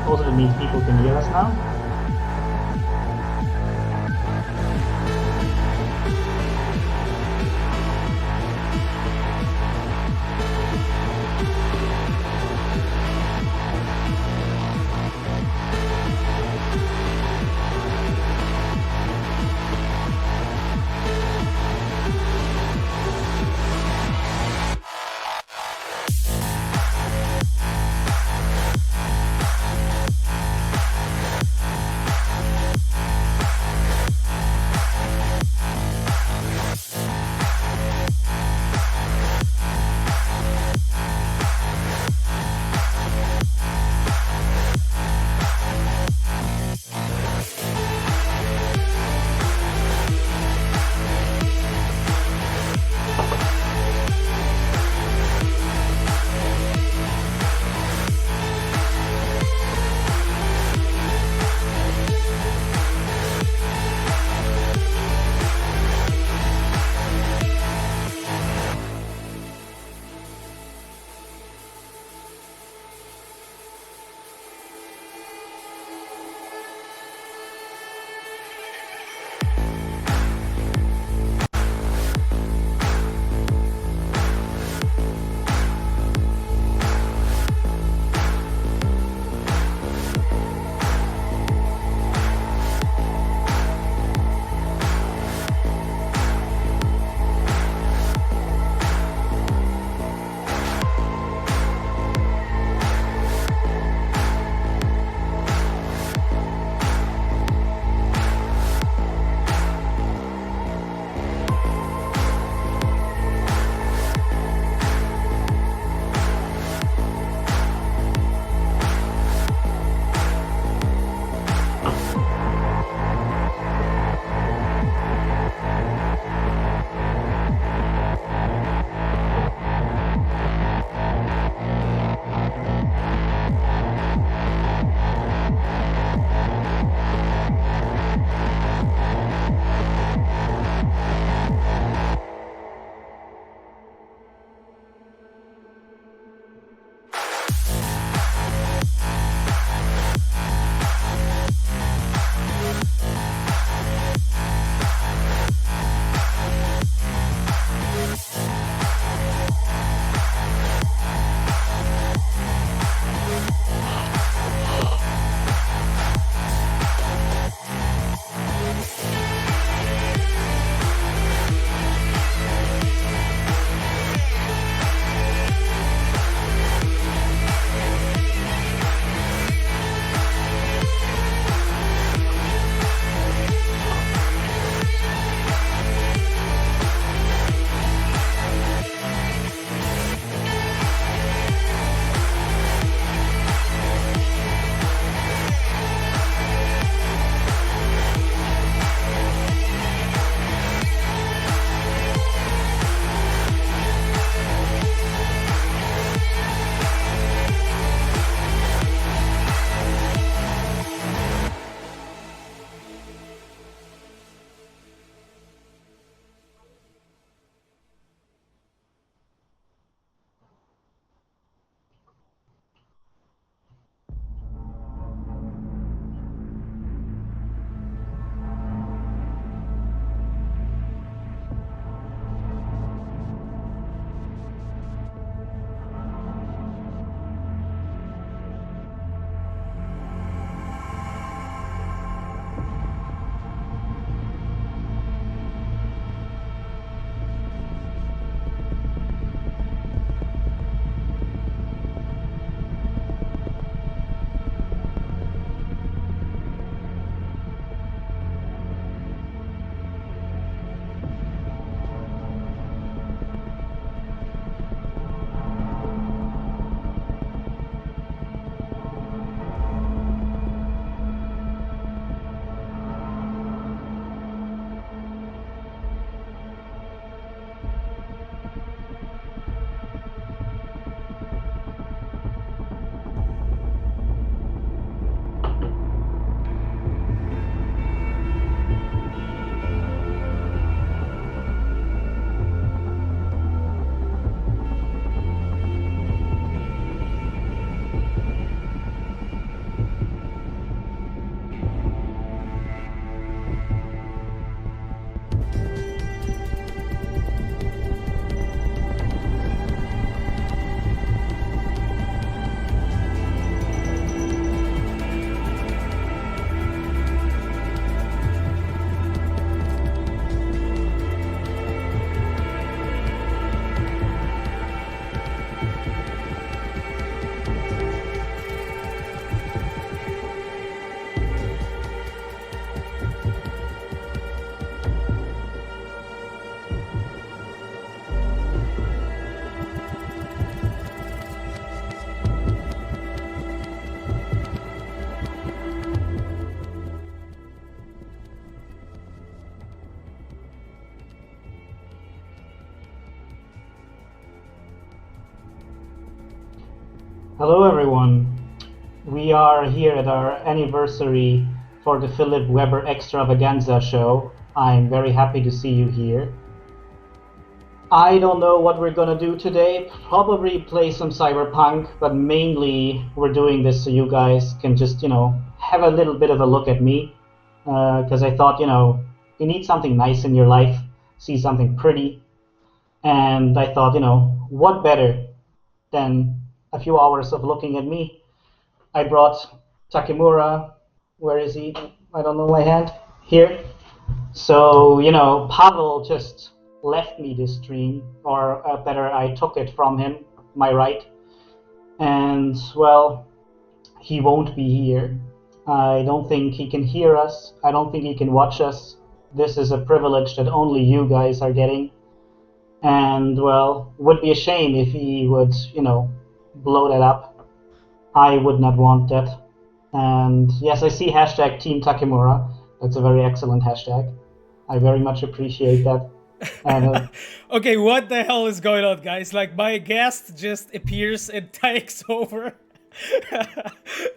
Also, it means people can hear us now. Hello, everyone. We are here at our anniversary for the Philipp Weber Extravaganza show. I'm very happy to see you here. I don't know what we're gonna do today. Probably play some Cyberpunk, but mainly we're doing this so you guys can just, have a little bit of a look at me. Because I thought, you need something nice in your life, see something pretty. And I thought, what better than a few hours of looking at me. I brought Takemura. Where is he? I don't know my hand. Here. So, Paweł just left me this stream, or better, I took it from him, my right. And, well, he won't be here. I don't think he can hear us. I don't think he can watch us. This is a privilege that only you guys are getting. And, well, would be a shame if he would, blow that up. I would not want that. And yes, I see hashtag Team Takemura. That's a very excellent hashtag. I very much appreciate that. And, okay, what the hell is going on, guys? Like, my guest just appears and takes over.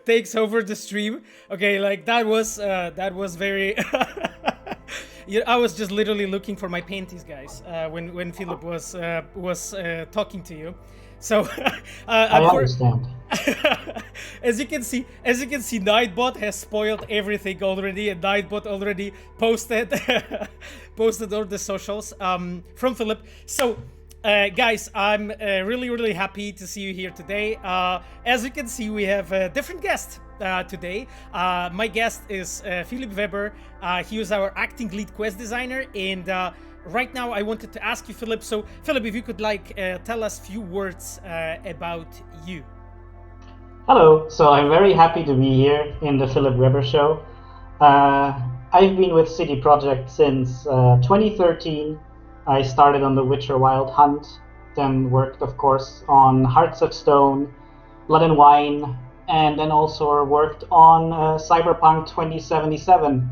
Takes over the stream. Okay, like that was very I was just literally looking for my panties, guys, when Philip was talking to you. So I understand. As you can see, Nightbot has spoiled everything already, and Nightbot already posted posted all the socials from Philip. So guys, I'm really happy to see you here today. As you can see, we have a different guest today. My guest is Philipp Weber. He was our acting lead quest designer, and right now I wanted to ask you, Philip. So, Philip, if you could tell us a few words about you. Hello. So I'm very happy to be here in the Philipp Weber show. I've been with CD Projekt since 2013. I started on The Witcher Wild Hunt, then worked, of course, on Hearts of Stone, Blood and Wine, and then also worked on Cyberpunk 2077.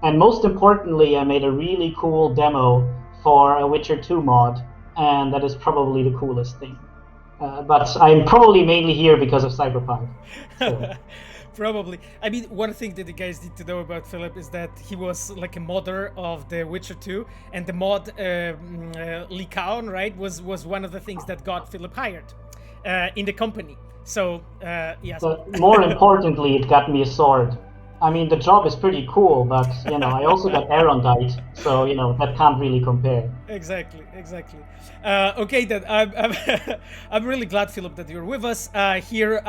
And most importantly, I made a really cool demo for a Witcher 2 mod, and that is probably the coolest thing. But I'm probably mainly here because of Cyberpunk. So. Probably. I mean, one thing that you guys need to know about Philip is that he was like a modder of The Witcher 2, and the mod Liaw, right, was one of the things that got Philip hired in the company. So, yes. But more importantly, it got me a sword. I mean, the job is pretty cool, but, I also got Erondite, so, that can't really compare. Exactly. Okay, then I'm really glad, Philip, that you're with us here.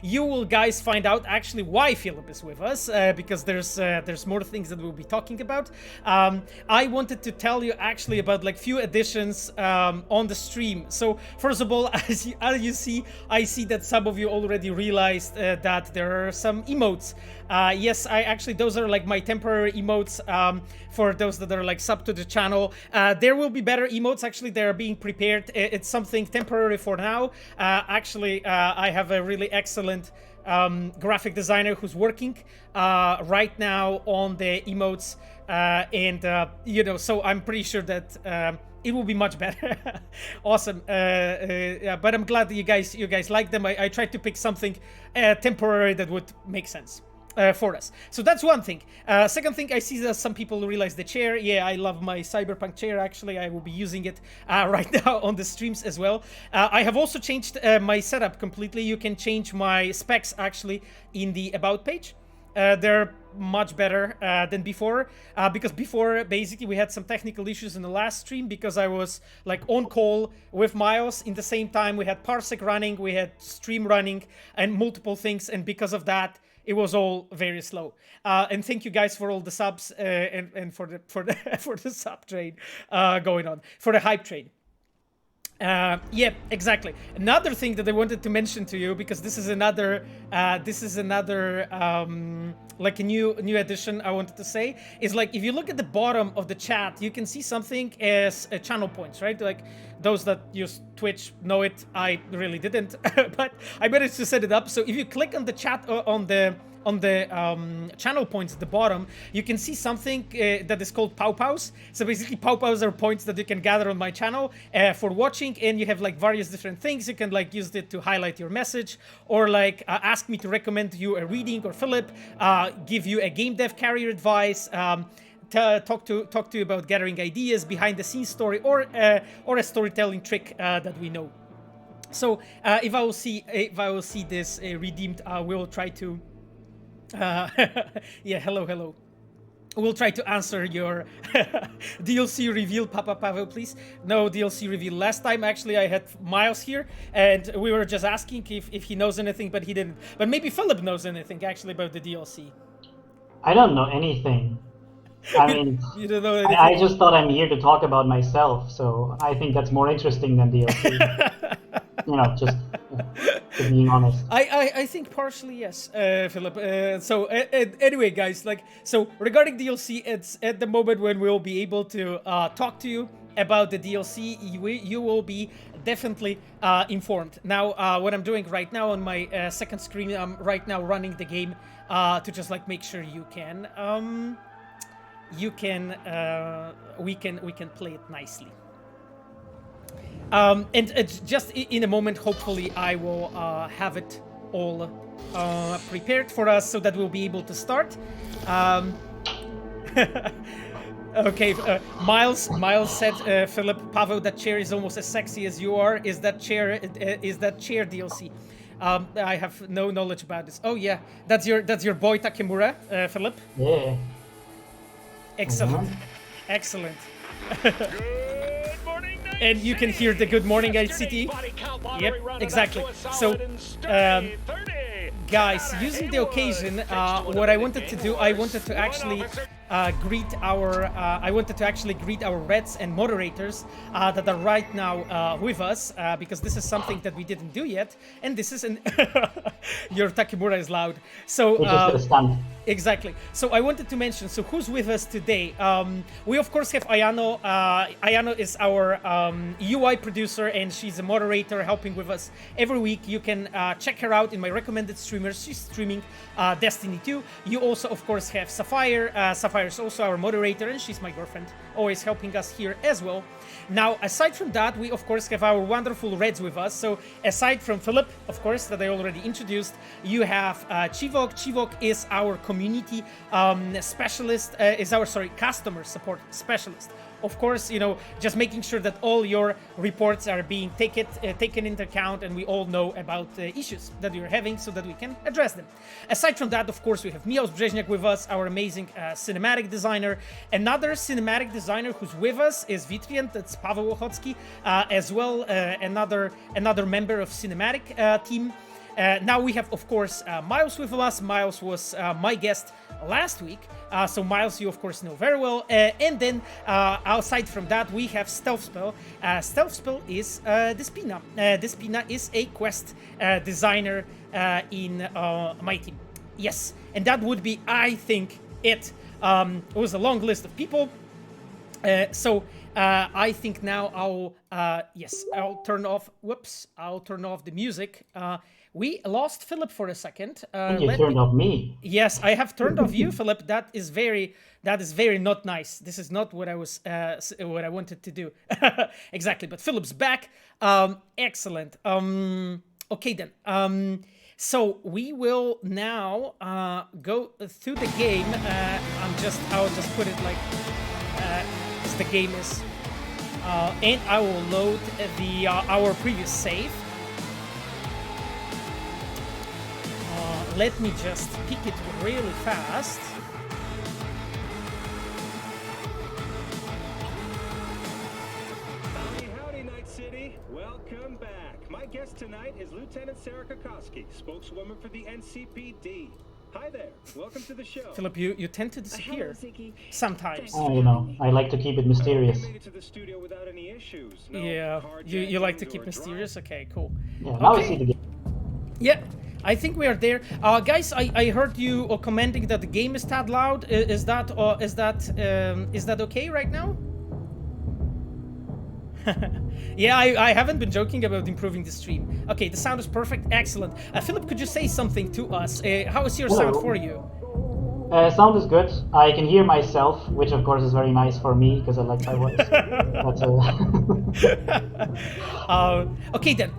You will guys find out actually why Philip is with us, because there's more things that we'll be talking about. I wanted to tell you actually about few additions on the stream. So first of all, as you see, I see that some of you already realized that there are some emotes. Yes, those are my temporary emotes for those that are sub to the channel. There will be better emotes. Actually, they are being prepared. It's something temporary for now. I have a really excellent graphic designer who's working right now on the emotes, so I'm pretty sure that it will be much better. Awesome. But I'm glad that you guys like them. I tried to pick something temporary that would make sense for us. So that's one thing. Second thing, I see that some people realize the chair. Yeah, I love my Cyberpunk chair. Actually, I will be using it right now on the streams as well. I have also changed my setup completely. You can change my specs actually in the About page. They're much better than before, because before basically we had some technical issues in the last stream because I was on call with Miles. In the same time, we had Parsec running, we had stream running, and multiple things, and because of that, it was all very slow. And thank you guys for all the subs and for the sub train going on, for the hype train. Yeah, exactly. Another thing that I wanted to mention to you, because this is another a new addition I wanted to say, is if you look at the bottom of the chat, you can see something as channel points, right? Those that use Twitch know it. I really didn't, but I managed to set it up. So if you click on the chat on the channel points at the bottom, you can see something that is called pow-pows. So basically, pow-pows are points that you can gather on my channel for watching, and you have like various different things. You can like use it to highlight your message, or like ask me to recommend you a reading, or Philip give you a game dev career advice. Talk to you about gathering ideas, behind the scenes story, or a storytelling trick that we know. So if I will see this redeemed, we will try to yeah, hello. We'll try to answer your DLC reveal, Papa Paweł, please. No DLC reveal. Last time, actually, I had Miles here, and we were just asking if he knows anything, but he didn't. But maybe Philip knows anything, actually, about the DLC. I don't know anything. I mean, you don't know anything. I just thought I'm here to talk about myself, so I think that's more interesting than DLC. Just to be honest. I think partially yes, Philip. So anyway, guys, so regarding DLC, it's at the moment when we'll be able to talk to you about the DLC. You will be definitely informed. Now, what I'm doing right now on my second screen, I'm right now running the game to just like make sure we can play it nicely. And it's just in a moment, hopefully, I will have it all prepared for us so that we'll be able to start. Okay, Miles said, Philip, Paweł, that chair is almost as sexy as you are. Is that chair DLC? I have no knowledge about this. Oh yeah, that's your boy Takemura, Philip. Yeah. Excellent, excellent. And you can hear the good morning ICT. Yep, exactly. So, guys, using the occasion, what I wanted to do, I wanted to actually greet our Reds and moderators that are right now with us, because this is something that we didn't do yet, and this is your Takemura is loud. So exactly. So I wanted to mention, so who's with us today? We of course have Ayano. Ayano is our UI producer, and she's a moderator helping with us every week. You can check her out in my recommended streamers. She's streaming Destiny 2. You also of course have Sapphire. Sapphire is also our moderator, and she's my girlfriend, always helping us here as well. Now, aside from that, we of course have our wonderful Reds with us. So aside from Philip, of course, that I already introduced, you have Chivok. Chivok is our community specialist, customer support specialist. Of course, just making sure that all your reports are being taken into account, and we all know about the issues that you're having so that we can address them. Aside from that, of course, we have Miłosz Brzeźniak with us, our amazing cinematic designer. Another cinematic designer who's with us is Vitrian, that's Paweł Ochocki, as well another member of cinematic team. Now we have, of course, Miles with us. Miles was my guest last week, so Miles you of course know very well. And then outside from that, we have Stealthspell. Stealthspell is Despina. Despina is a quest designer in my team. Yes, and that would be, I think, it. It was a long list of people. So I think now I'll turn off. Whoops! I'll turn off the music. We lost Philip for a second. You turned off me. Yes, I have turned off you, Philip. That is very not nice. This is not what I wanted to do. Exactly. But Philip's back. Excellent. Okay then. So we will now go through the game. I'll just put it like as the game is, and I will load our previous save. Let me just pick it really fast. Howdy, Night City. Welcome back. My guest tonight is Lieutenant Sarah Kokoski, spokeswoman for the NCPD. Hi there. Welcome to the show. Philip, you tend to disappear sometimes. I like to keep it mysterious. I made it to the studio without any issues. No Yeah, you like to keep mysterious? Okay, cool. Yeah, now we see the game. Yeah, I think we are there. Guys, I heard you commenting that the game is tad loud. Is that okay right now? Yeah, I haven't been joking about improving the stream. Okay, the sound is perfect. Excellent. Philip, could you say something to us? How is your sound for you? Sound is good. I can hear myself, which of course is very nice for me because I like my voice. Okay then.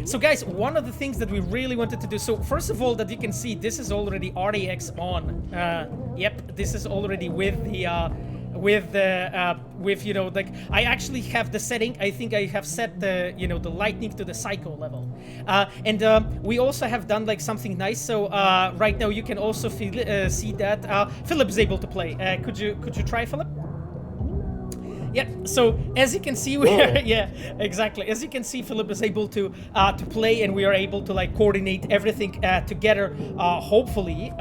So guys, one of the things that we really wanted to do. So first of all, that you can see, this is already RDX on. Yep, this is already with the. With you know, like I actually have the setting. I think I have set the the lightning to the psycho level, and we also have done like something nice. So right now you can also see that Philip is able to play. Could you try, Philip? Yeah. So as you can see, we are, yeah, exactly. As you can see, Philip is able to play, and we are able to like coordinate everything together. Hopefully,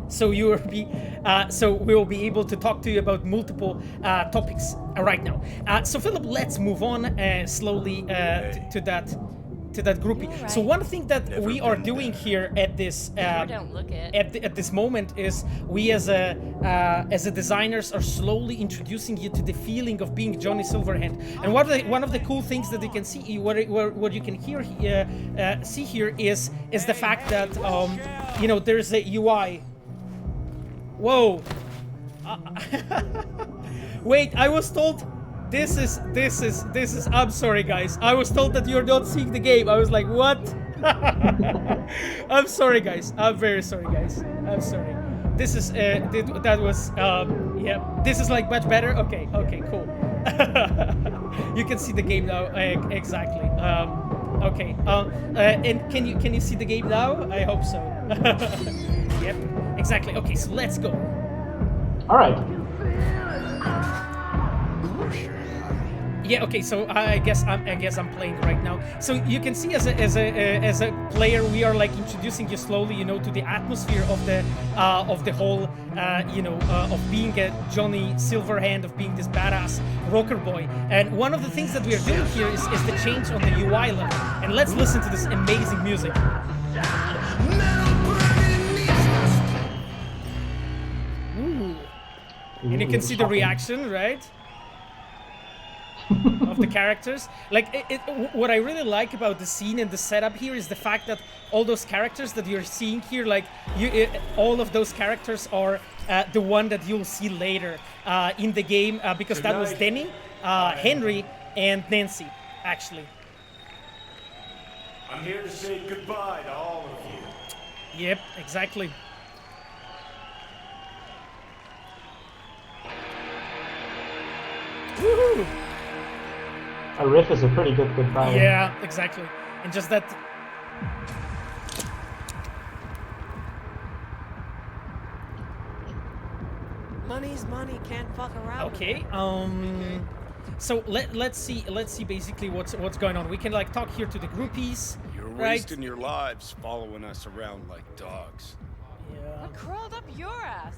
so you will be, so we will be able to talk to you about multiple topics right now. So Philip, let's move on slowly to that groupie. Right. So one thing that we are doing here at this at this moment is we as a designers are slowly introducing you to the feeling of being Johnny Silverhand. And one of the cool things that you can see, what you can hear see here is the fact that there's a UI. Whoa. Wait, I was told. This is. I'm sorry, guys. I was told that you're not seeing the game. I was like, what? I'm sorry, guys. I'm very sorry, guys. I'm sorry. This is. That was. Yeah. This is like much better. Okay. Okay. Cool. You can see the game now. Exactly. Okay. And can you see the game now? I hope so. Yep. Exactly. Okay. So let's go. All right. Yeah. Okay. So I guess I'm playing right now. So you can see as a player, we are like introducing you slowly, to the atmosphere of the whole, of being a Johnny Silverhand, of being this badass rocker boy. And one of the things that we are doing here is the change on the UI level. And let's listen to this amazing music. Ooh. And you can see the reaction, right? Of the characters. Like what I really like about the scene and the setup here is the fact that all those characters that you're seeing here, like all of those characters are the one that you'll see later in the game, because that was Denny, Henry, and Nancy, actually. I'm here to say goodbye to all of you. Yep, exactly. Woohoo! A riff is a pretty good goodbye. Yeah, exactly. And just that. Money's money, can't fuck around. Okay. So let's see basically what's going on. We can like talk here to the groupies. You're right? wasting your lives following us around like dogs. Yeah. What crawled up your ass?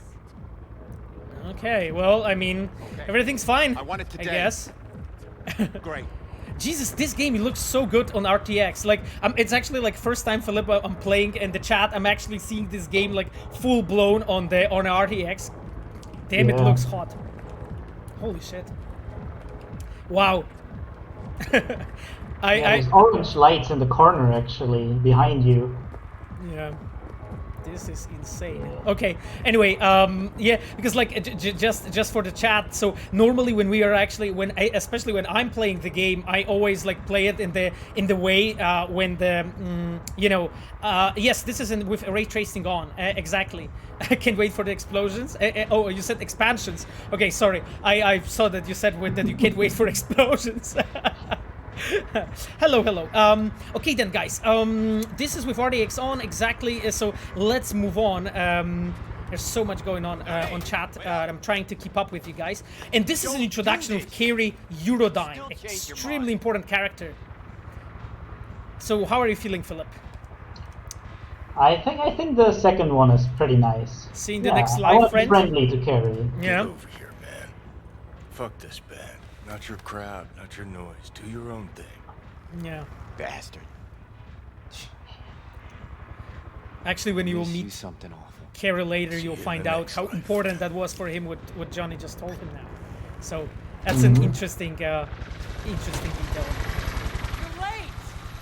Okay. Well, I mean, everything's fine. I want it today. I guess. Great. Jesus, this game looks so good on RTX. Like, it's actually like first time, Philip, I'm playing in the chat. I'm actually seeing this game like full blown on RTX. Damn, it looks hot. Holy shit! Wow. There's orange lights in the corner actually behind you. Yeah. This is insane. Okay. Anyway, yeah, because like just for the chat. So normally when we are actually especially when I'm playing the game, I always like play it in the way when the yes, this is with ray tracing on. Exactly. I can't wait for the explosions. Oh, you said expansions. Okay, sorry. I saw that you said that you can't wait for explosions. Hello. Okay then, guys. This is with RDX on, exactly. So let's move on. There's so much going on chat. I'm trying to keep up with you guys. And this is an introduction of Kerry Eurodyne, extremely important character. So how are you feeling, Philip? I think the second one is pretty nice. Seeing the next live friend. Friendly to Kerry. Yeah. Get over here, man. Fuck this band. Not your crowd, not your noise. Do your own thing. Yeah. Bastard. Actually, when you will meet something awful. Kerry later, you'll find out how important that was for him, what Johnny just told him now. So, That's an interesting detail. You're late.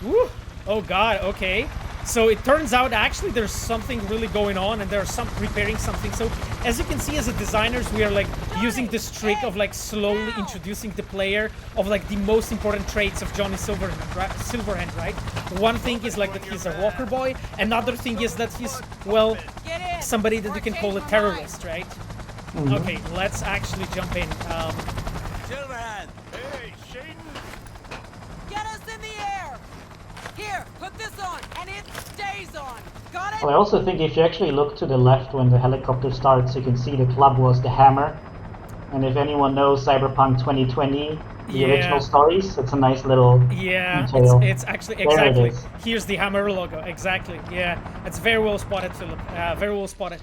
Woo! Oh god, okay. So it turns out actually there's something really going on and there's some preparing something. So as you can see as a designers, we are like using this trick of like slowly introducing the player of like the most important traits of Johnny Silverhand, right? One thing is like that he's a walker boy. Another thing is that he's, well, somebody that you can call a terrorist, right? Okay, let's actually jump in. Silverhand. Hey, Shaden! Get us in the air. Here, put this on, and it stays on. Got it? Well, I also think if you actually look to the left when the helicopter starts, you can see the club was the hammer. And if anyone knows Cyberpunk 2020, the original stories, it's a nice little detail. It's actually There exactly. it is. Here's the hammer logo. Exactly. Yeah, it's very well spotted, Philip. Very well spotted.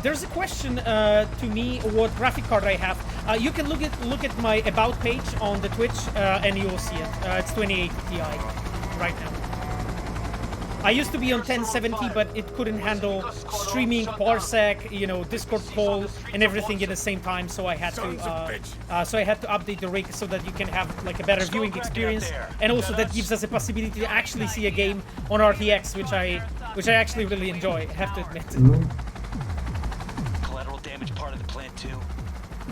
There's a question to me: what graphic card I have? You can look at my about page on the Twitch, and you will see it. It's 2080 Ti right now. I used to be on 1070, but it couldn't handle streaming, parsec, you know, Discord call, and everything at the same time. So I had to, update the rig so that you can have like a better viewing experience, and also that gives us a possibility to actually see a game on RTX, which I actually really enjoy. I have to admit. Collateral damage part of the plan too.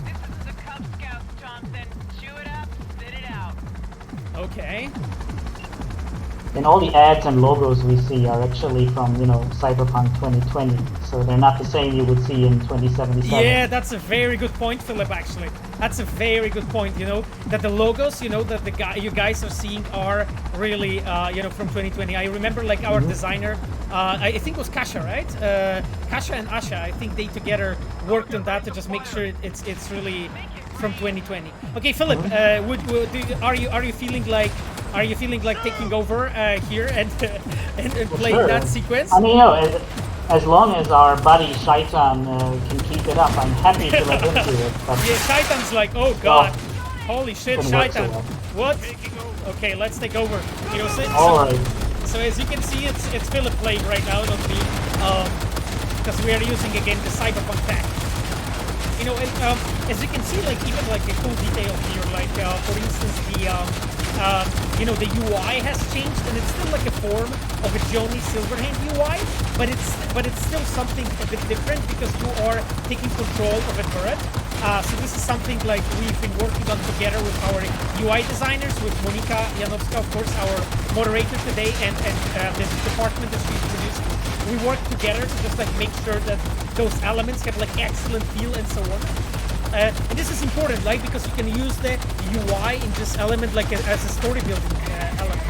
This is the Cub Scouts, Johnson. Chew it up, spit it out. Okay. And all the ads and logos we see are actually from, you know, Cyberpunk 2020. So they're not the same you would see in 2077. Yeah, that's a very good point, Philip, actually. That's a very good point, you know, that the logos, you know, that you guys are seeing are really, you know, from 2020. I remember, like, our designer, I think it was Kasha, right? Kasha and Asha, I think they together worked on that to just make sure it's really from 2020. Okay, Philip, are you feeling like taking over here and playing Sure. that sequence? I mean, you know, as long as our buddy Shaitan can keep it up, I'm happy to let him do it. But Yeah, Shaitan's like, oh god, holy shit, Couldn't work so Shaitan. well. What? Okay, let's take over. You know, Alright. so as you can see, it's Philip playing right now, not me, because we are using again the Cyberpunk tech. You know, and, as you can see, like even like a cool detail here, like for instance the you know, the UI has changed, and it's still like a form of a Johnny Silverhand UI, but it's still something a bit different because you are taking control of a turret. So this is something like we've been working on together with our UI designers, with Monika Janowska, of course, our moderator today, and this department that she's producing. We work together to just like make sure that those elements have like excellent feel and so on. And this is important, like, because you can use the UI in this element like as a story building element.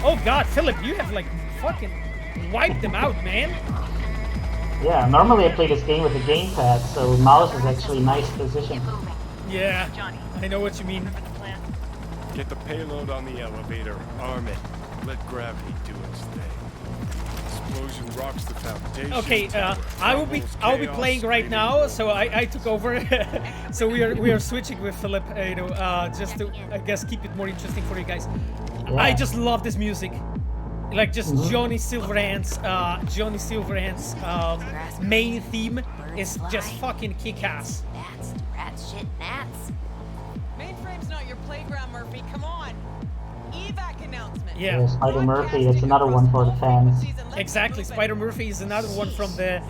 Oh god, Philip, you have like fucking wiped them out, man. Yeah, normally I play this game with a gamepad, so mouse is actually nice position. Yeah, I know what you mean. Get the payload on the elevator, arm it, let gravity do its thing. Explosion rocks the foundation. Okay, I will be playing right now, so I took over. So we are switching with Philip, you know, just to, I guess, keep it more interesting for you guys. Yeah. I just love this music, like just Johnny Silverhand's main theme is just fucking kick-ass. That's rat shit gnats. Mainframe's not your playground, Murphy. Come on. Evac announcement. Yeah, Spider Murphy, that's another one for the fans. exactly. Spider Murphy is another one from the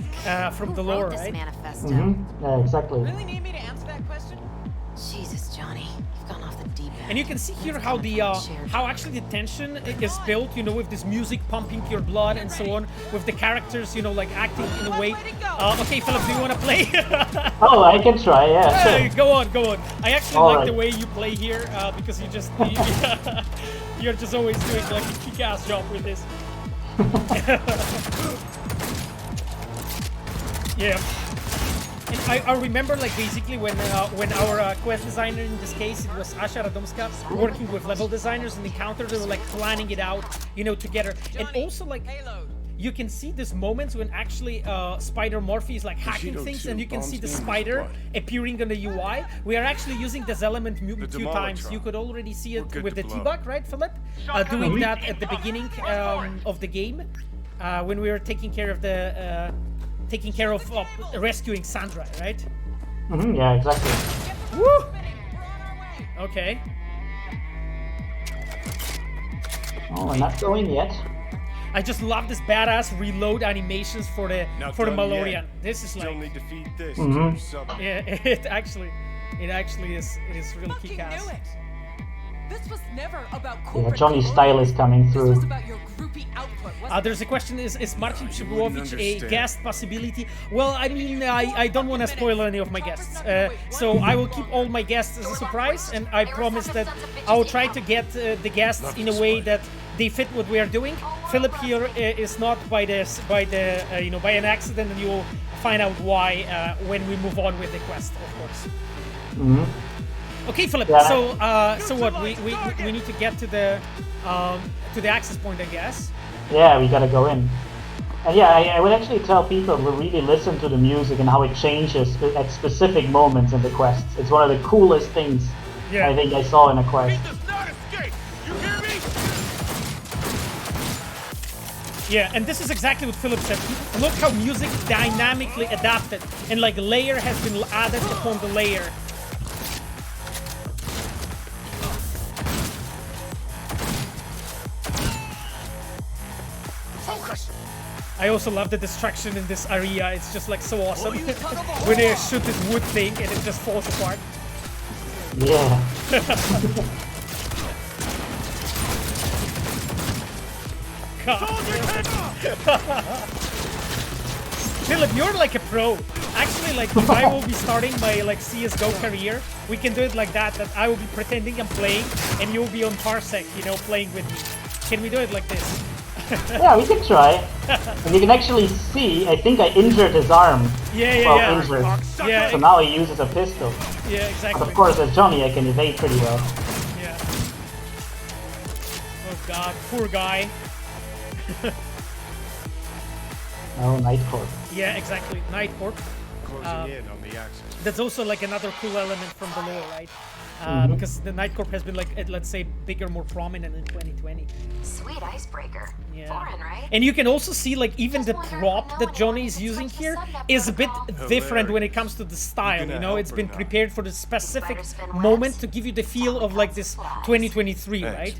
lore, right? Yeah, exactly. Really need me to answer that question? Jesus, Johnny, you've gone off the deep end. And you can see here how the how actually the tension is built, you know, with this music pumping your blood and so on, with the characters, you know, like acting in a way. Okay, Philip, do you want to play? Oh, I can try, yeah, Hey, sure. go on. I actually All like right. the way you play here because you're just always doing like a kick-ass job with this. Yeah. And I remember, like, basically when our quest designer, in this case it was Asha Radomska, working with level designers in Encounter, they were like planning it out, you know, together. And also, like, you can see these moments when actually Spider Murphy is like hacking things, and you can see the spider appearing on the UI. We are actually using this element a few times. You could already see it with the T-Bug, right, Philip? Doing that at the beginning of the game when we were taking care of the rescuing Sandra, right? Yeah, exactly. Woo! Okay. Oh, we're not going yet. I just love this badass reload animations for the Not for the done Malorian. yet. This is Still like, need to feed this Mhm. to sub. yeah, it actually is really Fucking kick-ass. knew it. This was never about Yeah, corporate Johnny's colonialism. style is coming This was through. about your groupie output, wasn't There's a question: Is Martin You Przybyłowicz wouldn't a understand. guest possibility? Well, I mean, I don't want to spoil any of my guests, so I will keep all my guests as a surprise, and I promise that I will try to get the guests in a way that they fit what we are doing. Philip here is not by an accident, and you will find out why when we move on with the quest, of course. Mhm. Okay, Philip. Yeah. So what? We need to get to the access point, I guess. Yeah, we gotta go in. And yeah, I would actually tell people to really listen to the music and how it changes at specific moments in the quests. It's one of the coolest things Yeah. I think I saw in a quest. does not escape! You hear me? Yeah, and this is exactly what Philip said. Look how music dynamically adapted, and like layer has been added upon the layer. I also love the destruction in this area. It's just like so awesome. When they shoot this wood thing and it just falls apart. Yeah. Philip, you're like a pro. Actually, like if I will be starting my like CS:GO career, we can do it like that. That I will be pretending I'm playing, and you'll be on Parsec, playing with me. Can we do it like this? Yeah, we can try. And you can actually see, I think I injured his arm. Yeah. Injured. Yeah, So now he uses a pistol. yeah, But exactly. of course, as Johnny, I can evade pretty well. Yeah. Oh god, poor guy. Oh, Night Court. Yeah, exactly. Night Court. Closing in on the axis. That's also like another cool element from the lore, right? Because the Night Corp has been like, let's say, bigger, more prominent in 2020. Sweet icebreaker. Yeah. Foreign, right? And you can also see like even the prop that Johnny is using here is a bit different when it comes to the style, gonna help It's or been not? prepared for the specific moment to give you the feel of like this 2023, right?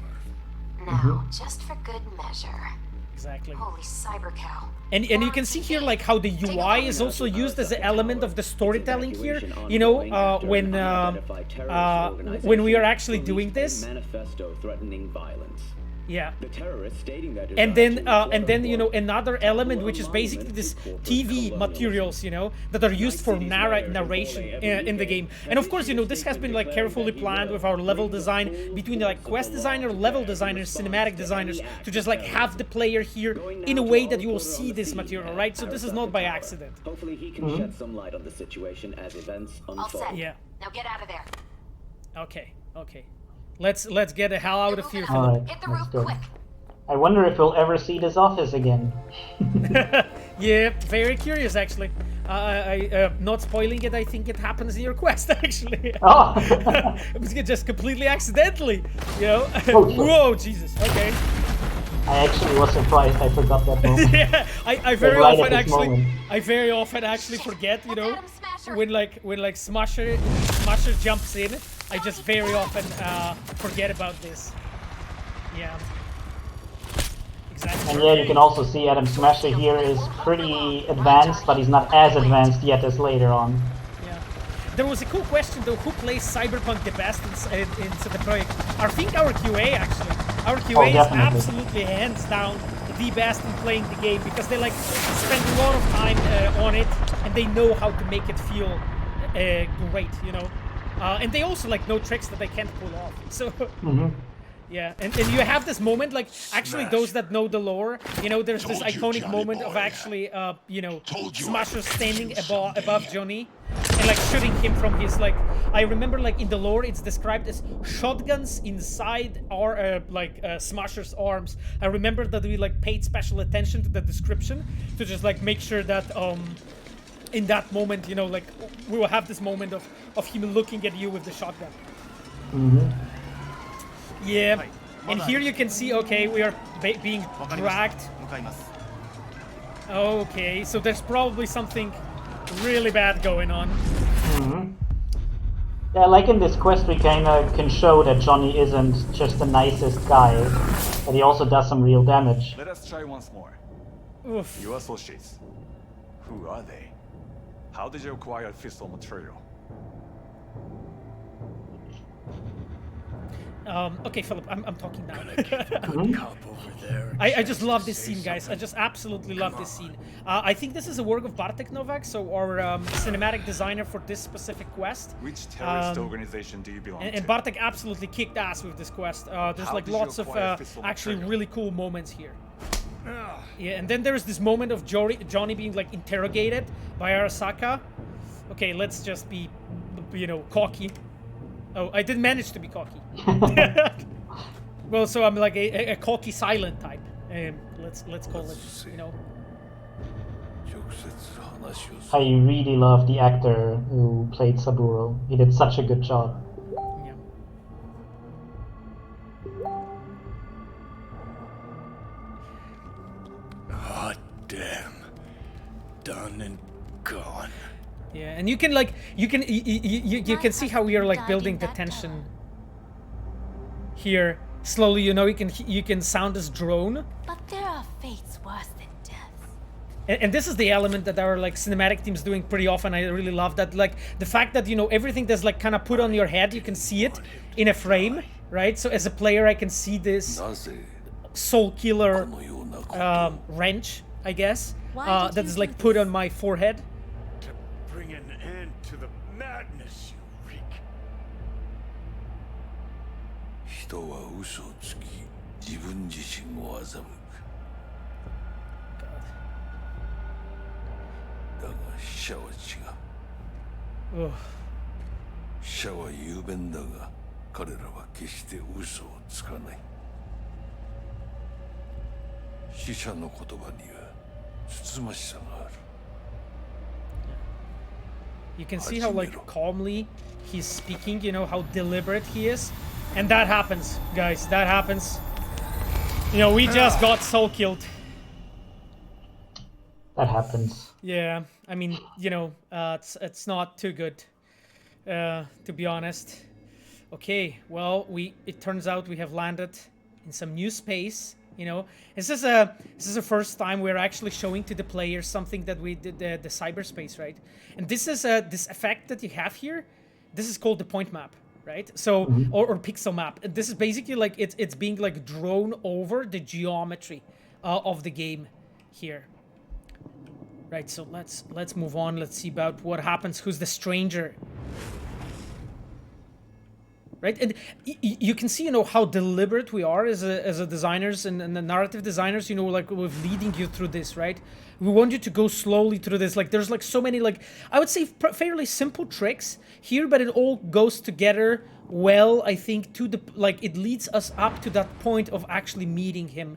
Now, just for good measure. Exactly. Holy cyber cow. And you can see here like how the UI is also used as an element of the storytelling here. When we are actually doing this. Manifesto threatening violence. Yeah. The terrorists stating that And then another element which is basically this TV materials that are used for narration in the game. And of course this has been like carefully planned with our level design between the like quest designer, level designers, cinematic designers to just like have the player here in a way that you will see this material, right? So this is not by accident. hopefully he can shed some light on the situation as events All unfold. set. Yeah. Now get out of there. Okay. Let's get the hell out of here, Philip. Alright, Hit the that's roof good. quick. I wonder if we'll ever see this office again. Yeah, very curious actually. Not spoiling it, I think it happens in your quest actually. Oh! It was just completely accidentally, Oh, shit. Whoa, Jesus. Okay. I actually was surprised I forgot that moment. Yeah, I very right at often this actually, moment. I very often actually forget, when Smasher jumps in, I just very often forget about this. Yeah. Exactly. And yeah, you can also see Adam Smasher here is pretty advanced, but he's not as advanced yet as later on. Yeah. There was a cool question though, who plays Cyberpunk the best in CD Projekt? I think our QA actually. Our QA is definitely. absolutely hands down the best in playing the game because they like spend a lot of time on it and they know how to make it feel great, and they also like know tricks that they can't pull off. So yeah, and you have this moment like actually those that know the lore, there's this iconic moment of actually Smasher standing above Johnny and like shooting him from his like, I remember like in the lore it's described as shotguns inside our Smasher's arms. I remember that we like paid special attention to the description to just like make sure that in that moment like we will have this moment of him looking at you with the shotgun. Yeah, and here you can see, okay, we are being dragged. Okay, so there's probably something really bad going on. Yeah, like in this quest, we kinda can show that Johnny isn't just the nicest guy, but he also does some real damage. Let us try once more. Oof. Your associates. Who are they? How did you acquire fistful material? Okay, Philip, I'm talking now. Cop over there. I just love this scene, guys. I just absolutely love this scene. I think this is a work of Bartek Novak, so our cinematic designer for this specific quest. Which terrorist organization do you belong And to? Bartek absolutely kicked ass with this quest. There's How like did you lots of acquire fistful actually material? really cool moments here. Yeah, and then there's this moment of Johnny being like interrogated by Arasaka. Okay, let's just be, you know, cocky. Oh, I didn't manage to be cocky. Well, so I'm like a cocky silent type. Let's call it, you know. I really love the actor who played Saburo. He did such a good job. Yeah. Hot damn. Done and gone. Yeah, and you can like you can see how we are like building the tension here slowly. You know, you can sound this drone. But there are fates worse than death. And this is the element that our like cinematic team's doing pretty often. I really love that, like the fact that, you know, everything that's like kind of put on your head, you can see it in a frame, right? So as a player, I can see this soul killer wrench, I guess, that is like put on my forehead. To bring an end to the madness you wreak. 人は嘘をつき、自分自身を欺く。だが死者は違う。Ugh. 死者は雄弁だが、彼らは決して嘘をつかない。死者の言葉にはつつましさがある。 You can see how like calmly he's speaking, you know, how deliberate he is. And that happens, guys, that happens. You know, we just got soul killed. That happens. Yeah, I mean, you know, it's not too good, to be honest. Okay, well, it turns out we have landed in some new space. You know, this is the first time we're actually showing to the players something that we did the cyberspace, right? And this is this effect that you have here. This is called the point map, right? So or pixel map. This is basically like it's being like drawn over the geometry of the game here. Right, so let's move on. Let's see about what happens. Who's the stranger? Right, and you can see, you know, how deliberate we are as a designers and the narrative designers. You know, like with leading you through this, right? We want you to go slowly through this. Like, there's like so many, like I would say, fairly simple tricks here, but it all goes together well. I think to the like it leads us up to that point of actually meeting him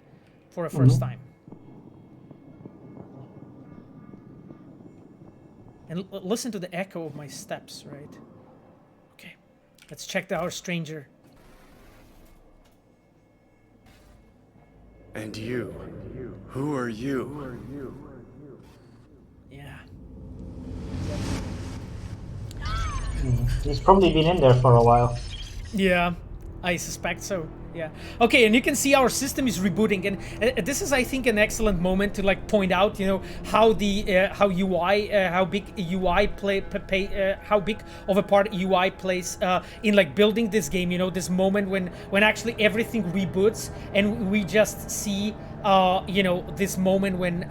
for a first time. And listen to the echo of my steps, right? Okay, let's check our stranger. And you? Who are you? Yeah. He's probably been in there for a while. Yeah, I suspect so. Yeah. Okay, and you can see our system is rebooting, and this is, I think, an excellent moment to like point out, you know, how the how UI, how big UI how big of a part UI plays in like building this game. You know, this moment when actually everything reboots, and we just see, you know, this moment when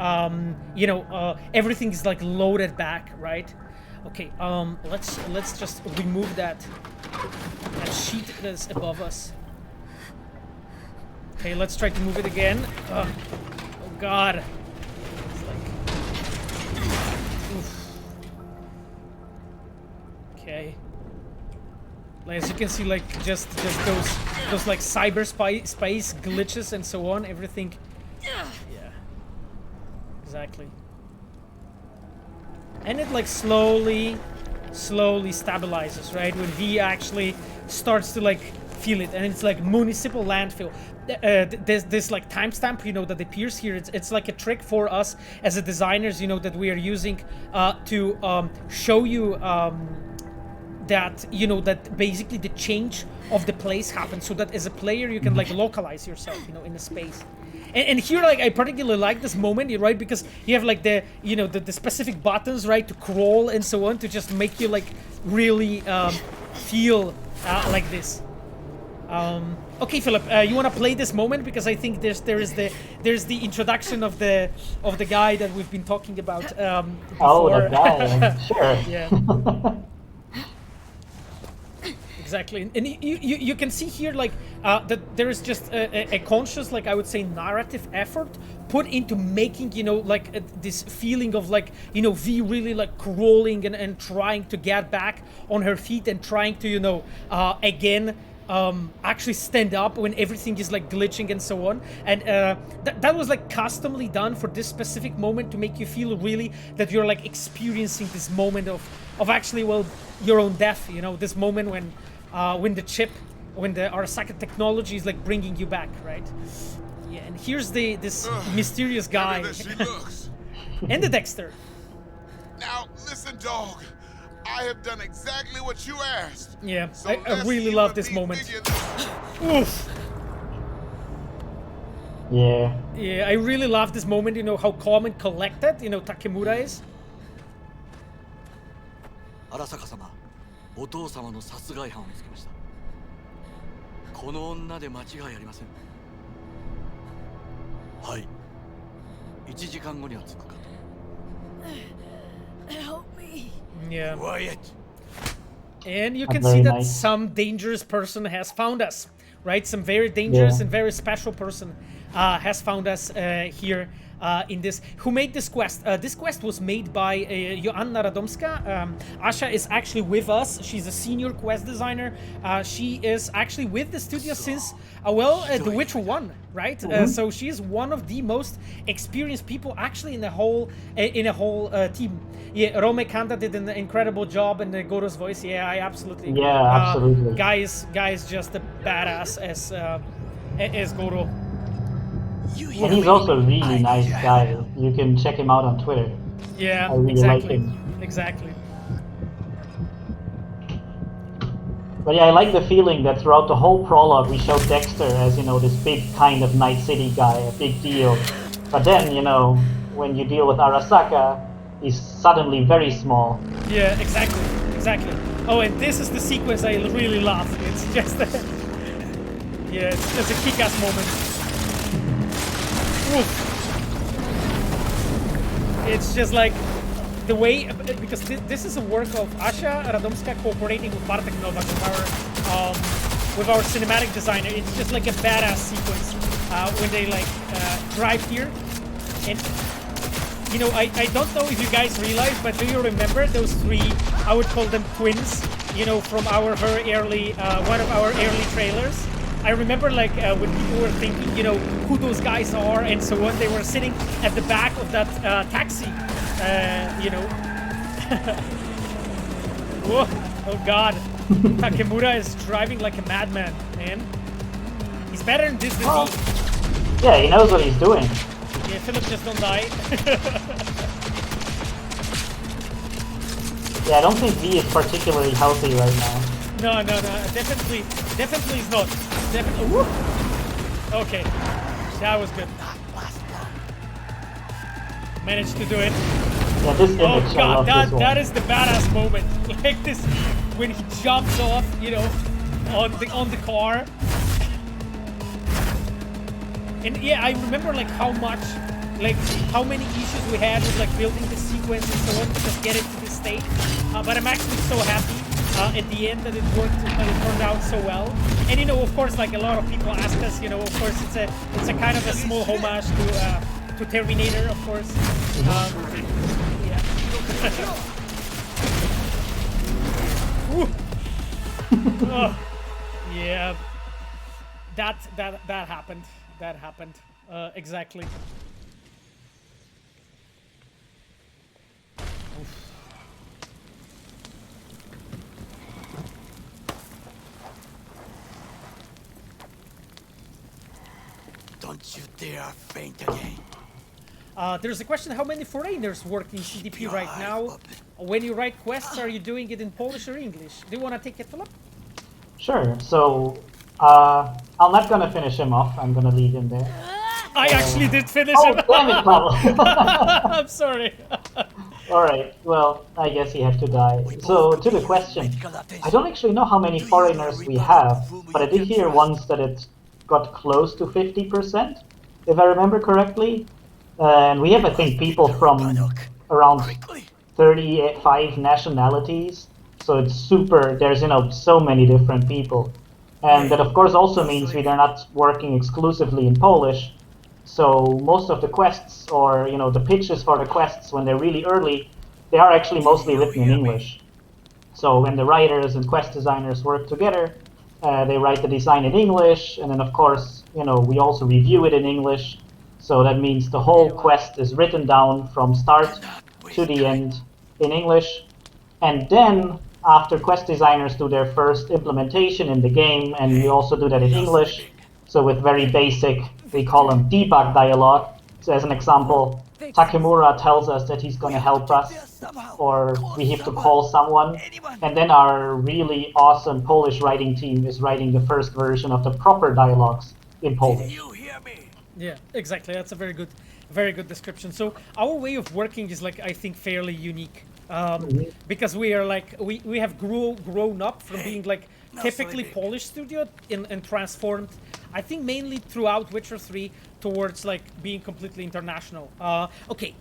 you know, everything is like loaded back, right? Okay, let's just remove that sheet that's above us. Okay, let's try to move it again. Oh God. It's like... Oof. Okay. Like, as you can see, like just those like cyberspace glitches and so on. Everything. Yeah. Exactly. And it like slowly stabilizes, right? When he actually starts to like feel it, and it's like municipal landfill. There's this like timestamp, you know, that appears here. It's like a trick for us as a designers, you know, that we are using to show you that that basically the change of the place happens, so that as a player you can like localize yourself in the space. And here, like, I particularly like this moment, right, because you have like the the specific buttons, right, to crawl and so on, to just make you like really feel like this. Okay, Philip, you want to play this moment, because I think there's the introduction of the guy that we've been talking about before. Oh, the guy, sure. Yeah. Exactly, and you can see here like that there is just a conscious, like I would say, narrative effort put into making like this feeling of like V really like crawling and trying to get back on her feet and trying to again actually stand up when everything is like glitching and so on. And that was like customly done for this specific moment to make you feel really that you're like experiencing this moment of actually, well, your own death, this moment when the Arasaka technology is like bringing you back, right? Yeah, and here's this mysterious guy and the Dexter. Now listen, dog. I have done exactly what you asked. Yeah, so I really love this moment. Oof. Yeah. Yeah, I really love this moment. How calm and collected Takemura is. Arasaka-sama, お父様の殺害犯を見つけました。この女で間違いありません。はい。1時間後には着くかと。Help me. Yeah. Quiet. And you can see that some dangerous person has found us, right? Some very dangerous and very special person has found us here in this. Who made this quest? This quest was made by Joanna Radomska. Asha is actually with us. She's a senior quest designer. She is actually with the studio since, The Witcher 1, right? So she is one of the most experienced people actually in the whole team. Yeah, Rome Kanda did an incredible job in the Goro's voice. Yeah, I absolutely agree. Yeah, absolutely. Guy is just a badass as Goro. And he's also a really nice guy. You can check him out on Twitter. Yeah, I really like him. Exactly. But yeah, I like the feeling that throughout the whole prologue we showed Dexter as, this big kind of Night City guy, a big deal. But then, when you deal with Arasaka, he's suddenly very small. Yeah, exactly. Oh, and this is the sequence I really love. It's just it's just a kick-ass moment. Oof. It's just like the way, because this is a work of Asha Radomska cooperating with Bartek Novak, with our cinematic designer. It's just like a badass sequence when they like drive here. And I don't know if you guys realize, but do you remember those three, I would call them twins, from one of our early trailers? I remember like when people were thinking, who those guys are and so on, they were sitting at the back of that taxi, Whoa, oh god. Takemura is driving like a madman, man. He's better in this than me. Yeah, he knows what he's doing. Yeah, Philip, just don't die. Yeah, I don't think V is particularly healthy right now. No, definitely is not. Definitely. Woo. Okay, that was good. Managed to do it. Yeah, this image, oh god, that is the badass moment. Like this, when he jumps off, on the car. And yeah, I remember like how many issues we had with like building the sequence and so on to just get it to this state. But I'm actually so happy at the end that it worked, that it turned out so well. And of course, like a lot of people ask us, of course it's a kind of a small homage to Terminator, of course. Oh, yeah. That happened. That happened. Exactly. Oof. Don't you dare faint again. There's a question, how many foreigners work in CDP right now? when you write quests, are you doing it in Polish or English? Do you want to take it, Philip? Sure. So, I'm not gonna finish him off. I'm gonna leave him there. I actually did finish Oh, him. damn it, Paweł. I'm sorry. Alright, well, I guess he had to die. So, to the question, I don't actually know how many foreigners we have, but I did hear once that it got close to 50%, if I remember correctly. And we have, I think, people from around 35 nationalities, so it's super, there's, so many different people. And that, of course, also means we are not working exclusively in Polish. So most of the quests, or the pitches for the quests, when they're really early, they are actually mostly written in English. So when the writers and quest designers work together, they write the design in English, and then of course, we also review it in English. So that means the whole quest is written down from start to the end in English. And then, after quest designers do their first implementation in the game, and we also do that in English, so with very basic, we call them debug dialogue. So as an example, Takemura tells us that he's going to help us, or we have to call someone, and then our really awesome Polish writing team is writing the first version of the proper dialogues in Polish. Yeah, exactly. That's a very good description. So our way of working is I think fairly unique, because we are we have grown up from being typically Polish studio and transformed, I think mainly throughout Witcher 3 towards being completely international. Okay.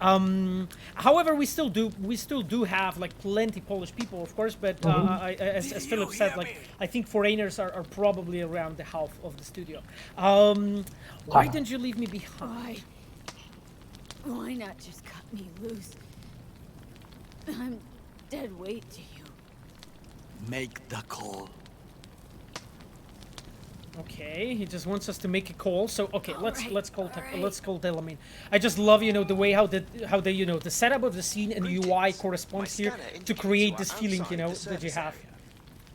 However, we still do have plenty Polish people, of course, but as Philip said, I think foreigners are probably around the half of the studio. Why didn't you leave me behind? Why not just cut me loose? I'm dead weight to you. Make the call. Okay, he just wants us to make a call. So okay, let's call Delamine. I just love the way how the setup of the scene and UI corresponds here to create this feeling that you have.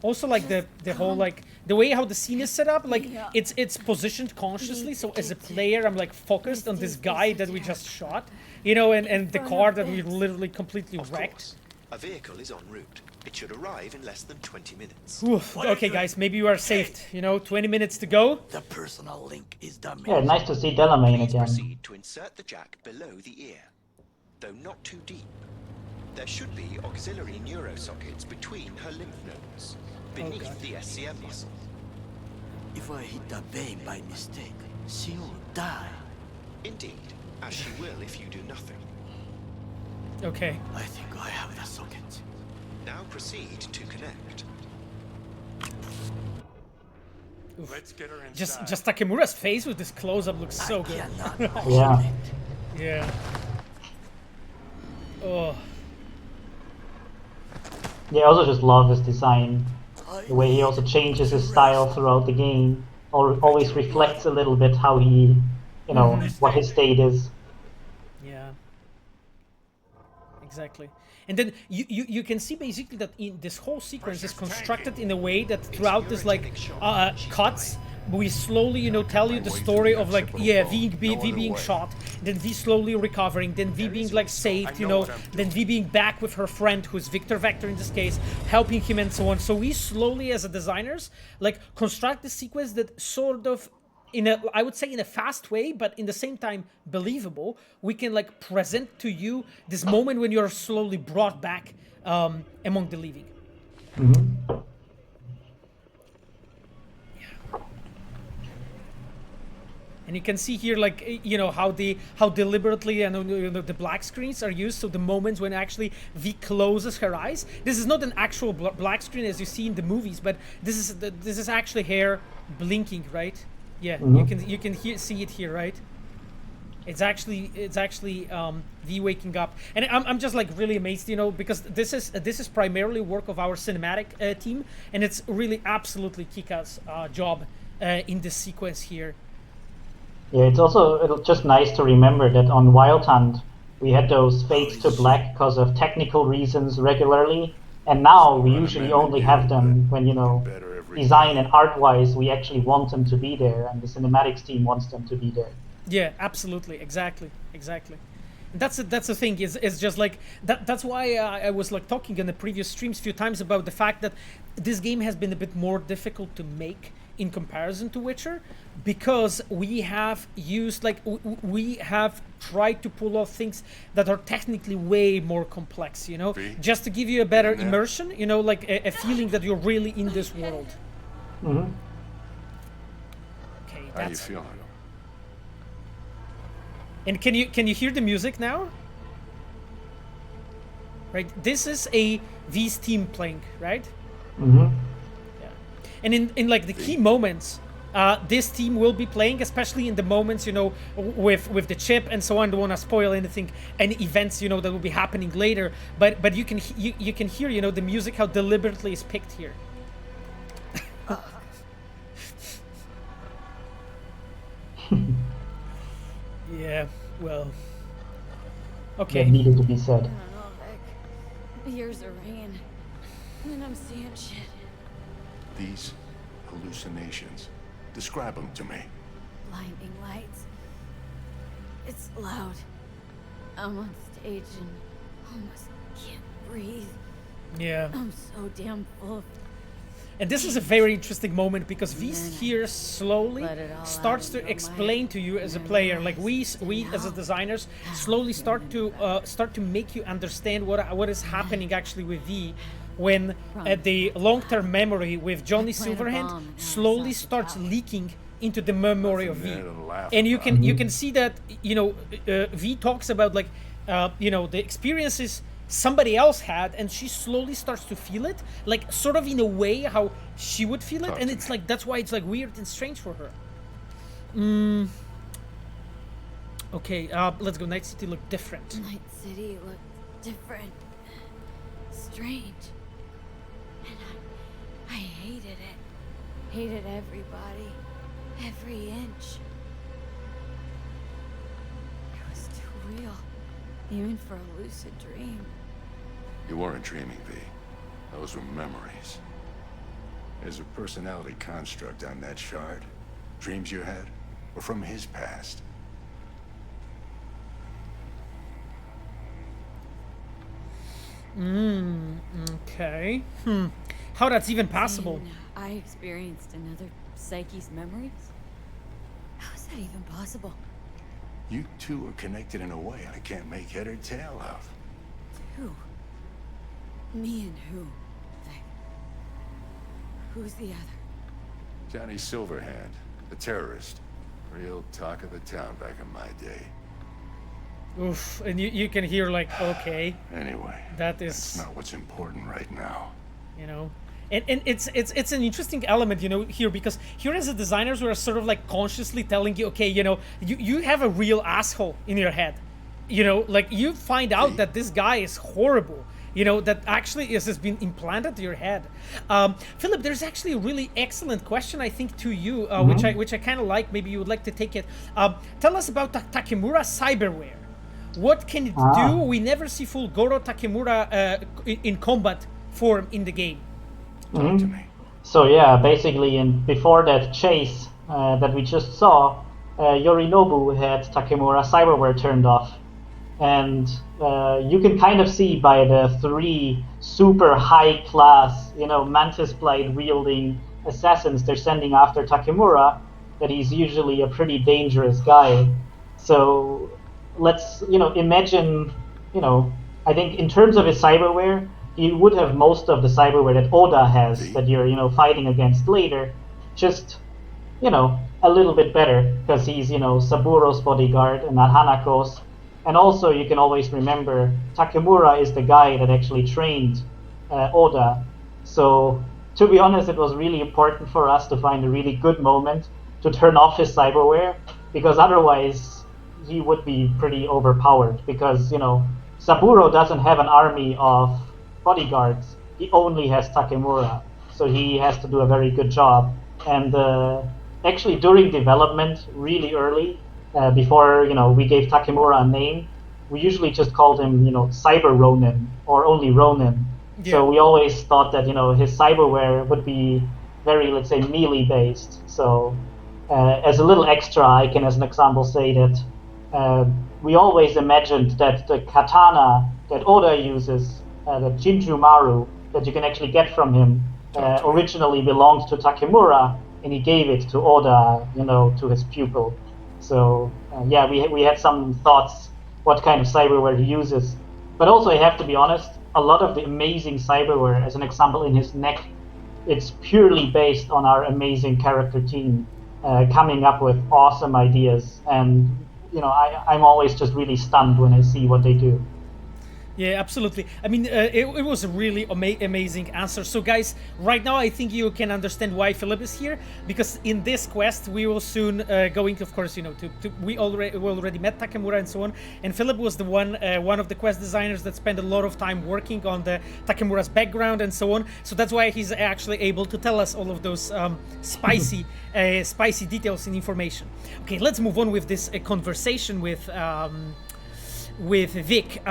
Also the whole the way how the scene is set up, it's positioned consciously. So as a player, I'm focused on this guy that we just shot, and the car that we literally completely wrecked. A vehicle is en route. It should arrive in less than 20 minutes. Oof, okay, guys, maybe you are saved. 20 minutes to go. The personal link is the Yeah, nice to see Delamine again. Proceed to insert the jack below the ear, though not too deep. There should be auxiliary neurosockets between her lymph nodes, beneath the SCM muscle. If I hit the vein by mistake, she will die. Indeed, as she will if you do nothing. Okay. I think I have the socket. Now proceed to connect. Oof. Let's get her inside. Just Takemura's face with this close-up looks so good. Yeah. Yeah. Oh. Yeah, I also just love his design. The way he also changes his style throughout the game. Always reflects a little bit how he, what his state is. Yeah. Exactly. And then you can see basically that in this whole sequence is constructed in a way that throughout this cuts, we slowly tell you the story of V being shot, then V slowly recovering, then V being saved, then V being back with her friend who's Victor Vector in this case, helping him and so on. So we slowly as a designers construct this sequence that sort of I would say in a fast way, but in the same time believable. We can present to you this moment when you're slowly brought back among the living. Mm-hmm. Yeah. And you can see here how deliberately the black screens are used. So the moments when actually V closes her eyes. This is not an actual black screen as you see in the movies, but this is actually her blinking, right? Yeah, you can see it here, right? It's actually V waking up, and I'm just really amazed, because this is primarily work of our cinematic team, and it's really absolutely kick-ass job in this sequence here. Yeah, it's just nice to remember that on Wild Hunt we had those fades to black because of technical reasons regularly, and now we usually only have them when design and art-wise, we actually want them to be there, and the cinematics team wants them to be there. Yeah, absolutely, exactly. That's the thing. Is just like that. That's why I was like talking in the previous streams a few times about the fact that this game has been a bit more difficult to make in comparison to Witcher, because we have used we have tried to pull off things that are technically way more complex. You know, just to give you a better immersion. You know, like a feeling that you're really in this world. Mm-hmm. Okay, How you feeling? And can you hear the music now? Right, this is a V's team playing, right? Mm-hmm. Yeah, and in like the key moments, this team will be playing, especially in the moments, you know, with the chip and so on. I don't want to spoil anything, any events, you know, that will be happening later. But you can hear, you know, the music, how deliberately is picked here. Yeah, well, okay. That needed to be said. I don't know, Vic. Here's the rain, and I'm seeing shit. These hallucinations. Describe them to me. Blinding lights. It's loud. I'm on stage and almost can't breathe. Yeah. I'm so damn full of. And this is a very interesting moment because V here slowly starts to explain to you as a player, like we as a designers slowly start to make you understand what is happening actually with V, when the long-term memory with Johnny Silverhand slowly starts leaking into the memory of V, and you can see that, you know, V talks about like you know, the experiences somebody else had, and she slowly starts to feel it, like sort of in a way how she would feel it, and it's like that's why it's like weird and strange for her. Okay, let's go. Night City looked different. Night City looked different, strange, and I hated it. Hated everybody, every inch. It was too real, even for a lucid dream. You weren't dreaming, V. Those were memories. There's a personality construct on that shard. Dreams you had were from his past. Okay. How that's even possible? I experienced another Psyche's memories? How is that even possible? You two are connected in a way I can't make head or tail of. Who? Me and who? Who's the other? Johnny Silverhand, the terrorist. Real talk of the town back in my day. Oof, and you can hear like, okay. Anyway, that's not what's important right now. You know, and it's an interesting element, you know, here, because here as a designers we are sort of like consciously telling you, okay, you know, you have a real asshole in your head, you know, like you find out that this guy is horrible, you know, that actually has been implanted to your head. Philip, there's actually a really excellent question, I think, to you, which I kind of like. Maybe you would like to take it. Tell us about Takemura cyberware. What can it do? We never see full Goro Takemura in combat form in the game. Talk to me. So yeah, basically, before that chase that we just saw, Yorinobu had Takemura cyberware turned off. And you can kind of see by the 3 super high class, you know, mantis blade wielding assassins they're sending after Takemura, that he's usually a pretty dangerous guy. So let's, you know, imagine, you know, I think in terms of his cyberware, he would have most of the cyberware that Oda has, that you're, you know, fighting against later, just, you know, a little bit better, because he's, you know, Saburo's bodyguard and not Hanako's. And also, you can always remember, Takemura is the guy that actually trained Oda. So, to be honest, it was really important for us to find a really good moment to turn off his cyberware, because otherwise he would be pretty overpowered. Because, you know, Saburo doesn't have an army of bodyguards. He only has Takemura. So he has to do a very good job. And actually, during development, really early, before, you know, we gave Takemura a name, we usually just called him, you know, Cyber Ronin, or only Ronin. Yeah. So we always thought that, you know, his cyberware would be very, let's say, melee based. So as a little extra, I can, as an example, say that we always imagined that the katana that Oda uses, the Jinju Maru, that you can actually get from him, originally belonged to Takemura, and he gave it to Oda, to his pupil. So yeah, we had some thoughts what kind of cyberware he uses. But also, I have to be honest, a lot of the amazing cyberware, as an example, in his neck, it's purely based on our amazing character team coming up with awesome ideas. And I'm always just really stunned when I see what they do. Yeah, absolutely. I mean, it was a really amazing answer. So guys, right now I think you can understand why Philipp is here, because in this quest we will soon going, of course, we already met Takemura and so on, and Philipp was the one of the quest designers that spent a lot of time working on the Takemura's background and so on. So that's why he's actually able to tell us all of those spicy details and information. Okay, let's move on with this conversation with Vic.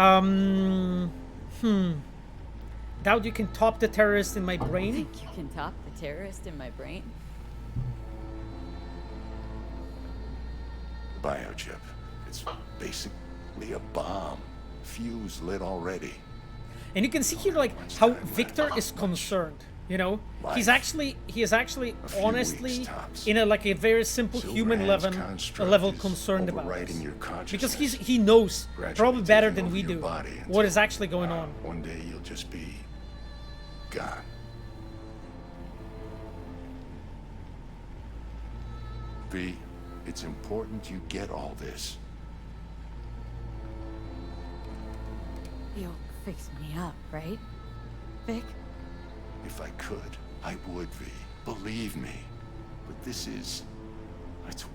Doubt you can top the terrorist in my brain. I think you can top the terrorist in my brain? Biochip. It's basically a bomb. Fuse lit already. And you can see here like how Victor is concerned. He is actually honestly in a very simple human level concerned about this. Because he knows probably better than we do what is actually going on. One day you'll just be gone. V, it's important you get all this. You'll fix me up, right, Vic? If I could, I would, V. Believe me. But it's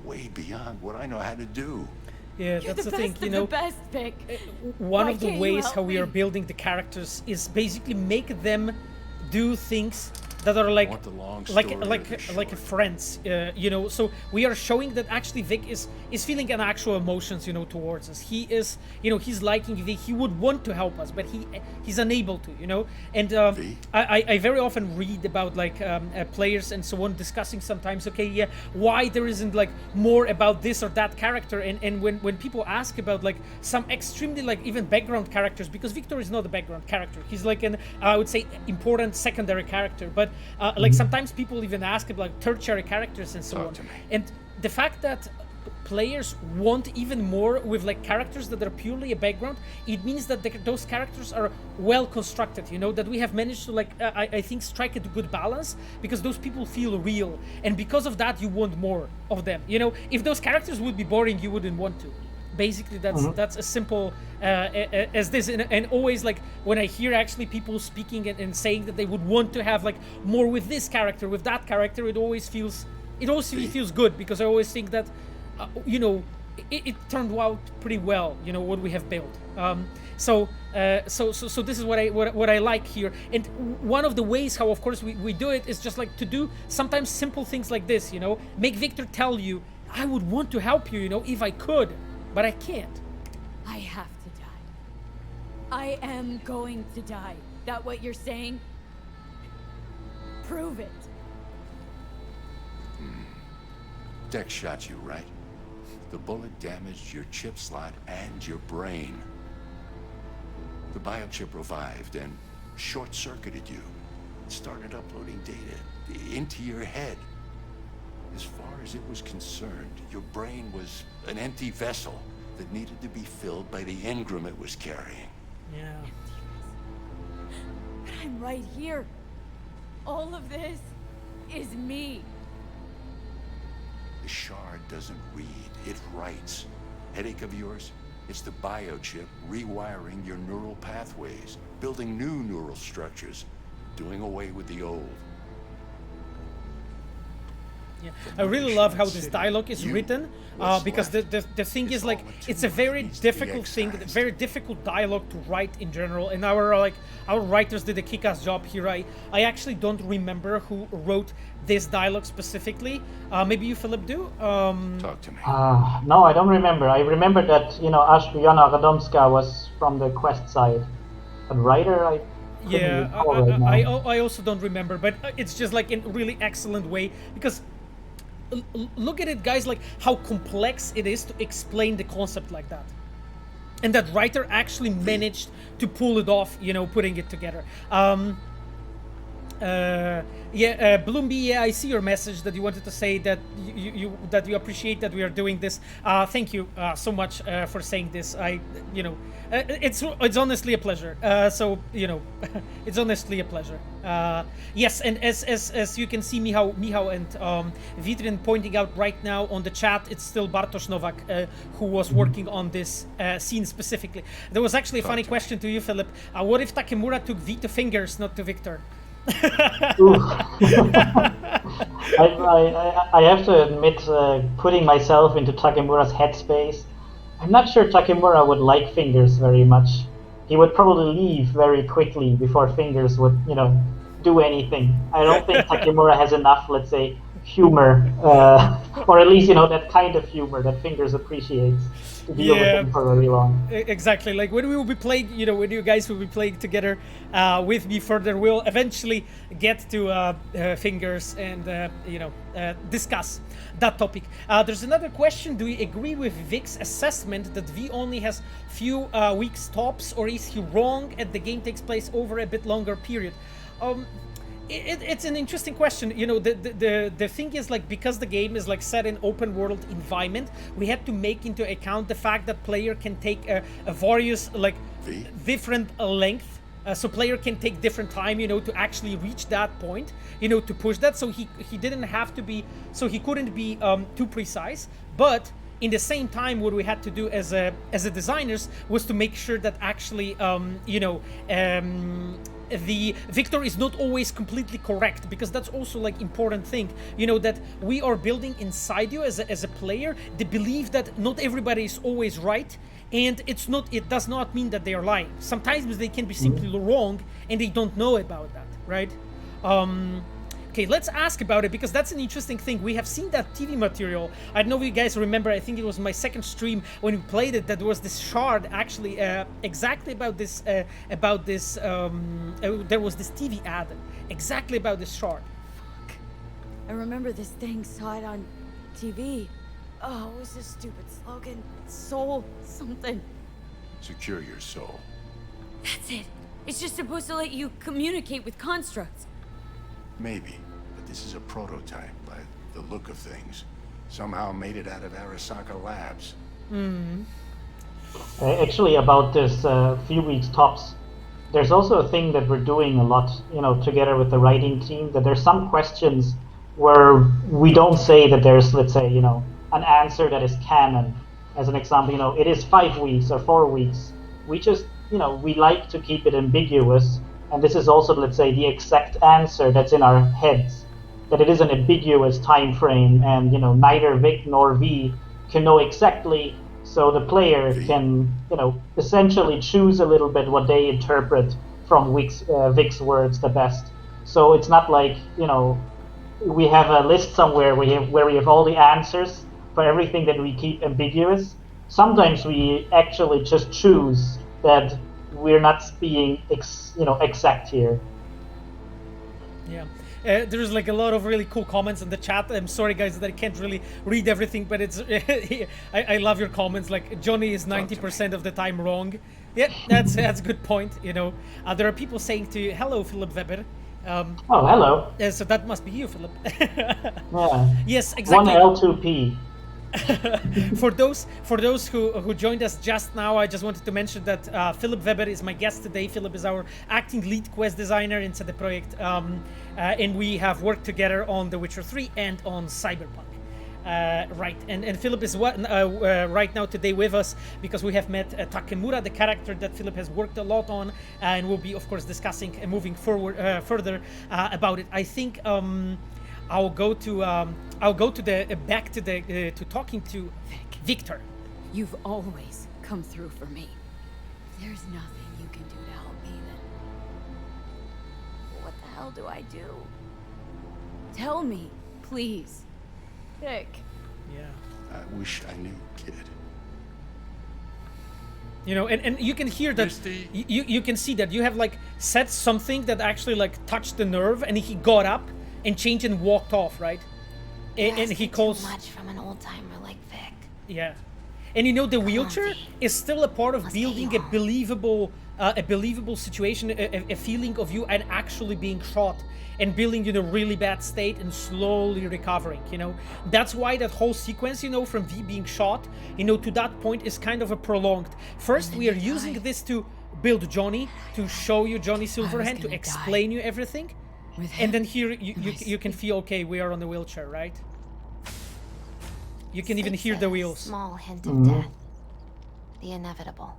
way beyond what I know how to do. Yeah, that's the thing, the best, Vic. One of the ways how we are building the characters is basically make them do things that are like friends, So we are showing that actually Vic is feeling an actual emotions, towards us. He is, he's liking Vic. He would want to help us, but he's unable to, And I very often read about players and so on discussing sometimes, why there isn't more about this or that character, and when people ask about some extremely even background characters, because Victor is not a background character. He's an I would say important secondary character, but sometimes people even ask about tertiary characters and so on. And the fact that players want even more with characters that are purely a background, it means that those characters are well constructed, that we have managed to I think strike a good balance, because those people feel real, and because of that you want more of them. If those characters would be boring, you wouldn't want to. Basically, that's as simple as this, and always when I hear actually people speaking and saying that they would want to have more with this character, with that character, it always feels good, because I always think that it turned out pretty well, what we have built. So this is what I like here, and one of the ways how of course we do it is just to do sometimes simple things like this, make Victor tell you, I would want to help you, if I could. But I can't. I have to die. I am going to die. That what you're saying? Prove it. Dex shot you, right? The bullet damaged your chip slot and your brain. The biochip revived and short-circuited you. It started uploading data into your head. As far as it was concerned, your brain was an empty vessel that needed to be filled by the engram it was carrying. Yeah. But I'm right here. All of this is me. The shard doesn't read, it writes. Headache of yours? It's the biochip rewiring your neural pathways, building new neural structures, doing away with the old. Yeah, I really love how this dialogue is written, because the thing is it's a very difficult thing, very difficult dialogue to write in general, and our writers did a kick-ass job here. I actually don't remember who wrote this dialogue specifically. Maybe you, Philipp, do? Talk to me. No, I don't remember. I remember that Ashbiana Radomska was from the quest side, but writer I also don't remember, but it's just in a really excellent way, because look at it, guys, how complex it is to explain the concept like that. and that writer actually managed to pull it off, you know, putting it together. Bloomby, yeah, I see your message that you wanted to say that you appreciate that we are doing this. Thank you so much for saying this. It's honestly a pleasure. So you know, it's honestly a pleasure. Yes, and as you can see, Michał and Vitrin pointing out right now on the chat, it's still Bartosz Nowak who was working on this scene specifically. There was actually a funny question to you, Philip. What if Takemura took V to fingers, not to Victor? I have to admit, putting myself into Takemura's headspace, I'm not sure Takemura would like fingers very much. He would probably leave very quickly before fingers would, you know, do anything. I don't think Takemura has enough, let's say, humor, or at least, you know, that kind of humor that fingers appreciates to deal with him for very long. Exactly. Like when we will be playing, you know, when you guys will be playing together with me further, we'll eventually get to fingers and, discuss that topic. There's another question. Do you agree with Vic's assessment that V only has few weeks tops, or is he wrong and the game takes place over a bit longer period? It's an interesting question. You know, the thing is, like, because the game is like set in open world environment, we had to make into account the fact that player can take a various like different length. So player can take different time, you know, to actually reach that point, you know, to push that. So he didn't have to be, so he couldn't be too precise. But in the same time, what we had to do as a designers was to make sure that actually, the Victor is not always completely correct, because that's also like important thing, you know, that we are building inside you as a player the belief that not everybody is always right, and it does not mean that they are lying. Sometimes they can be simply wrong and they don't know about that, right? Okay, let's ask about it, because that's an interesting thing. We have seen that TV material. I don't know if you guys remember, I think it was my second stream when we played it, that there was this shard actually exactly about this, there was this TV ad exactly about this shard. Fuck. I remember this thing, saw it on TV. Oh, what was this stupid slogan? Soul something. Secure your soul. That's it. It's just supposed to let you communicate with constructs. Maybe, but this is a prototype by the look of things. Somehow made it out of Arasaka labs. Actually, about this few weeks tops, there's also a thing that we're doing a lot, you know, together with the writing team, that there's some questions where we don't say that there's, let's say, you know, an answer that is canon. As an example, you know, it is 5 weeks or 4 weeks. We just, you know, we like to keep it ambiguous. And this is also, let's say, the exact answer that's in our heads, that it is an ambiguous time frame, and, you know, neither Vic nor V can know exactly, so the player can, you know, essentially choose a little bit what they interpret from Vic's words the best. So it's not like, you know, we have a list somewhere where we have all the answers for everything that we keep ambiguous. Sometimes we actually just choose that we're not being exact here. Yeah. There's like a lot of really cool comments in the chat. I'm sorry guys that I can't really read everything, but it's I love your comments. Like Johnny is 90% of the time wrong. Yeah, that's a good point. You know, there are people saying to you, "Hello, Philipp Weber." Oh, hello. So that must be you, Philip. Yeah. Yes, exactly. 1L2P. For those who joined us just now, I just wanted to mention that Philipp Weber is my guest today. Philip is our acting lead quest designer in CD Projekt, and we have worked together on The Witcher 3 and on Cyberpunk. Right, and Philip is right now today with us because we have met Takemura, the character that Philip has worked a lot on, and we'll be, of course, discussing and moving forward further about it. I think I'll go to talking to Victor. You've always come through for me. There's nothing you can do to help me then. What the hell do I do? Tell me, please. Vic. Yeah. I wish I knew, kid. You know, and you can hear that, you can see that you have like said something that actually like touched the nerve, and he got up and changed and walked off, right? And he calls too much from an old timer like Vic. Yeah, And you know, the wheelchair is still a part of building a believable situation, a feeling of you and actually being shot and building, you know, really bad state and slowly recovering, you know. That's why that whole sequence, you know, from V being shot, you know, to that point is kind of a prolonged. First, we are using this to build Johnny, to show you Johnny Silverhand, to explain you everything. And then here you can feel, okay, we are on the wheelchair, right? You can even hear the wheels. Small hint of death. The inevitable.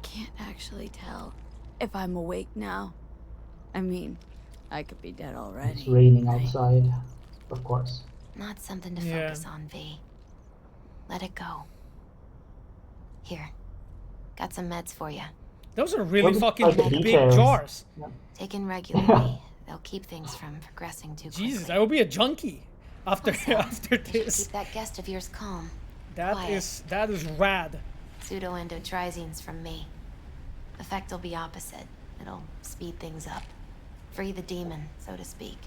Can't actually tell if I'm awake now. I mean, I could be dead already. It's raining outside, of course. Not something to focus on, V. Let it go. Here. Got some meds for you. Those are really fucking big jars. Taken regularly, they'll keep things from progressing too quickly. Jesus, I will be a junkie after this. Keep that guest of yours calm. That is rad. Pseudo-endotrizines from me. Effect will be opposite. It'll speed things up. Free the demon, so to speak.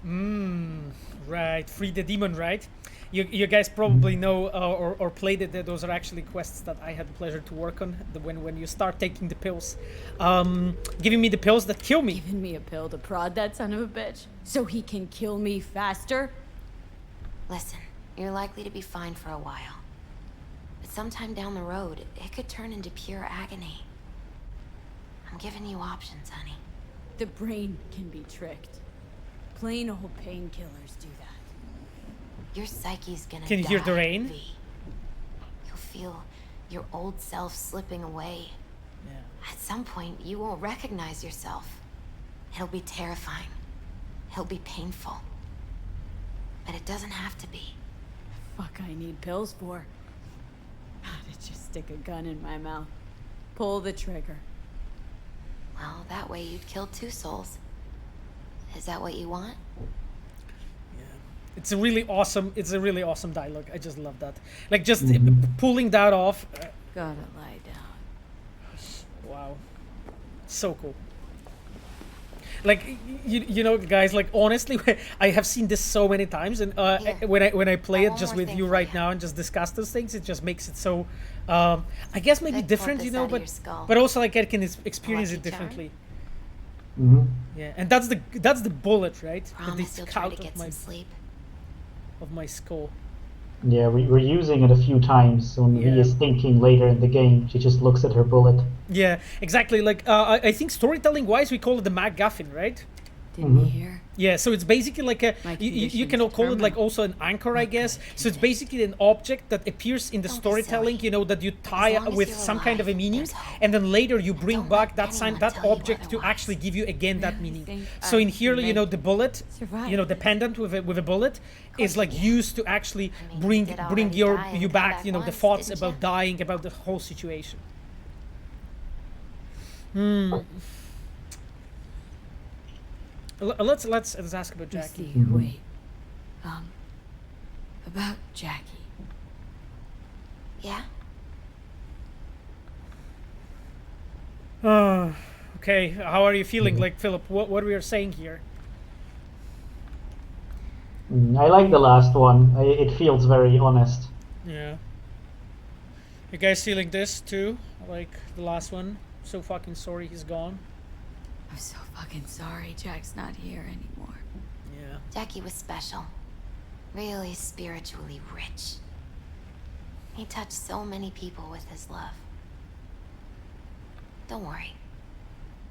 Right. Free the demon, right? You guys probably know or played it. Those are actually quests that I had the pleasure to work on. When you start taking the pills, giving me the pills that kill me. Giving me a pill to prod that son of a bitch, so he can kill me faster. Listen, you're likely to be fine for a while, but sometime down the road, it could turn into pure agony. I'm giving you options, honey. The brain can be tricked. Plain old painkillers do that. Your psyche's gonna Can you hear the rain? V. You'll feel your old self slipping away. Yeah. At some point, you won't recognize yourself. It'll be terrifying. It'll be painful. But it doesn't have to be. Fuck, I need pills for. To just stick a gun in my mouth. Pull the trigger. Well, that way you'd kill 2 souls. Is that what you want? It's a really awesome dialogue. I just love that. Like just pulling that off. Gotta lie down. Wow. So cool. Like you know, guys, like honestly, I have seen this so many times, and when I play it just with you right now and just discuss those things, it just makes it so I guess maybe different, you know, but also like I can experience it differently. Yeah, and that's the bullet, right? That they took out of my skull. Yeah, we're using it a few times when he is thinking later in the game. She just looks at her bullet. Yeah, exactly. Like I think storytelling-wise, we call it the MacGuffin, right? Didn't hear. Yeah, so it's basically like a you can call it like also an anchor, I guess. So it's basically an object that appears in the storytelling, you know, that you tie with some kind of a meaning, and then later you bring back that object to actually give you again that meaning. So in here, you know, the bullet, you know, the pendant with a bullet is like used to actually bring you back, you know, the thoughts about dying, about the whole situation. Let's ask about Jackie. Wait. About Jackie. Yeah? Okay, how are you feeling, like, Philip? What we are saying here? I like the last one. It feels very honest. Yeah. You guys feeling this too? Like the last one? So fucking sorry he's gone. I'm so fucking sorry Jack's not here anymore. Yeah. Jackie was special. Really spiritually rich. He touched so many people with his love. Don't worry.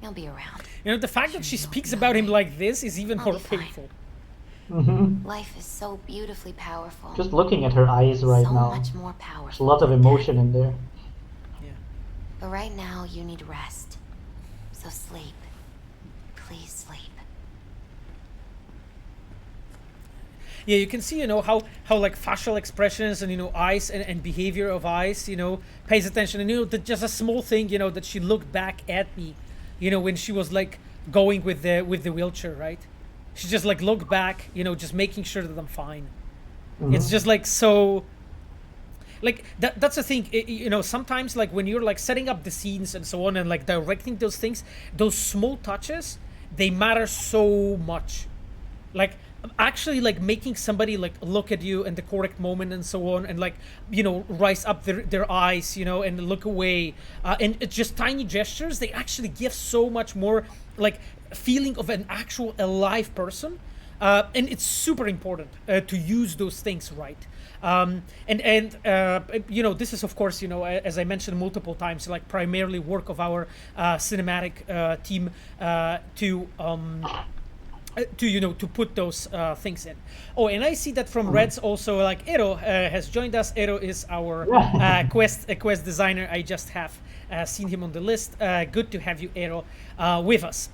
He'll be around. You know, the fact that she speaks about him like this is even more painful. Life is so beautifully powerful. Just looking at her eyes right now. So much more powerful. There's a lot of emotion in there. Yeah. But right now, you need rest. So sleep. Please sleep. Yeah, you can see, you know, how like facial expressions and, you know, eyes and behavior of eyes, you know, pays attention. And, you know, that just a small thing, you know, that she looked back at me, you know, when she was like going with the wheelchair, right? She just like looked back, you know, just making sure that I'm fine. It's just like so. Like that's the thing, you know, sometimes like when you're like setting up the scenes and so on and like directing those things, those small touches, they matter so much. like actually like making somebody like look at you in the correct moment and so on, and like, you know, rise up their eyes, you know, and look away, and it's just tiny gestures. They actually give so much more like feeling of an actual alive person, and it's super important to use those things right. And you know, this is of course, you know, as I mentioned multiple times, like primarily work of our cinematic team to you know, to put those things in. Oh, and I see that from Reds also, like Ero has joined us. Ero is our quest designer. I just have seen him on the list. Good to have you, Ero, with us.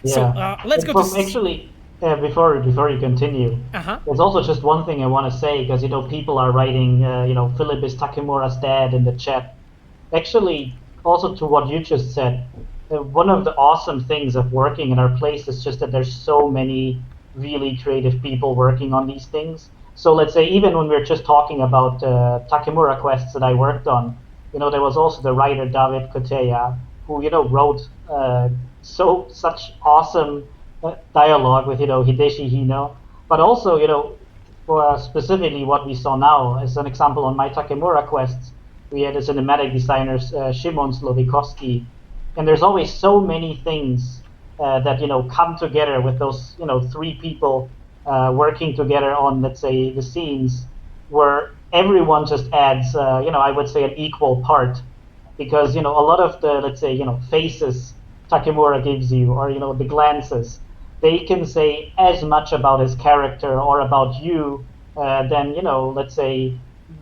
So let's go to actually. Before you continue, there's also just one thing I want to say, because you know, people are writing, you know, Philipp is Takemura's dad in the chat. Actually, also to what you just said, one of the awesome things of working in our place is just that there's so many really creative people working on these things. So let's say even when we're just talking about Takemura quests that I worked on, you know, there was also the writer David Koteya, who, you know, wrote such awesome dialogue with, you know, Hideshi Hino, but also, you know, for specifically what we saw now as an example on my Takemura quests, we had a cinematic designer, Szymon Słowikowski, and there's always so many things that, you know, come together with those, you know, three people working together on, let's say, the scenes, where everyone just adds, you know, I would say an equal part, because, you know, a lot of the, let's say, you know, faces Takemura gives you, or, you know, the glances, they can say as much about his character or about you than, you know, let's say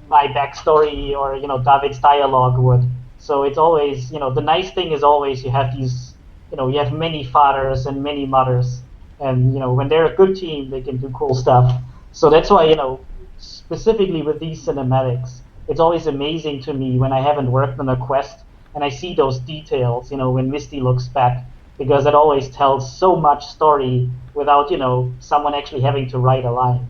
my backstory or, you know, David's dialogue would. So it's always, you know, the nice thing is always you have these, you know, you have many fathers and many mothers, and, you know, when they're a good team, they can do cool stuff. So that's why, you know, specifically with these cinematics, it's always amazing to me when I haven't worked on a quest and I see those details, you know, when Misty looks back, because it always tells so much story without, you know, someone actually having to write a line.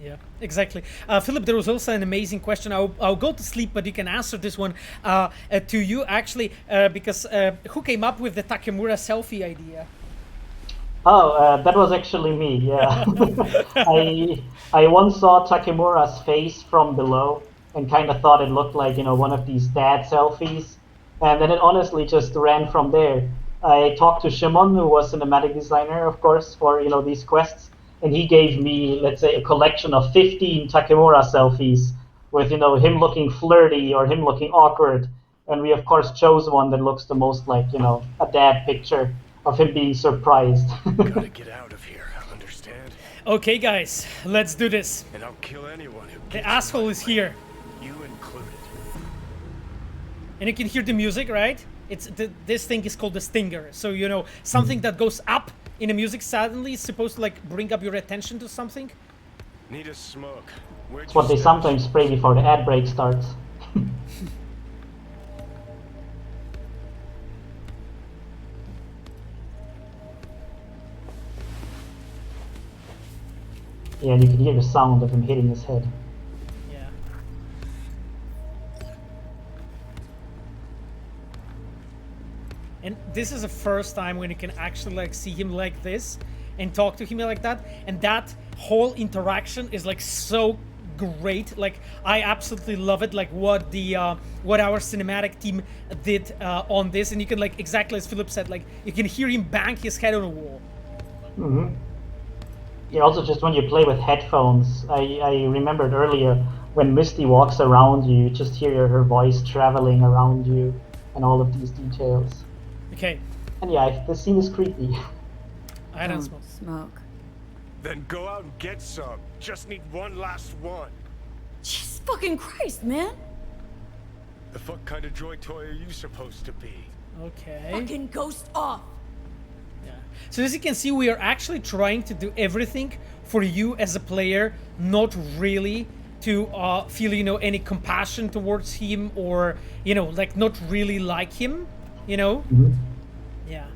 Yeah, exactly. Philip, there was also an amazing question. I'll go to sleep, but you can answer this one to you, actually, because who came up with the Takemura selfie idea? Oh, that was actually me, yeah. I once saw Takemura's face from below and kind of thought it looked like, you know, one of these dad selfies. And then it honestly just ran from there. I talked to Shimon, who was cinematic designer, of course, for, you know, these quests. And he gave me, let's say, a collection of 15 Takemura selfies with, you know, him looking flirty or him looking awkward. And we, of course, chose one that looks the most like, you know, a dad picture of him being surprised. Gotta get out of here, understand? Okay, guys, let's do this. And I'll kill anyone who The asshole is here. You included. And you can hear the music, right? It's this thing is called the stinger. So, you know, something that goes up in the music suddenly is supposed to like bring up your attention to something. Need a smoke. It's what they sometimes spray before the ad break starts. Yeah, and you can hear the sound of him hitting his head. Yeah. And this is the first time when you can actually like see him like this and talk to him like that, and that whole interaction is like so great. Like I absolutely love it, like what the what our cinematic team did on this, and you can like exactly as Philip said, like you can hear him bang his head on a wall. Mm-hmm. Yeah, also just when you play with headphones, I remembered earlier when Misty walks around you, you just hear her voice traveling around you and all of these details. Okay. And yeah, this scene is creepy. I don't smoke. Then go out and get some. Just need one last one. Jesus fucking Christ, man. The fuck kind of joy toy are you supposed to be? Okay. Fucking ghost off. So as you can see, we are actually trying to do everything for you as a player, not really to feel, you know, any compassion towards him or, you know, like not really like him, you know? Mm-hmm. Yeah.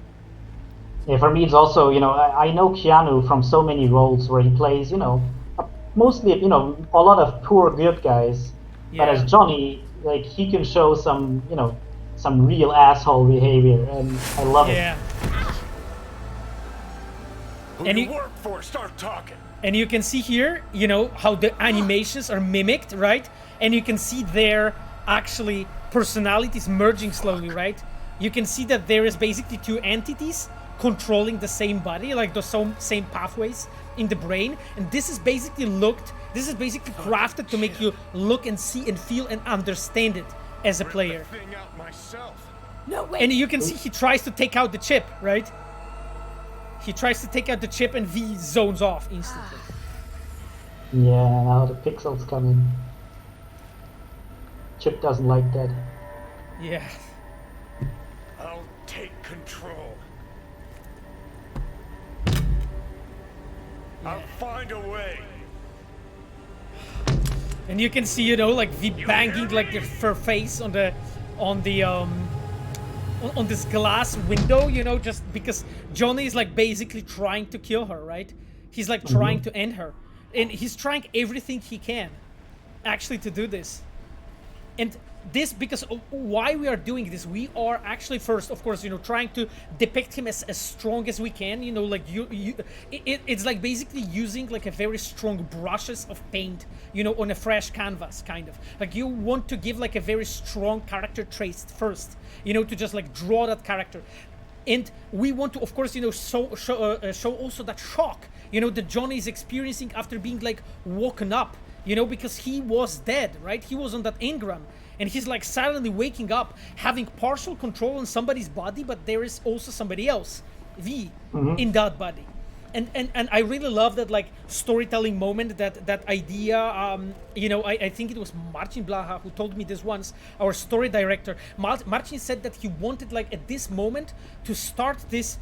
Yeah, for me it's also, you know, I know Keanu from so many roles where he plays, you know, mostly, you know, a lot of poor good guys. Yeah. But as Johnny, like, he can show some, you know, some real asshole behavior, and I love it. Who And you you- work for? Start talking. And you can see here, you know, how the animations are mimicked, right? And you can see there actually personalities merging slowly, right? You can see that there is basically two entities controlling the same body, like the same pathways in the brain. And this is basically crafted to make you look and see and feel and understand it as a player. Thing out myself. No, wait. And you can see he tries to take out the chip, right? He tries to take out the chip and V zones off instantly. Yeah, now the pixels come in. Chip doesn't like that. Yeah. I'll take control. I'll find a way. And you can see, you know, like V banging like her face on this glass window, you know, just because Johnny is like basically trying to kill her, right? He's like trying to end her. And he's trying everything he can actually to do this. And this, because why we are doing this, we are actually first, of course, you know, trying to depict him as strong as we can, you know, like it's like basically using like a very strong brushes of paint, you know, on a fresh canvas, kind of. Like you want to give like a very strong character traits first, you know, to just like draw that character. And we want to, of course, you know, show also that shock, you know, that Johnny is experiencing after being like woken up, you know, because he was dead, right? He was on that engram. And he's like suddenly waking up, having partial control on somebody's body, but there is also somebody else, V, in that body. And I really love that like storytelling moment, that idea. You know, I think it was Marcin Blaha who told me this once, our story director. Marcin said that he wanted like at this moment to start this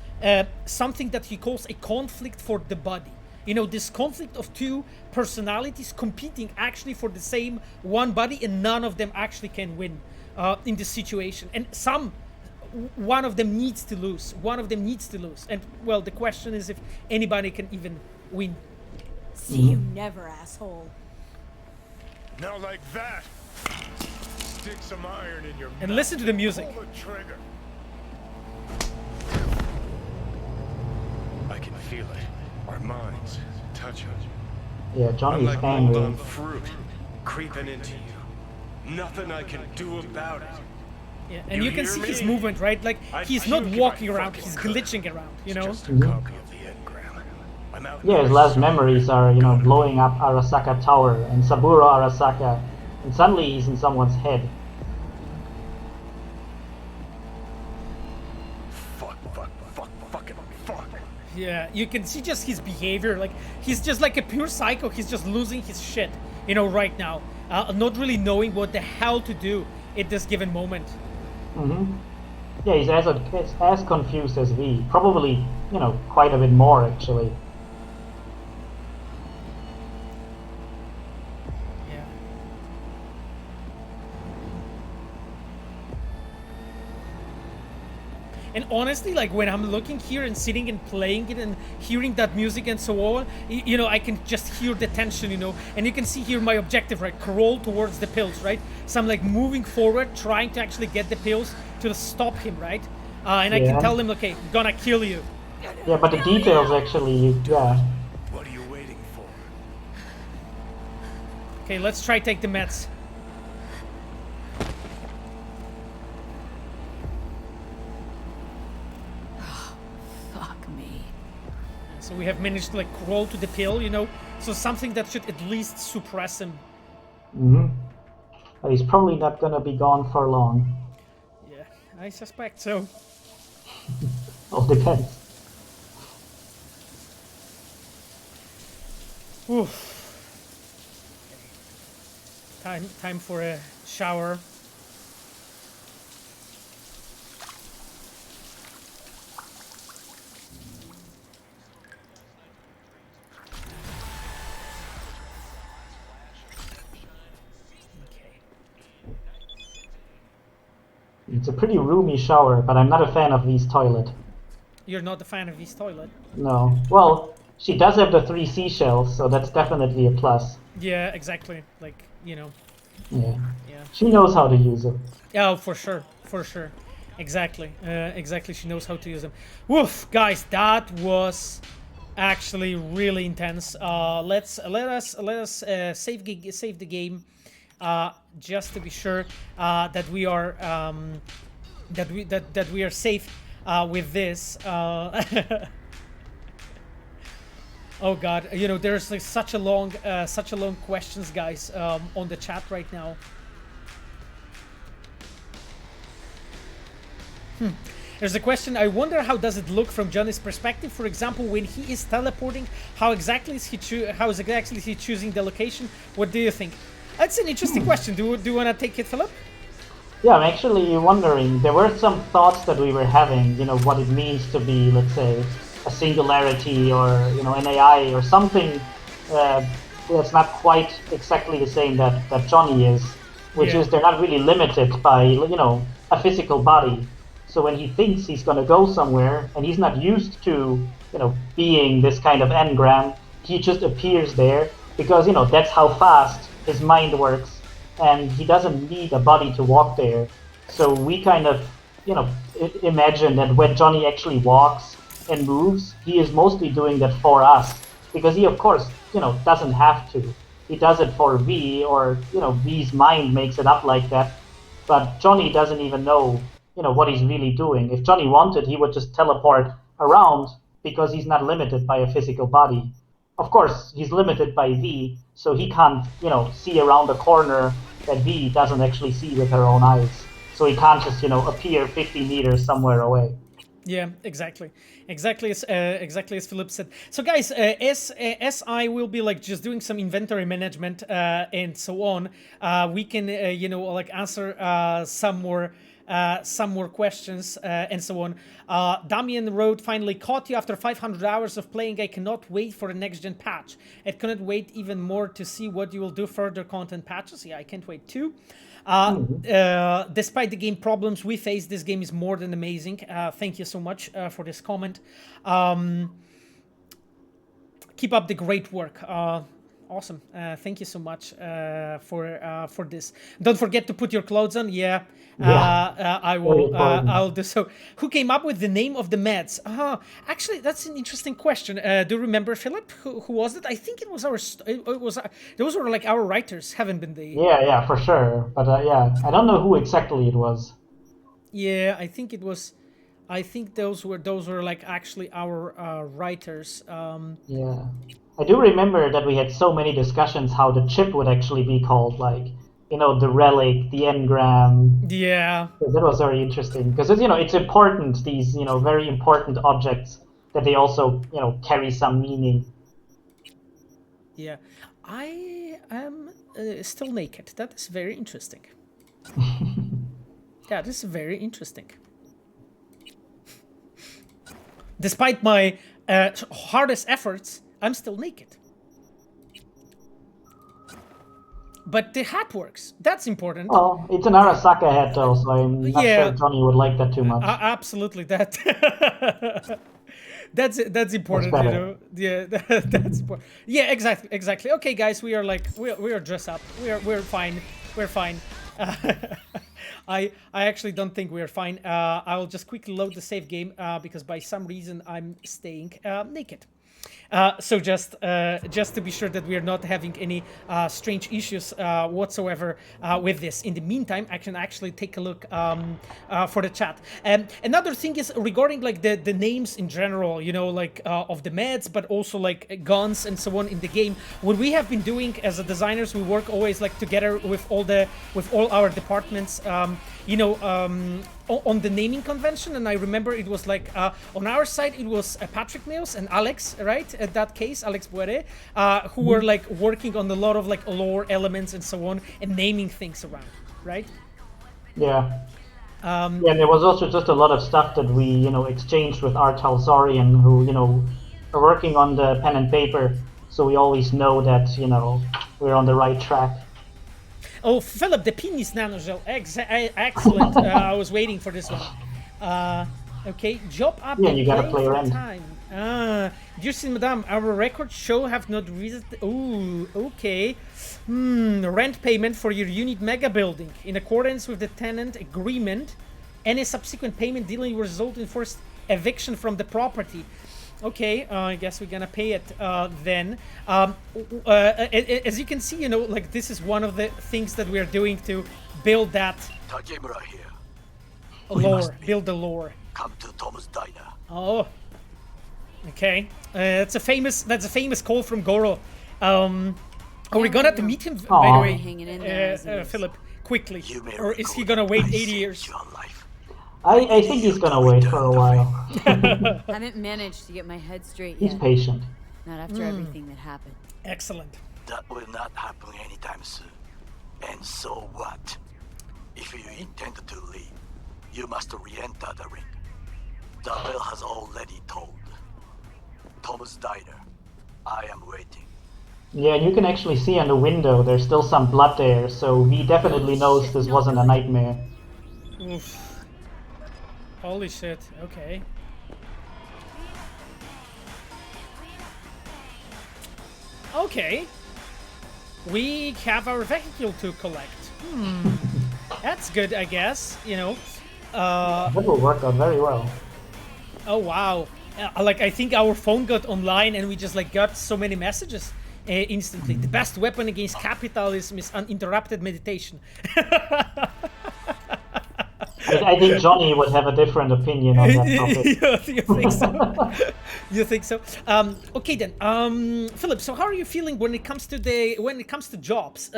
something that he calls a conflict for the body. You know, this conflict of two personalities competing actually for the same one body, and none of them actually can win in this situation. And one of them needs to lose. One of them needs to lose. And, well, the question is if anybody can even win. See you never, asshole. Now like that. Stick some iron in your And mouth. listen to the music. Pull the trigger. I can feel it. Our minds touch it. Yeah, Johnny I'm is like angry. mold on fruit, creeping into you. Nothing I can do about it. Yeah, and you can see his movement, right? Like, he's not walking around, he's glitching around, you know? Just a copy of the engram. I'm out. Yeah, his last memories are, you know, blowing up Arasaka Tower and Saburo Arasaka, and suddenly he's in someone's head. Yeah, you can see just his behavior, like, he's just like a pure psycho, he's just losing his shit, you know, right now. Not really knowing what the hell to do at this given moment. Yeah, he's as confused as V. Probably, you know, quite a bit more, actually. Yeah. And honestly, like when I'm looking here and sitting and playing it and hearing that music and so on, you know, I can just hear the tension, you know, and you can see here my objective, right? Crawl towards the pills, right? So I'm like moving forward, trying to actually get the pills to stop him, right? And I can tell him, okay, I'm gonna kill you. Yeah, but the details actually, yeah. What are you waiting for? Okay, let's try take the meds. Fuck me. So we have managed to like crawl to the pill, you know, so something that should at least suppress him. But he's probably not gonna be gone for long. Yeah, I suspect so. All depends. Oof. Time for a shower. It's a pretty roomy shower, but I'm not a fan of V's toilet. You're not a fan of his toilet? No. Well, she does have the 3 seashells, so that's definitely a plus. Yeah, exactly. Like, you know. Yeah. Yeah. She knows how to use them. Oh, for sure. For sure. Exactly. Exactly, she knows how to use them. Woof, guys, that was actually really intense. Let us save the game, just to be sure that we are that we are safe with this. Oh God, you know, there's like such a long questions, guys, on the chat right now. There's a question. I wonder how does it look from Johnny's perspective. For example, when he is teleporting, how exactly is he choosing the location? What do you think? That's an interesting question. Do you want to take it, Philip? Yeah, I'm actually wondering. There were some thoughts that we were having. You know, what it means to be, let's say, a singularity or an AI or something that's not quite exactly the same that Johnny is, which is they're not really limited by a physical body. So when he thinks he's going to go somewhere and he's not used to being this kind of engram, he just appears there because that's how fast his mind works, and he doesn't need a body to walk there. So we kind of imagine that when Johnny actually walks and moves, he is mostly doing that for us, because he of course doesn't have to. He does it for V, or V's mind makes it up like that, but Johnny doesn't even know what he's really doing. If Johnny wanted, he would just teleport around because he's not limited by a physical body. Of course, he's limited by V, so he can't see around the corner that V doesn't actually see with her own eyes. So he can't just appear 50 meters somewhere away. Yeah, exactly as Philip said. So guys, as I will be like just doing some inventory management and so on, we can answer some more questions and so on. Damien wrote, finally caught you after 500 hours of playing. I cannot wait for the next gen patch. I cannot wait even more to see what you will do further content patches. Yeah, I can't wait too. Despite the game problems we face, this game is more than amazing. Thank you so much for this comment. Keep up the great work. Awesome. Thank you so much for this. Don't forget to put your clothes on. Yeah. I will. I'll do so. Who came up with the name of the meds? Actually, that's an interesting question. Do you remember, Philip? Who was it? I think it was our. Those were like our writers, haven't been they? Yeah, for sure. But yeah, I don't know who exactly it was. Yeah, I think it was. I think those were like actually our writers. Yeah. I do remember that we had so many discussions how the chip would actually be called, like, the relic, the engram. Yeah. That was very interesting because, it's important, these, very important objects, that they also, carry some meaning. Yeah. I am still naked. That is very interesting. Yeah, this is very interesting. Despite my hardest efforts, I'm still naked. But the hat works. That's important. Oh, it's an Arasaka hat though, so I'm not sure Johnny would like that too much. Absolutely, that's important, That's Yeah, that's important. Yeah, exactly. Okay, guys, we are dressed up. We're fine. We're fine. I actually don't think we're fine. I'll just quickly load the save game because by some reason I'm staying naked. So just to be sure that we are not having any strange issues whatsoever with this. In the meantime, I can actually take a look for the chat. Another thing is regarding like the names in general, of the meds, but also like guns and so on in the game. What we have been doing as designers, we work always like together with all our departments. On the naming convention, and I remember it was like on our side it was Patrick Mills and Alex, right? At that case, Alex Boere, who were like working on a lot of like lore elements and so on, and naming things around, right? Yeah. And there was also just a lot of stuff that we, exchanged with Art Talzorian, who, are working on the pen and paper, so we always know that, we're on the right track. Oh, Philip, the penis nanogel, excellent. I was waiting for this one. Okay, job update. Yeah, you gotta play around. Time. Justin, madame, our record show have not visited. Ooh, okay. Rent payment for your unit mega building in accordance with the tenant agreement. Any subsequent payment dealing will result in forced eviction from the property. Okay, I guess we're gonna pay it then. As you can see, you know, like this is one of the things that we're doing to build that Takemura here. lore, build the lore. Come to Tom's diner. Oh, okay. That's a famous call from Goro. Are we gonna have to meet him, by the way, Philip, quickly, or is he gonna wait 80 years? I think he's gonna wait for a while. Haven't managed to get my head straight He's yet. patient. Not after everything that happened. Excellent. That will not happen anytime soon. And so what? If you intend to leave, you must re-enter the ring. The bell has already tolled. Tom's diner. I am waiting. Yeah, you can actually see on the window there's still some blood there, so he definitely knows this wasn't a nightmare. Oof. Holy shit, okay. Okay. We have our vehicle to collect. That's good, I guess, you know. That will work out very well. Oh, wow. Like, I think our phone got online and we just, like, got so many messages instantly. The best weapon against capitalism is uninterrupted meditation. I think Johnny would have a different opinion on that topic. You think so? You think so? Okay then, Philip. So how are you feeling when it comes to jobs?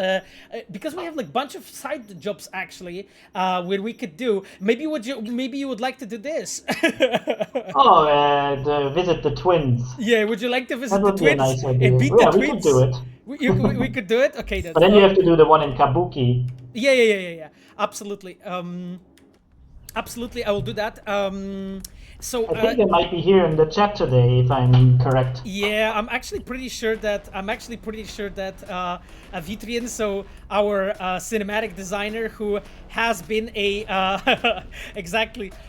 Because we have like bunch of side jobs actually, where we could do. Maybe you would like to do this? Visit the twins. Yeah, would you like to visit that would the be twins? A nice idea. Beat yeah, the we twins? could do it. We could do it. Okay then. But then you have to do the one in Kabuki. Yeah. Absolutely. Absolutely, I will do that. So I think they might be here in the chat today, if I'm correct. Yeah, I'm actually pretty sure that Vitrian, so our cinematic designer, who has been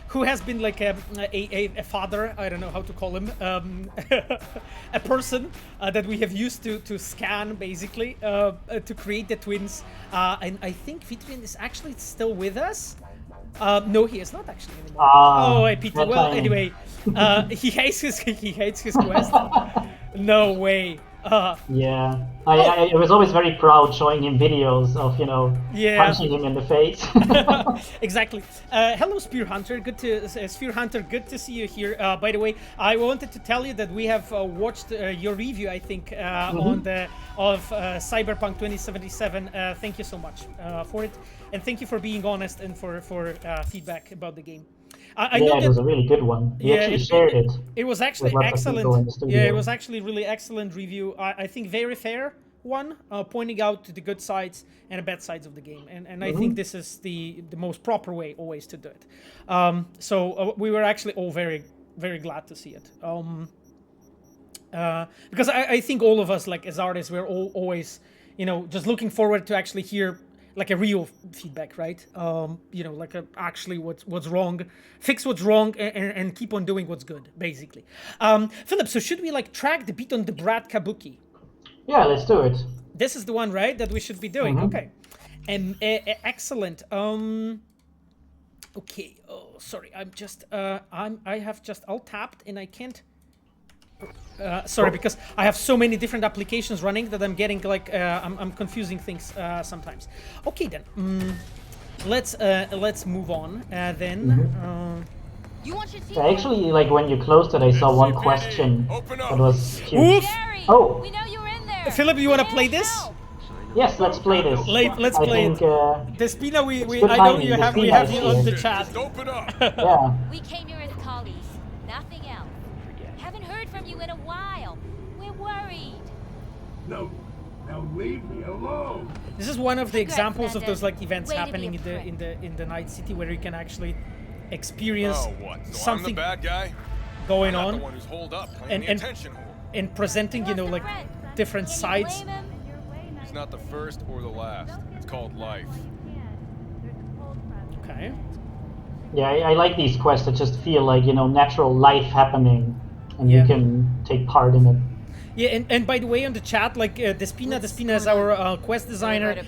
who has been like a father, I don't know how to call him, a person that we have used to scan basically to create the twins, and I think Vitrian is actually still with us. No, he is not actually anymore. Oh, I pity. Well, anyway, he hates his quest. No way. Yeah, I was always very proud showing him videos of punching him in the face. Exactly. Hello, SphereHunter. SphereHunter. Good to see you here. By the way, I wanted to tell you that we have watched your review. I think of Cyberpunk 2077. Thank you so much for it, and thank you for being honest and for feedback about the game. I know it was a really good one. We actually shared it. It was actually excellent. Yeah, it was actually really excellent review. I think very fair one, pointing out the good sides and the bad sides of the game. And I think this is the most proper way always to do it. So we were actually all very, very glad to see it. Because I think all of us, like as artists, we're all always, just looking forward to actually hear like a real feedback, right? Like actually what's wrong, fix what's wrong, and keep on doing what's good, basically. Philip, so should we like track the beat on the brat Kabuki? Yeah, let's do it. This is the one, right, that we should be doing. Okay, and excellent. Okay. Oh, sorry. I'm just I have just alt tapped and I can't. Sorry, because I have so many different applications running that I'm getting like I'm confusing things sometimes. Okay then, let's move on then. Actually, like when you closed it, I saw one question that was huge. Oh, we know you're in there. Philip, you wanna play this? Yes, let's play this. Let's play it. Despina, I know we have you on the chat. Just open up. Yeah. We came here as colleagues, nothing else. Haven't heard from you in a while. We're worried. No, now leave me alone. This is one of the examples of those like events happening in the night city where you can actually experience something I'm the bad guy? going I'm on not the one who's holed up, playing the attention whore. and presenting, like different sides. It's not the first or the last. It's called life. Okay. Yeah, I like these quests that just feel like, natural life happening, and you can take part in it. Yeah, and by the way, on the chat, like Despina is our quest designer.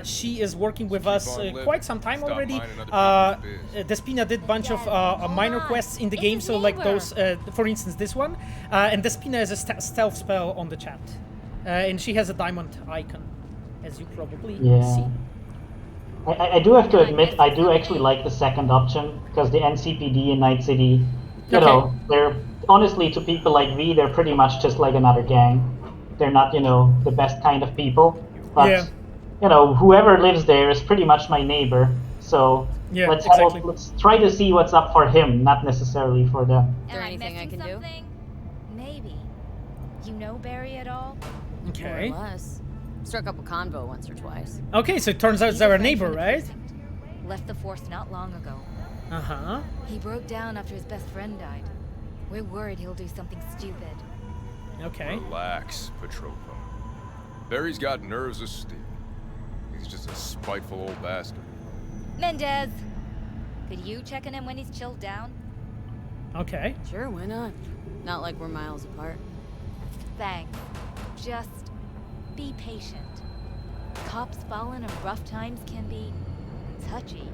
She is working with us quite some time already. Despina did a bunch of minor quests in the game, so like those, for instance, this one. And Despina is a stealth spell on the chat, and she has a diamond icon, as you probably see. I do have to admit, I do actually like the second option, because the NCPD in Night City, you know, they're, honestly, to people like me, they're pretty much just like another gang. They're not, you know, the best kind of people, but, you know, whoever lives there is pretty much my neighbor, so let's try to see what's up for him, not necessarily for them. Is there anything I can do? Maybe. You know Barry at all? Okay. More or less. Struck up a convo once or twice. Okay, so it turns out it's our neighbor, right? Left the force not long ago. Uh-huh. He broke down after his best friend died. We're worried he'll do something stupid. Okay. Relax, Petrova. Barry's got nerves of steel. He's just a spiteful old bastard. Mendez! Could you check on him when he's chilled down? Okay. Sure, why not? Not like we're miles apart. Thanks. Just be patient. Cops falling in rough times can be touchy.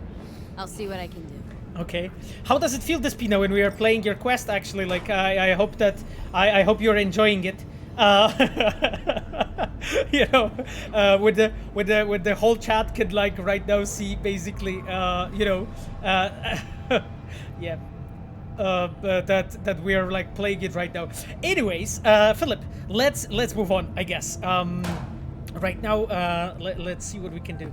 I'll see what I can do. Okay. How does it feel, Despina, when we are playing your quest? Actually, like I hope that I hope you're enjoying it. You know, with the whole chat could like right now see basically, you know, yeah. That we're like playing it right now. Anyways, Philip, let's move on, I guess. Right now, let's see what we can do.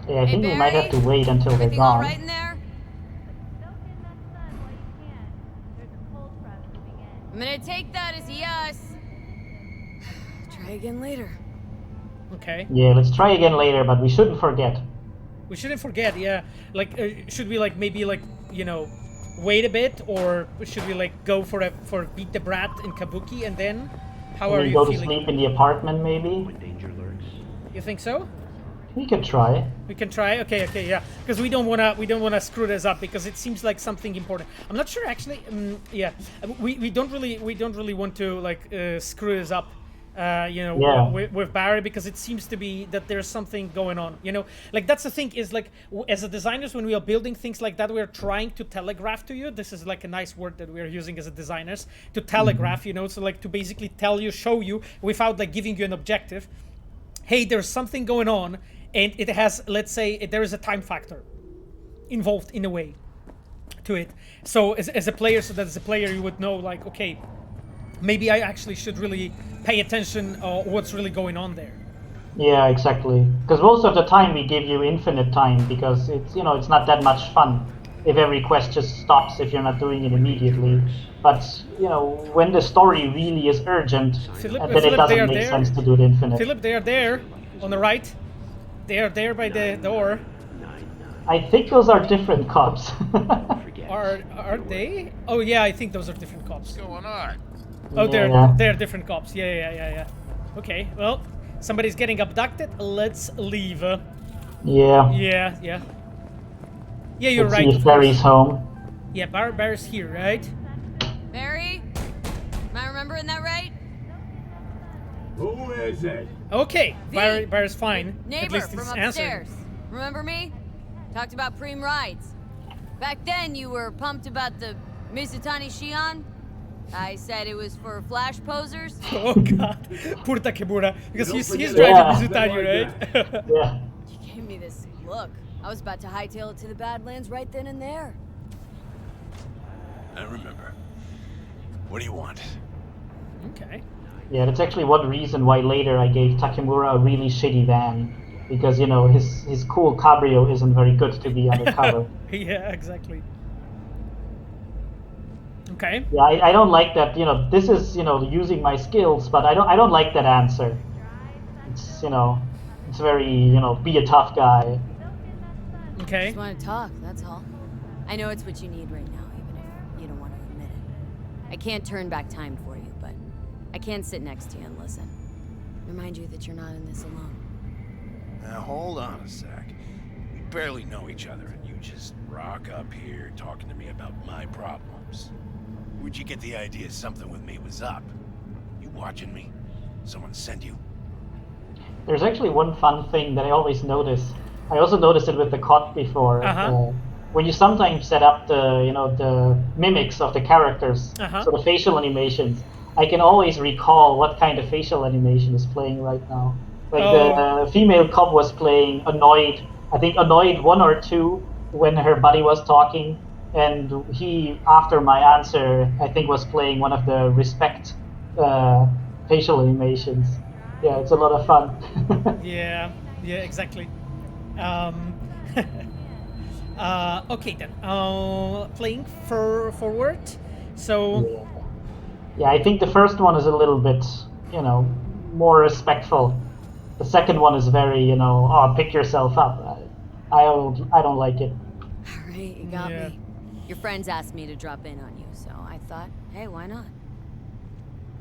Yeah, I think we might have to wait until they're gone. All right in there? I'm gonna take that as a yes. Try again later. Okay. Yeah, let's try again later, but we shouldn't forget. We shouldn't forget, yeah. Like, should we like maybe like, you know, wait a bit, or should we like go for beat the brat in Kabuki and then? How are you go feeling? To sleep in the apartment, maybe. When danger lurks. You think so? We can try. We can try. Okay, yeah. Because we don't wanna screw this up because it seems like something important. I'm not sure actually. Yeah, we don't really want to like screw this up. You know, with Barry, because it seems to be that there's something going on, you know, like that's the thing is like as a designers, when we are building things like that, we're trying to telegraph to you. This is like a nice word that we're using as a designers, to telegraph, you know, so like to basically tell you, show you without like giving you an objective. Hey, there's something going on, and it has, let's say, there is a time factor involved in a way to it. So as a player, you would know like, okay, maybe I actually should really pay attention what's really going on there. Yeah, exactly. Because most of the time we give you infinite time, because it's, you know, it's not that much fun if every quest just stops if you're not doing it immediately. But, you know, when the story really is urgent, then it doesn't make sense to do it infinite. Philip, they are there on the right. They are there by the door. I think those are different cops. Are they? Oh yeah, I think those are different cops. What's going on? Oh, they're different cops. Yeah. Okay, well, somebody's getting abducted. Let's leave. Yeah. Yeah, you're Let's right. see if Barry's home. Yeah, Barry's here, right? Barry? Am I remembering that right? Who is it? Okay, Barry's fine. Neighbor At least from he's upstairs. answering. Remember me? Talked about preem rides. Back then, you were pumped about the Mizutani Shion. I said it was for flash posers. Oh god, poor Takemura, because he's driving Mizutani, right? Yeah. You gave me this look. I was about to hightail it to the Badlands right then and there. I remember. What do you want? Okay. Yeah, that's actually one reason why later I gave Takemura a really shitty van. Because, you know, his cool cabrio isn't very good to be undercover. Yeah, exactly. Okay. Yeah, I don't like that, you know, this is, you know, using my skills, but I don't like that answer. It's, you know, it's very, you know, be a tough guy. Okay. Just want to talk, that's all. I know it's what you need right now, even if you don't want to admit it. I can't turn back time for you, but I can sit next to you and listen. Remind you that you're not in this alone. Now hold on a sec. We barely know each other, and you just rock up here talking to me about my problems. Where'd you get the idea something with me was up? watching me? Someone send you? There's actually one fun thing that I always notice. I also noticed it with the COD before. When you sometimes set up the mimics of the characters, so the facial animations, I can always recall what kind of facial animation is playing right now. Like the female cop was playing annoyed, I think annoyed 1 or 2 when her buddy was talking, and he, after my answer, I think was playing one of the respect facial animations. Yeah, it's a lot of fun. yeah, exactly. Okay then. Playing forward. So. Yeah, I think the first one is a little bit, more respectful. The second one is very, pick yourself up. I don't like it. All right, you got me. Your friends asked me to drop in on you, so I thought, hey, why not?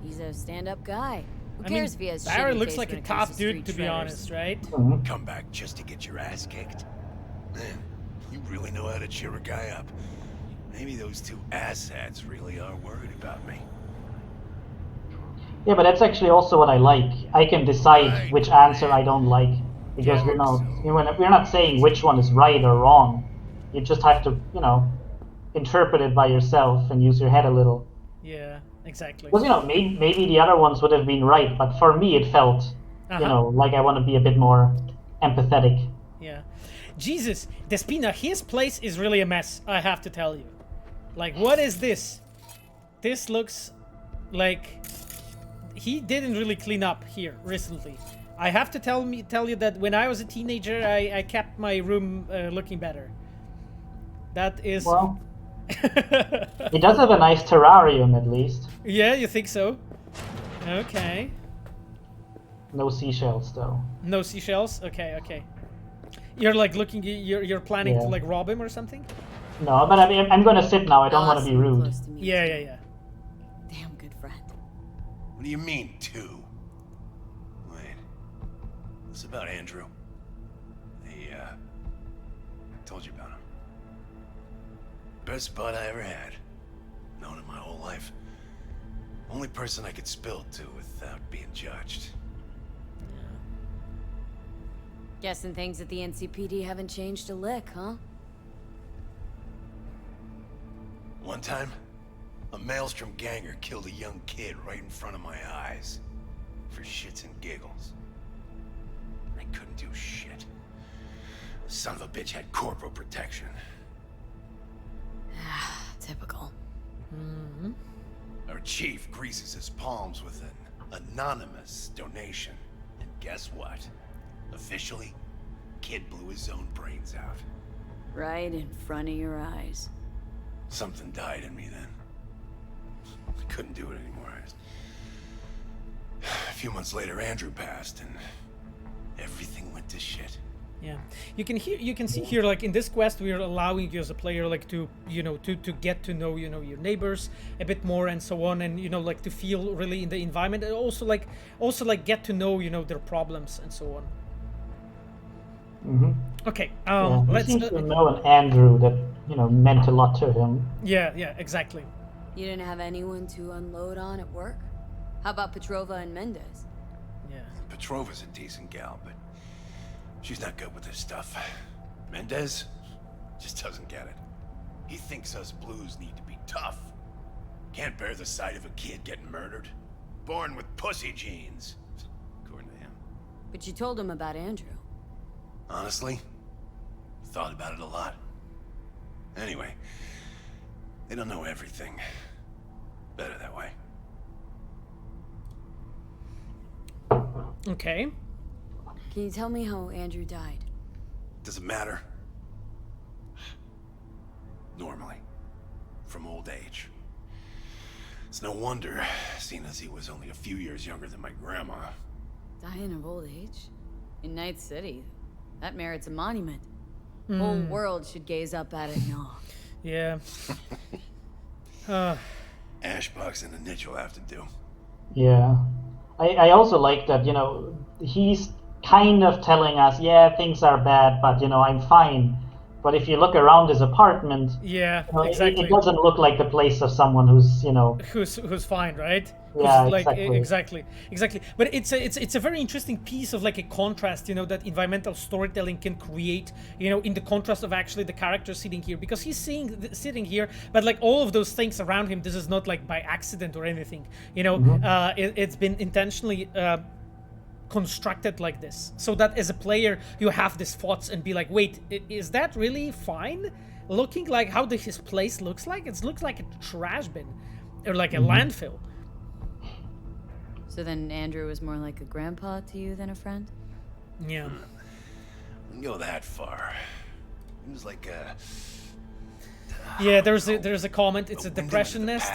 He's a stand-up guy. Who cares if he has Barry shitty looks taste like when a it comes top to dude, street to be shredders? honest, right? Come back just to get your ass kicked? Man, you really know how to cheer a guy up. Maybe those 2 asshats really are worried about me. Yeah, but that's actually also what I like. I can decide which answer I don't like, because we're not saying which one is right or wrong. You just have to, interpret it by yourself and use your head a little. Yeah, exactly. Because, maybe the other ones would have been right, but for me it felt, like I want to be a bit more empathetic. Yeah. Jesus, Despina, his place is really a mess, I have to tell you. Like, what is this? This looks like he didn't really clean up here recently. I have to tell you that when I was a teenager, I kept my room looking better. That is... Well, he does have a nice terrarium, at least. Yeah, you think so? Okay. No seashells, though. No seashells? Okay. You're like looking... You're planning to like rob him or something? No, but I mean, I'm gonna sit now. I don't want to be rude. Yeah. Damn good friend. What do you mean, 2? Wait. What's about Andrew? I told you about him. Best bud I ever had. Known him my whole life. Only person I could spill to without being judged. Guessing things at the NCPD haven't changed a lick, huh? One time, a Maelstrom ganger killed a young kid right in front of my eyes. For shits and giggles. I couldn't do shit. The son of a bitch had corporal protection. Typical. Our chief greases his palms with an anonymous donation. And guess what? Officially, kid blew his own brains out. Right in front of your eyes. Something died in me then. I couldn't do it anymore. A few months later, Andrew passed, and everything went to shit. Yeah, you can see here, like in this quest, we are allowing you as a player, like to get to know your neighbors a bit more and so on, and like to feel really in the environment, and also like get to know their problems and so on. Okay, he seems to know an Andrew that meant a lot to him. Yeah, exactly. You didn't have anyone to unload on at work? How about Petrova and Mendez? Yeah. Petrova's a decent gal, but she's not good with this stuff. Mendez just doesn't get it. He thinks us blues need to be tough. Can't bear the sight of a kid getting murdered. Born with pussy genes, according to him. But you told him about Andrew. Honestly, thought about it a lot. Anyway, they don't know everything. Better that way. Okay. Can you tell me how Andrew died? Does it matter? Normally. From old age. It's no wonder, seeing as he was only a few years younger than my grandma. Dying of old age? In Night City? That merits a monument. Whole world should gaze up at it and awe. Yeah. Ashbox and the niche will have to do. Yeah. I also like that, he's kind of telling us, yeah, things are bad, but, I'm fine. But if you look around his apartment, yeah, you know, exactly. it doesn't look like the place of someone who's, you know, who's fine, right? Yeah, Who's, like, exactly. exactly. But it's a very interesting piece of like a contrast, you know, that environmental storytelling can create, you know, in the contrast of actually the character sitting here, because he's sitting here, but like all of those things around him, this is not like by accident or anything, you know. It's been intentionally constructed like this, so that as a player you have these thoughts and be like, wait, is that really fine looking? Like how his place looks like? It looks like a trash bin or like a landfill. So then Andrew was more like a grandpa to you than a friend? Yeah. Wouldn't go that far. He was like a... Yeah, there's a comment. It's a depression nest.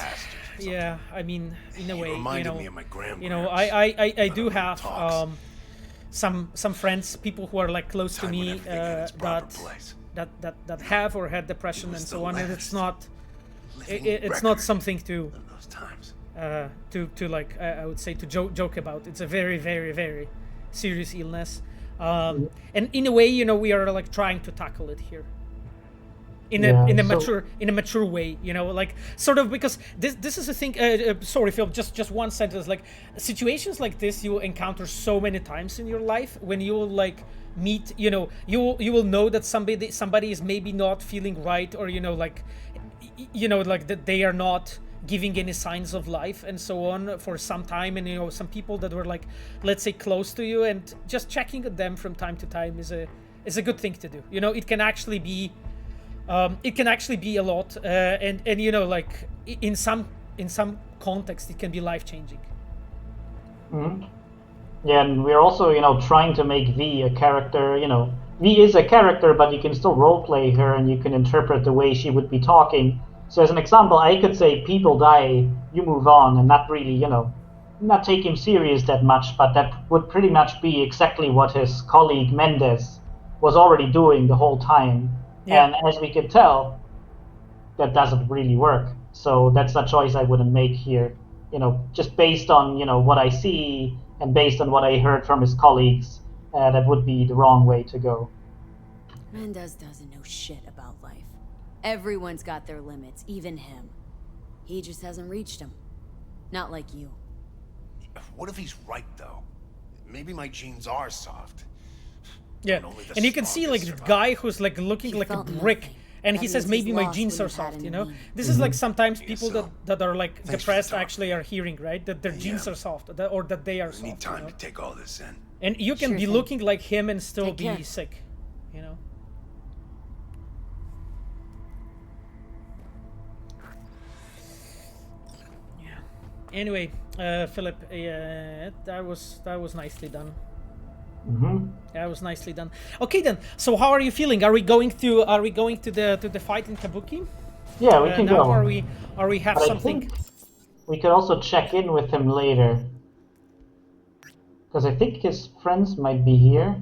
Yeah, I mean, in a way, you know, me of my you know, I do have some friends, people who are like close to me that have or had depression and so on, and it's not something to like I would say to joke about. It's a very, very, very serious illness, and in a way, you know, we are like trying to tackle it here in a mature way, you know, like sort of, because this is a thing. Sorry, Phil, just one sentence. Like situations like this you will encounter so many times in your life when you will like meet, you know, you will know that somebody is maybe not feeling right, or you know, like that they are not giving any signs of life and so on for some time, and you know, some people that were like, let's say, close to you, and just checking at them from time to time is a good thing to do. You know, it can actually be a lot, and you know, like in some context it can be life-changing. Yeah, and we're also, you know, trying to make V a character. You know, V is a character, but you can still roleplay her and you can interpret the way she would be talking. So as an example, I could say people die, you move on, and not really, you know, not take him serious that much, but that would pretty much be exactly what his colleague Mendez was already doing the whole time. Yeah. And as we can tell, that doesn't really work. So that's a choice I wouldn't make here. You know, just based on, you know, what I see and based on what I heard from his colleagues, that would be the wrong way to go. Mendez doesn't know shit about life. Everyone's got their limits, even him. He just hasn't reached them. Not like you. What if he's right, though? Maybe my genes are soft. Yeah, and you can see like the guy who's like looking like a brick, and he says maybe my genes are soft, you know? This is like sometimes people that are like depressed actually are hearing, right? That their genes are soft, or that they are soft. I need time to take all this in. And you can be looking like him and still be sick, you know? Yeah. Anyway, Philip, that was nicely done. That was nicely done. Okay then. So how are you feeling? Are we going to the fight in Kabuki? Yeah, we can now go. Or we have but something. We could also check in with him later, because I think his friends might be here.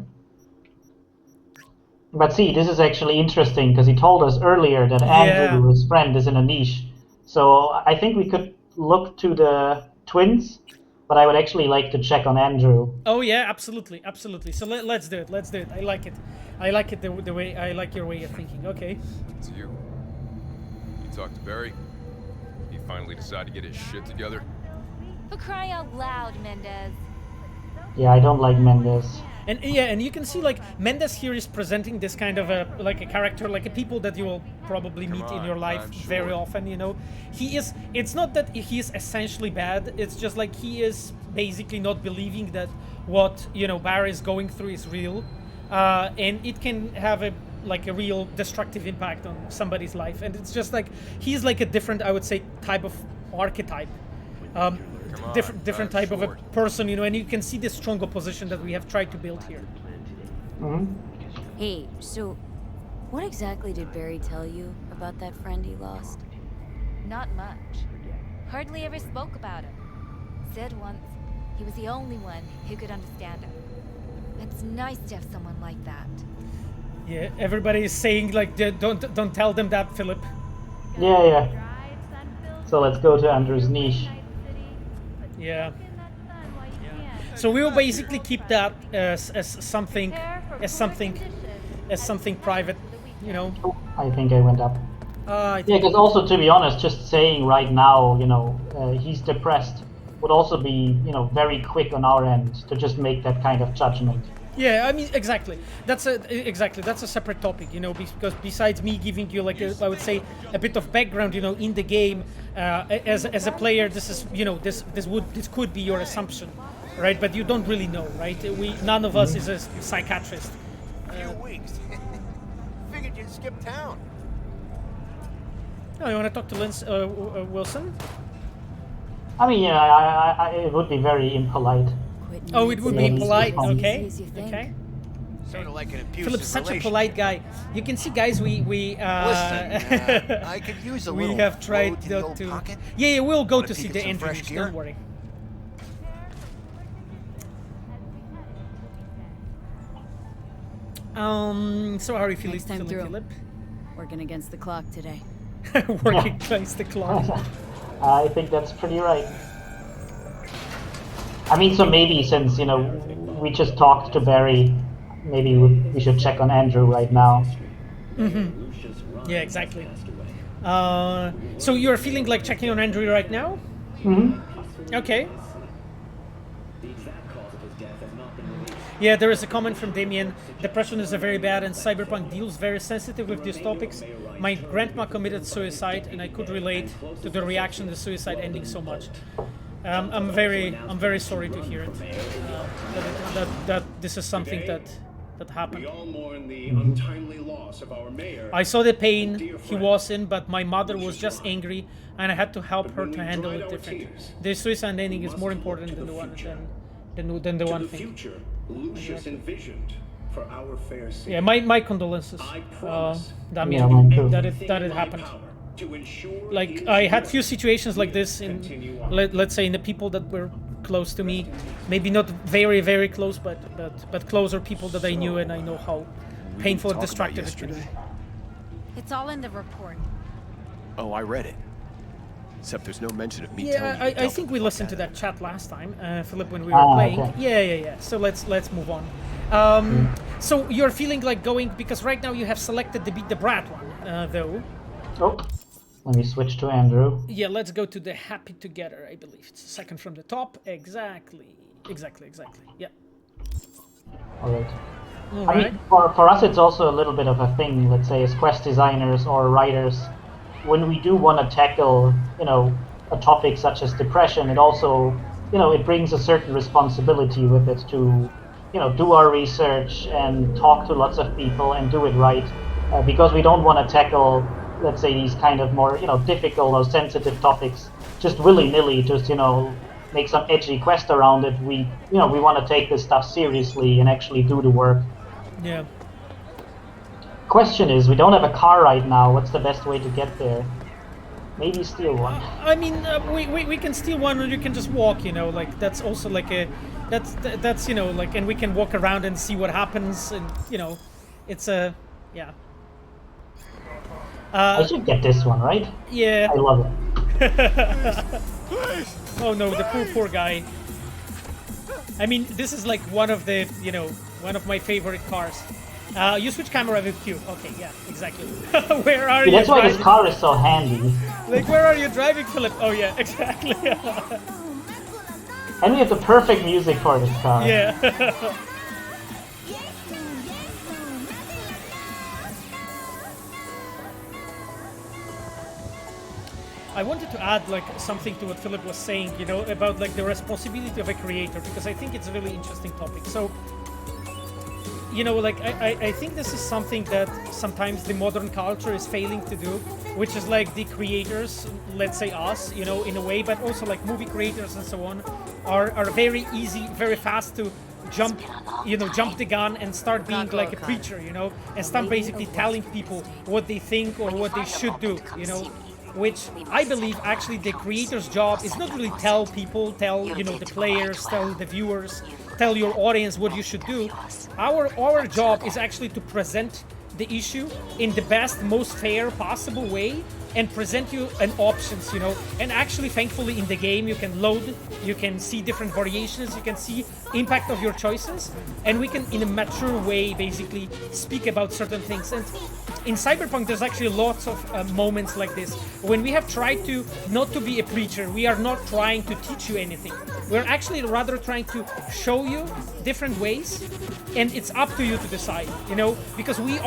But see, this is actually interesting because he told us earlier that Andrew, his friend, is in a niche. So I think we could look to the twins. But I would actually like to check on Andrew. Oh yeah, absolutely. So let's do it. I like it. I like it the way I like your way of thinking. Okay. It's you. You talked to Barry. He finally decided to get his shit together. For crying out loud, Mendez. Yeah, I don't like Mendez. And yeah, and you can see like Mendez here is presenting this kind of a character, like a people that you will probably meet in your life very often, you know. It's not that he is essentially bad, it's just like he is basically not believing that what, you know, Barry is going through is real. And it can have a real destructive impact on somebody's life. And it's just like he's like a different, I would say, type of archetype. Different type of a person, you know, and you can see the strong opposition that we have tried to build here. Hey, so what exactly did Barry tell you about that friend he lost? Not much. Hardly ever spoke about him. Said once he was the only one who could understand him. It's nice to have someone like that. Yeah, everybody is saying like, don't tell them that, Philip. Yeah. So let's go to Andrew's niche. Yeah. So we will basically keep that as something private. you know. I think I went up. I Yeah, think because also, to be honest, just saying right now, he's depressed would also be, very quick on our end to just make that kind of judgment. Yeah, I mean, exactly. That's a separate topic, because besides me giving you I would say a bit of background, in the game, as a player, this is, this could be your assumption, right? But you don't really know, right? None of us is a psychiatrist. Few weeks. Figured you'd skip town. Oh, you want to talk to Wilson? I mean, yeah, it would be very impolite. Oh, it would be impolite. Okay. Okay. Sort of like an abusive Philip's such a relation. polite guy. You can see, guys, we Listen, I could use a we little have tried blow to the not old to. pocket. Yeah, we'll go Wanna to see peek the at some fresh Andrews. gear? Don't worry. So how are you feeling, Next time through. Philip? Working against the clock today. Working against the clock. I think that's pretty right. I mean, so maybe since, we just talked to Barry, maybe we should check on Andrew right now. Mm-hmm. Yeah, exactly. So you're feeling like checking on Andrew right now? Mm-hmm. Okay. Yeah, there is a comment from Damien. Depression is a very bad, and Cyberpunk deals very sensitive with these topics. My grandma committed suicide, and I could relate to the reaction to suicide ending so much. I'm very sorry to hear it. That this is something that happened. We all mourn the untimely loss of our mayor. I saw the pain he was in, but my mother was just angry, and I had to help her to handle it differently. The suicide ending is more important than the one than the one thing. Future Lucius envisioned for our fair city. Yeah, my condolences. Damien, Yeah, mine too. that it happened. Like, I had few situations like this in, let's say, in the people that were close to me. Maybe not very, very close, but closer people that I knew, and I know how painful and destructive it can be. It's all in the report. Oh, I read it. Except there's no mention of me Yeah, telling you I think we listened to that chat last time, Philip, when we were playing. Okay. Yeah. So let's move on. So you're feeling like going, because right now you have selected the brat one, though. Oh, let me switch to Andrew. Yeah, let's go to the happy together, I believe. It's the second from the top. Exactly. Yeah. Alright. All I mean, for us it's also a little bit of a thing, let's say, as quest designers or writers. When we do want to tackle, a topic such as depression, it also, it brings a certain responsibility with it to, do our research and talk to lots of people and do it right. Because we don't want to tackle, let's say, these kind of more, difficult or sensitive topics just willy-nilly, just, make some edgy quest around it. We want to take this stuff seriously and actually do the work. Yeah. Question is, we don't have a car right now. What's the best way to get there? Maybe steal one. I mean, we can steal one, or you can just walk. Like that's also like that's like, and we can walk around and see what happens, and it's a yeah. I should get this one, right? Yeah. I love it. Oh no, the poor guy. I mean, this is like one of the one of my favorite cars. You switch camera with Q. Okay, yeah, exactly. Where are you? That's why driving? this car is so handy. Like, where are you driving, Philip? Oh yeah, exactly. And we have the perfect music for this car. Yeah. I wanted to add like something to what Philip was saying, about like the responsibility of a creator, because I think it's a really interesting topic. So, like I think this is something that sometimes the modern culture is failing to do, which is like the creators, let's say us, in a way, but also like movie creators and so on, are very easy, very fast to jump the gun and start being like a preacher, and start basically telling people what they think or what they should do, which I believe actually the creator's job is not really tell people, tell the players, tell the viewers, tell your audience what you should do. Our job is actually to present the issue in the best, most fair possible way and present you an options, and actually thankfully in the game you can load, you can see different variations, you can see impact of your choices, and we can in a mature way basically speak about certain things. And in Cyberpunk, there's actually lots of moments like this. When we have tried to not to be a preacher, we are not trying to teach you anything. We're actually rather trying to show you different ways, and it's up to you to decide, you know, because we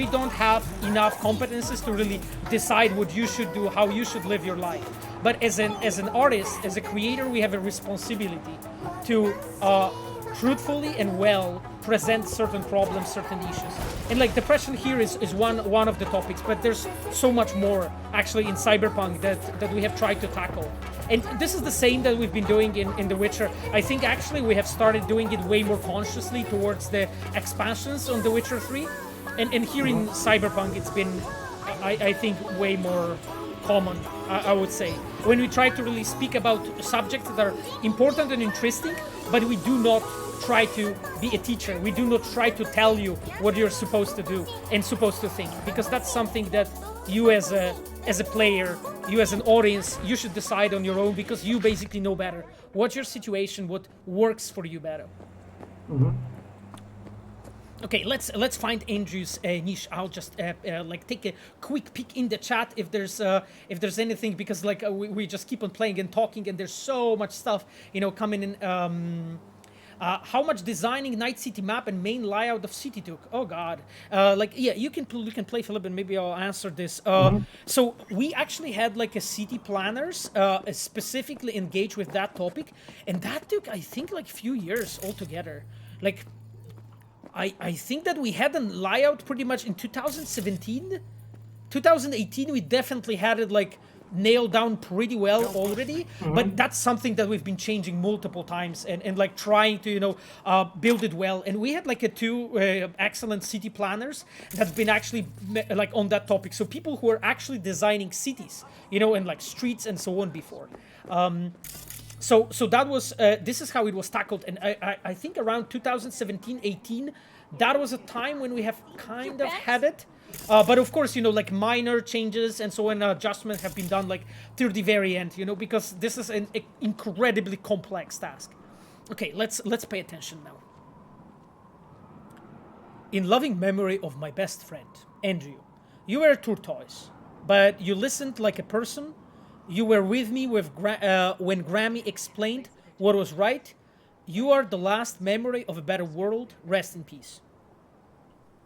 don't have enough competences to really decide what you should do, how you should live your life. But as an artist, as a creator, we have a responsibility to truthfully and well present certain problems, certain issues. And like depression here is one of the topics, but there's so much more actually in Cyberpunk that we have tried to tackle. And this is the same that we've been doing in The Witcher. I think actually we have started doing it way more consciously towards the expansions on The Witcher 3. And here in Cyberpunk it's been, I think, way more common, I would say. When we try to really speak about subjects that are important and interesting, but we do not try to be a teacher. We do not try to tell you what you're supposed to do and supposed to think, because that's something that you as a player, you as an audience, you should decide on your own, because you basically know better what's your situation, what works for you better. Mm-hmm. Okay, let's find Andrew's niche. I'll just like take a quick peek in the chat if there's anything, because like we just keep on playing and talking, and there's so much stuff, you know, coming in. How much designing Night City map and main layout of city took? Oh God! Like yeah, you can play, Philip, and maybe I'll answer this. So we actually had like a city planners specifically engaged with that topic, and that took, I think, like a few years altogether. Like I think that we had a layout pretty much in 2017, 2018. We definitely had it like nailed down pretty well already, but that's something that we've been changing multiple times and like trying to, you know, build it well. And we had like two excellent city planners that's been actually like on that topic. So people who are actually designing cities, you know, and like streets and so on before. So that was, this is how it was tackled. And I think around 2017-18, that was a time when we have kind of had it. But of course, you know, like minor changes and so on, adjustments have been done like to the very end, you know, because this is an incredibly complex task. Okay, let's pay attention now. In loving memory of my best friend, Andrew, you were a tortoise, but you listened like a person. You were with me with when Grammy explained what was right. You are the last memory of a better world. Rest in peace.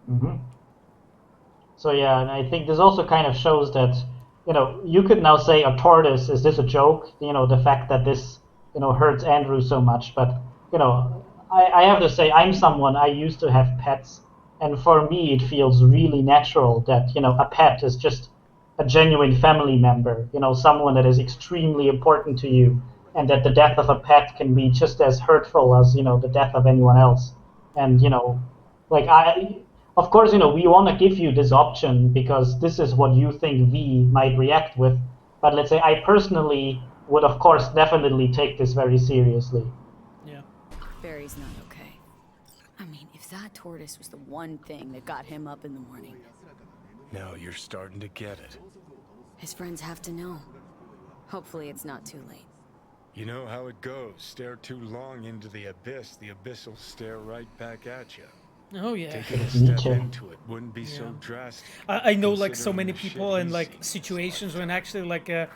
Mm-hmm. So yeah, and I think this also kind of shows that, you know, you could now say a tortoise, is this a joke? You know, the fact that this, you know, hurts Andrew so much. But, you know, I have to say, I'm someone, I used to have pets. And for me, it feels really natural that, you know, a pet is just a genuine family member, you know, someone that is extremely important to you, and that the death of a pet can be just as hurtful as, you know, the death of anyone else. And, you know, like of course, you know, we want to give you this option because this is what you think we might react with. But let's say I personally would, of course, definitely take this very seriously. Yeah. Barry's not okay. I mean, if that tortoise was the one thing that got him up in the morning. Now you're starting to get it. His friends have to know. Hopefully it's not too late. You know how it goes. Stare too long into the abyss will stare right back at you. Oh yeah. Taking a step into it wouldn't be so drastic. I know like so many people in like situations when actually like a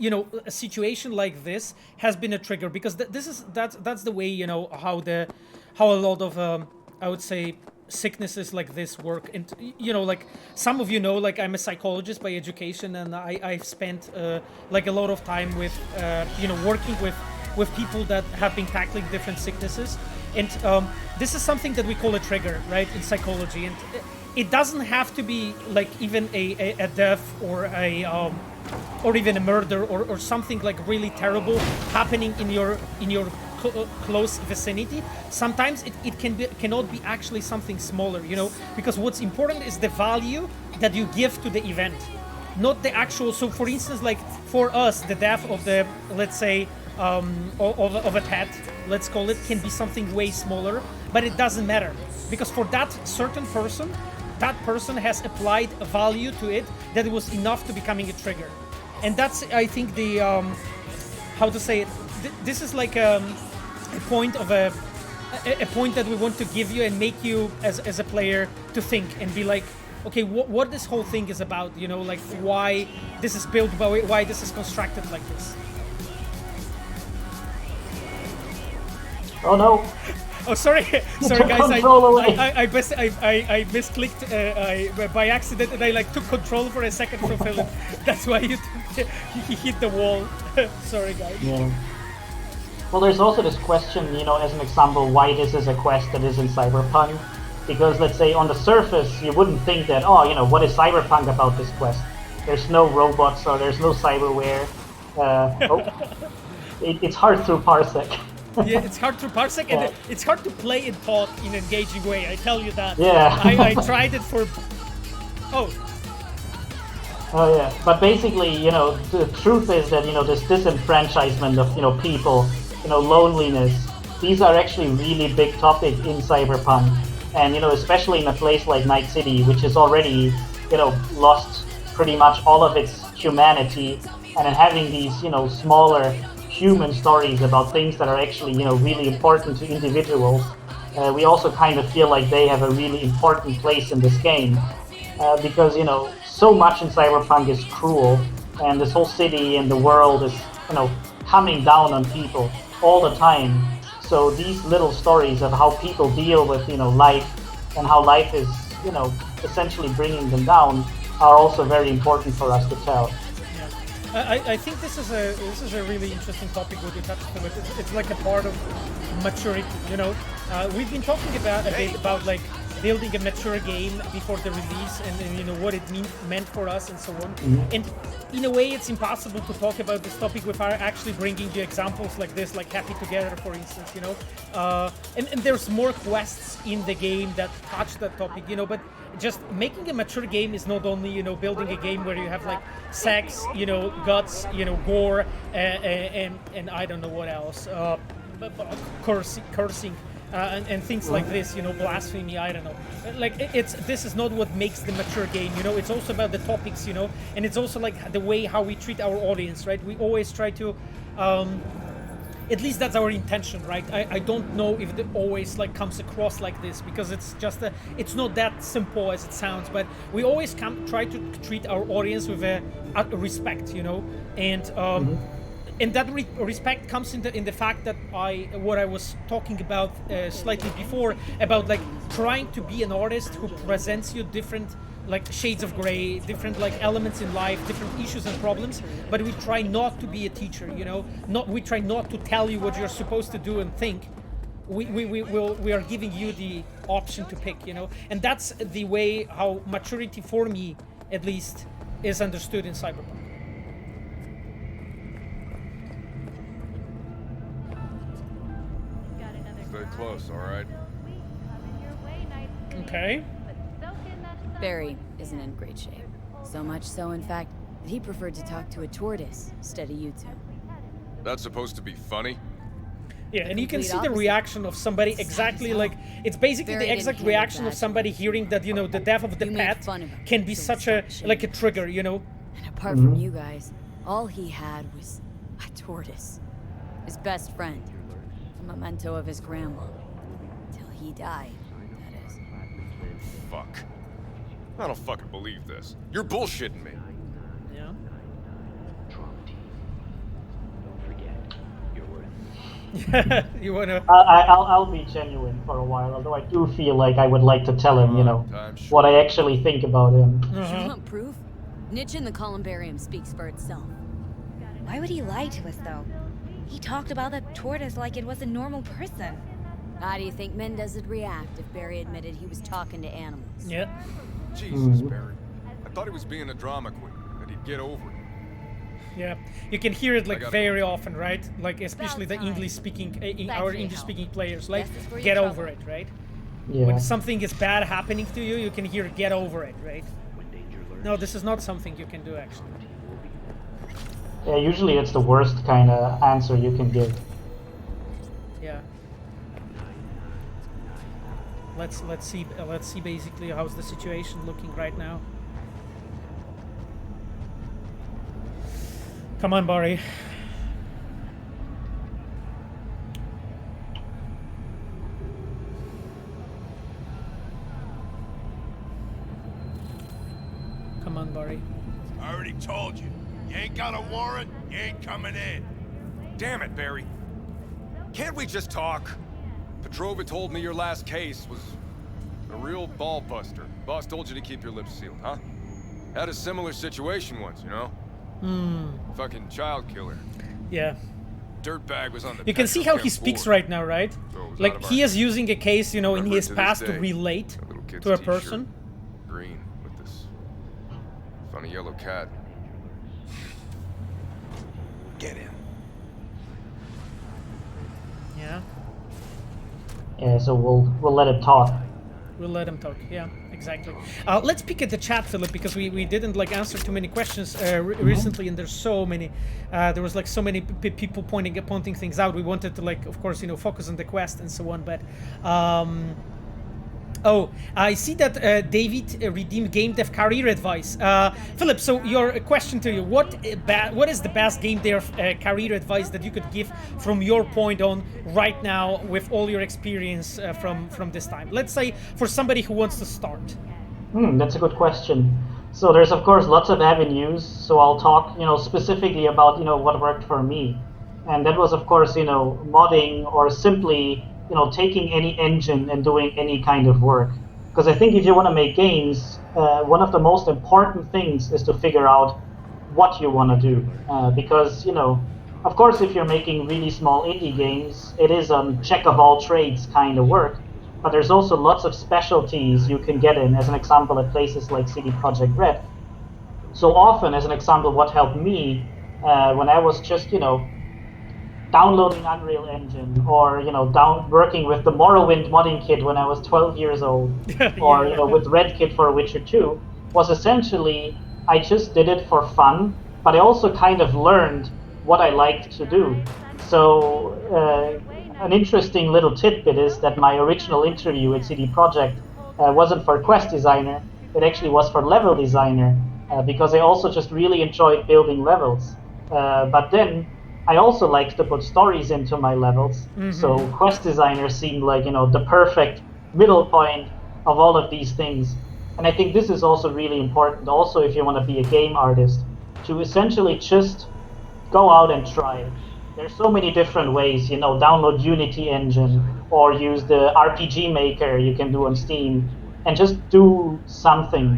you know, a situation like this has been a trigger, because that's the way, you know, how a lot of I would say sicknesses like this work. And you know, like some of you know, like I'm a psychologist by education, and I've spent like a lot of time with you know, working with people that have been tackling different sicknesses. And this is something that we call a trigger, right, in psychology. And it doesn't have to be like even a death or or even a murder or something like really terrible happening in your close vicinity. Sometimes it cannot be actually something smaller, you know, because what's important is the value that you give to the event, not the actual. So for instance, like for us, the death of the, let's say, of a pet, let's call it, can be something way smaller, but it doesn't matter, because for that certain person, that person has applied a value to it that it was enough to becoming a trigger. And that's, I think, the how to say it, this is like a point of a point that we want to give you and make you as a player to think and be like, okay, what this whole thing is about, you know, like why this is built, why this is constructed like this. Oh no! Oh, sorry, sorry guys, I misclicked by accident, and I like took control for a second from Philip. That's why he hit the wall. Sorry guys. Yeah. Well, there's also this question, you know, as an example, why this is a quest that is in Cyberpunk. Because let's say on the surface, you wouldn't think that, oh, you know, what is Cyberpunk about this quest? There's no robots or there's no cyberware. It's hard through parsec. Yeah, it's hard to parsec, and it's hard to play and talk in an engaging way, I tell you that. Yeah. I tried it for... Oh. Oh yeah, but basically, you know, the truth is that, you know, this disenfranchisement of, you know, people, you know, loneliness, these are actually really big topic in Cyberpunk. And, you know, especially in a place like Night City, which has already, you know, lost pretty much all of its humanity, and then having these, you know, smaller human stories about things that are actually, you know, really important to individuals. We also kind of feel like they have a really important place in this game because, you know, so much in Cyberpunk is cruel, and this whole city and the world is, you know, coming down on people all the time. So these little stories of how people deal with, you know, life and how life is, you know, essentially bringing them down are also very important for us to tell. I think this is a really interesting topic what you touched on. It's like a part of maturity, you know. We've been talking about a bit about like building a mature game before the release, and you know what it meant for us and so on. And in a way, it's impossible to talk about this topic without actually bringing you examples like this, like Happy Together, for instance, you know. And there's more quests in the game that touch that topic, you know. But just making a mature game is not only, you know, building a game where you have like sex, you know, guts, you know, gore, and I don't know what else, cursing. And things like this, you know, blasphemy, I don't know. Like, this is not what makes the mature game, you know. It's also about the topics, you know, and it's also like the way how we treat our audience, right? We always try to, at least that's our intention, right? I don't know if it always like comes across like this, because it's just it's not that simple as it sounds, but we always try to treat our audience with a respect, you know, and and that respect comes in the fact that what I was talking about slightly before, about like trying to be an artist who presents you different like shades of gray, different like elements in life, different issues and problems, but we try not to be a teacher, you know. We try not to tell you what you're supposed to do and think. We are giving you the option to pick, you know, and that's the way how maturity, for me at least, is understood in Cyberpunk. Stay close, all right? Okay. Barry isn't in great shape. So much so, in fact, that he preferred to talk to a tortoise instead of you two. That's supposed to be funny? Yeah, and you can see the reaction of somebody exactly like, it's basically the exact reaction of somebody hearing that, you know, the death of the pet can be such a, like a trigger, you know? And apart from you guys, all he had was a tortoise. His best friend. A memento of his grandma. Till he died, that is. Fuck. I don't fucking believe this. You're bullshitting me. Yeah. You wanna? I'll be genuine for a while, although I do feel like I would like to tell him, you know, what I actually think about him. You want proof? Niche in the columbarium speaks for itself. Why would he lie to us, though? He talked about that tortoise like it was a normal person. How do you think Mendez would react if Barry admitted he was talking to animals? Yeah. Jesus, Barry. I thought he was being a drama queen, that he'd get over it. Yeah, you can hear it like very often, right? Like especially the English-speaking, our English-speaking players, like get over it, right? Yeah. When something is bad happening to you, you can hear get over it, right? No, this is not something you can do actually. Yeah, usually it's the worst kind of answer you can give. Yeah. Let's see basically how's the situation looking right now. Come on, Barry. Murray. I already told you. You ain't got a warrant, you ain't coming in. Damn it, Barry. Can't we just talk? Petrova told me your last case was a real ball buster. Boss told you to keep your lips sealed, huh? Had a similar situation once, you know? Fucking child killer. Yeah. Dirtbag was on the You can see how he speaks right now, right? Like, he is using a case, you know, in his past to relate to a person. Green with this funny yellow cat. Get in. Yeah. Yeah, so we'll let it talk. We'll let him talk. Yeah, exactly. Let's pick at the chat, Philip, because we didn't like answer too many questions recently, and there's so many. There was like so many people pointing things out. We wanted to like, of course, you know, focus on the quest and so on. But oh, I see that David redeemed Gamedev career advice. Philip, so your question to you: what is the best Gamedev career advice that you could give from your point on right now with all your experience from this time? Let's say for somebody who wants to start. That's a good question. So there's of course lots of avenues. So I'll talk, you know, specifically about, you know, what worked for me, and that was of course, you know, modding or simply, you know, taking any engine and doing any kind of work. Because I think if you want to make games, one of the most important things is to figure out what you want to do. Because, you know, of course, if you're making really small indie games, it is a jack of all trades kind of work. But there's also lots of specialties you can get in, as an example, at places like CD Projekt RED. So often, as an example, what helped me when I was just, you know, downloading Unreal Engine, or, you know, working with the Morrowind modding kit when I was 12 years old, or, you know, with RedKit for Witcher 2, was essentially I just did it for fun, but I also kind of learned what I liked to do. So an interesting little tidbit is that my original interview at CD Projekt wasn't for quest designer, it actually was for level designer, because I also just really enjoyed building levels. But then I also like to put stories into my levels. So quest designer seemed like, you know, the perfect middle point of all of these things. And I think this is also really important, also if you want to be a game artist, to essentially just go out and try it. There's so many different ways, you know, download Unity engine or use the RPG maker you can do on Steam and just do something.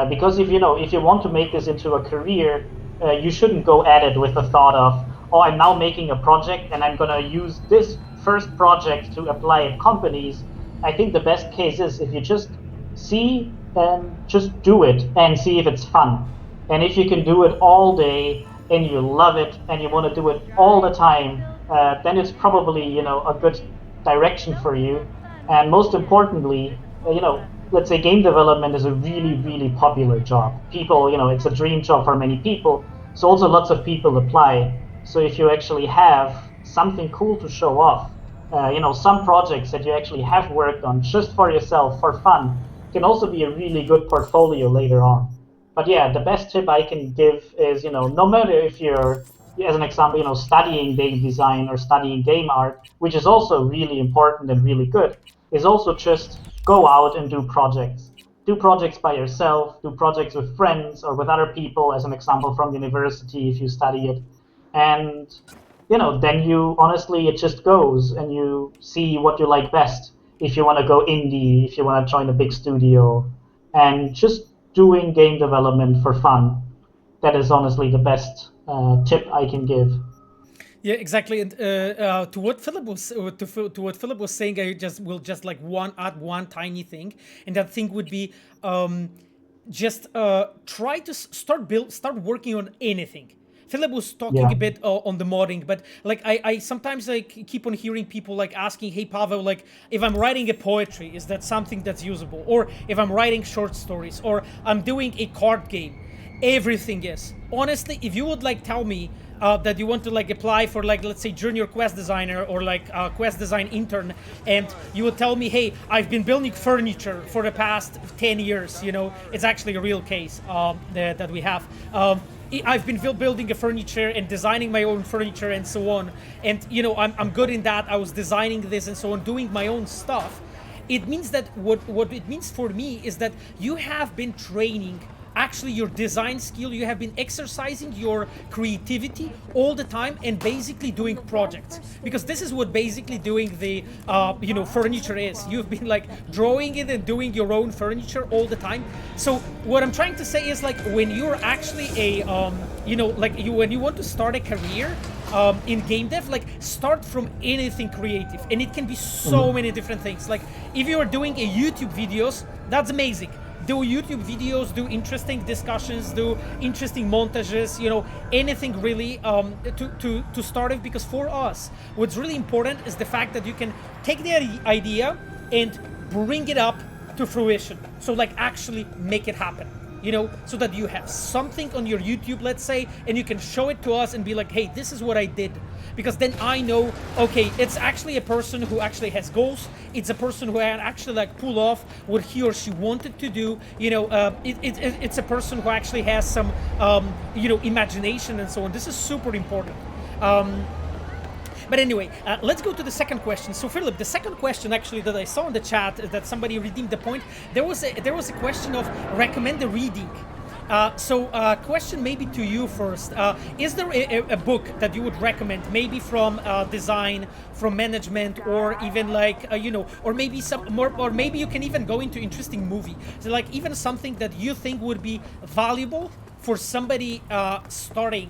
Because if you want to make this into a career, you shouldn't go at it with the thought of, oh, I'm now making a project and I'm going to use this first project to apply at companies. I think the best case is if you just see and just do it and see if it's fun. And if you can do it all day and you love it and you want to do it all the time, then it's probably, you know, a good direction for you. And most importantly, you know, let's say game development is a really, really popular job. People, you know, it's a dream job for many people. So also lots of people apply. So if you actually have something cool to show off, you know, some projects that you actually have worked on just for yourself, for fun, can also be a really good portfolio later on. But yeah, the best tip I can give is, you know, no matter if you're, as an example, you know, studying game design or studying game art, which is also really important and really good, is also just go out and do projects. Do projects by yourself, do projects with friends or with other people, as an example from university if you study it. And, you know, then you, honestly, it just goes and you see what you like best. If you want to go indie, if you want to join a big studio, and just doing game development for fun. That is honestly the best tip I can give. Yeah, exactly. And to what Philip was saying, I will just like add one tiny thing, and that thing would be just try to start working on anything. Philip was talking a bit on the modding, but like I sometimes like keep on hearing people like asking, hey Paweł, like if I'm writing a poetry, is that something that's usable? Or if I'm writing short stories, or I'm doing a card game, everything is. Honestly, if you would like tell me that you want to like apply for like, let's say junior quest designer or like quest design intern, and you would tell me, hey, I've been building furniture for the past 10 years, you know, it's actually a real case that we have. I've been building a furniture and designing my own furniture and so on. And, you know, I'm good in that. I was designing this and so on, doing my own stuff. It means that what it means for me is that you have been training actually your design skill. You have been exercising your creativity all the time and basically doing projects, because this is what basically doing the furniture is. You've been like drawing it and doing your own furniture all the time. So what I'm trying to say is like when you're actually a when you want to start a career in game dev, like start from anything creative, and it can be so many different things. Like if you are doing a YouTube videos, that's amazing. Do YouTube videos, do interesting discussions, do interesting montages, anything really to start with, because for us, what's really important is the fact that you can take the idea and bring it up to fruition. So like actually make it happen. So that you have something on your YouTube, let's say, and you can show it to us and be like, hey, this is what I did. Because then I know, okay, it's actually a person who actually has goals. It's a person who can actually like pull off what he or she wanted to do. It's a person who actually has some, imagination and so on. This is super important. But anyway, let's go to the second question. So Philip, the second question actually that I saw in the chat that somebody redeemed the point. There was a question of recommend a reading. Question maybe to you first. Is there a book that you would recommend, maybe from design, from management, or even like or maybe some more, or maybe you can even go into interesting movie. So like even something that you think would be valuable for somebody starting.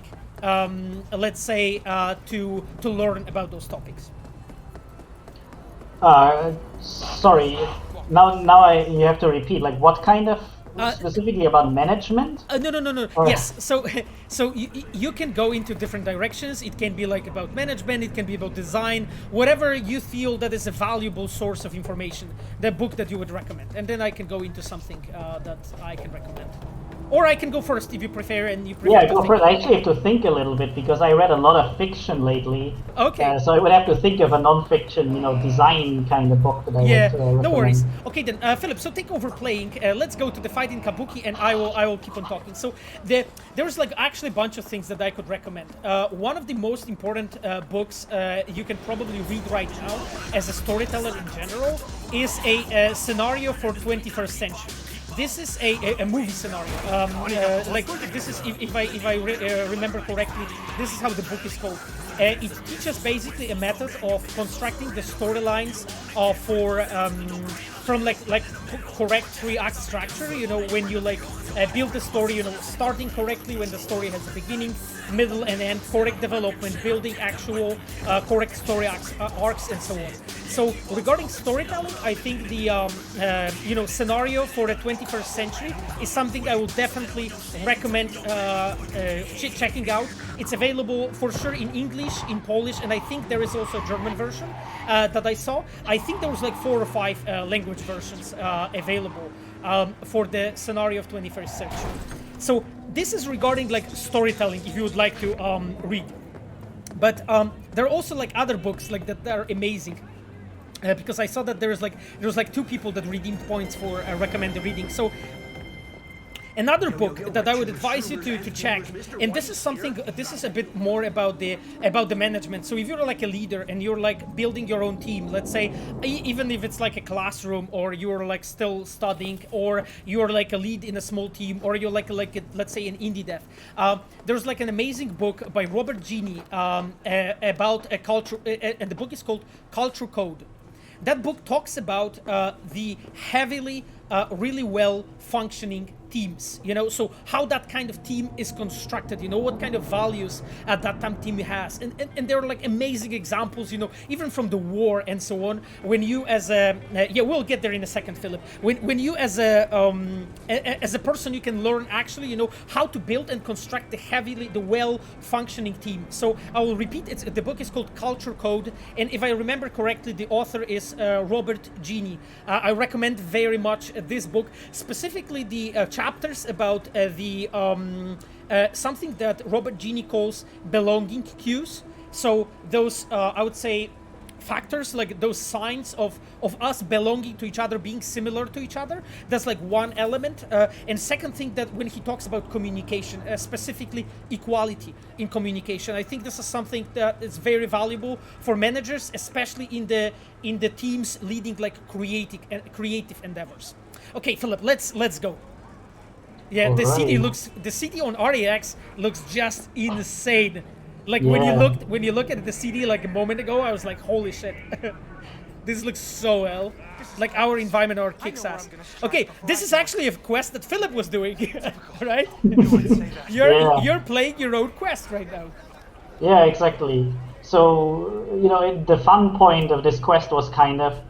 Let's say to learn about those topics. Sorry. Now you have to repeat. Like what kind of specifically about management? No. Yes. So you can go into different directions. It can be like about management. It can be about design. Whatever you feel that is a valuable source of information. The book that you would recommend, and then I can go into something that I can recommend. Or I can go first if you prefer, and you prefer. Yeah, go first. I actually have to think a little bit because I read a lot of fiction lately. Okay. So I would have to think of a non-fiction, design kind of book that I would recommend. No worries. Okay then, Philip. So take over playing. Let's go to the fight in Kabuki, and I will keep on talking. So there's like actually a bunch of things that I could recommend. One of the most important books you can probably read right now as a storyteller in general is a scenario for 21st century. This is a movie scenario. Like this is, if I remember correctly, this is how the book is called. It teaches basically a method of constructing the storylines from like correct 3-act structure. When you like build the story, starting correctly when the story has a beginning, middle, and end, correct development, building actual correct story arcs, and so on. So regarding storytelling, I think the scenario for the 21st century is something I will definitely recommend checking out. It's available for sure in English, in Polish, and I think there is also a German version that I saw. I think there was like 4 or 5 language versions available for the scenario of 21st century. So this is regarding like storytelling, if you would like to read. But there are also like other books like that are amazing. Because I saw that there was like 2 people that redeemed points for recommended reading. So another book that I would advise you to check, and this is a bit more about the management. So if you're like a leader and you're like building your own team, let's say, even if it's like a classroom, or you're like still studying, or you're like a lead in a small team, or you're like let's say an indie dev, there's like an amazing book by Robert Gini about a culture, and the book is called Culture Code. That book talks about the heavily, really well functioning teams, so how that kind of team is constructed, what kind of values that team has, and there are like amazing examples, even from the war and so on. When you as a we'll get there in a second, Philip. When you as a person, you can learn actually, how to build and construct the well functioning team. So I will repeat, the book is called Culture Code, and if I remember correctly, the author is Robert Gini. I recommend very much this book, specifically the chapters about something that Robert Gini calls belonging cues. So those, I would say, factors, like those signs of us belonging to each other, being similar to each other. That's like one element. And second thing, that when he talks about communication, specifically equality in communication, I think this is something that is very valuable for managers, especially in the teams leading like creative endeavors. Okay, Philip, let's go. Yeah, the CD Alright. the CD on REX looks just insane. Like Yeah. when you look at the CD like a moment ago, I was like, holy shit. This looks so well. Like our environment or kicks ass. Okay, this is actually a quest that Philip was doing, right? You're playing your own quest right now. Yeah, exactly. So, the fun point of this quest was kind of,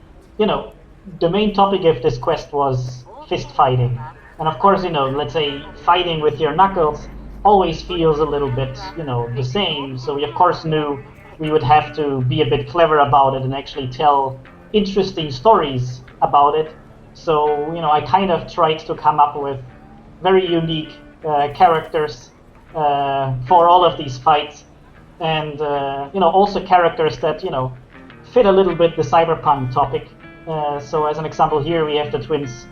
the main topic of this quest was fist fighting. And of course, let's say fighting with your knuckles always feels a little bit, the same. So we of course knew we would have to be a bit clever about it and actually tell interesting stories about it. So, I kind of tried to come up with very unique characters for all of these fights. And, also characters that, fit a little bit the cyberpunk topic. So as an example here, we have the twins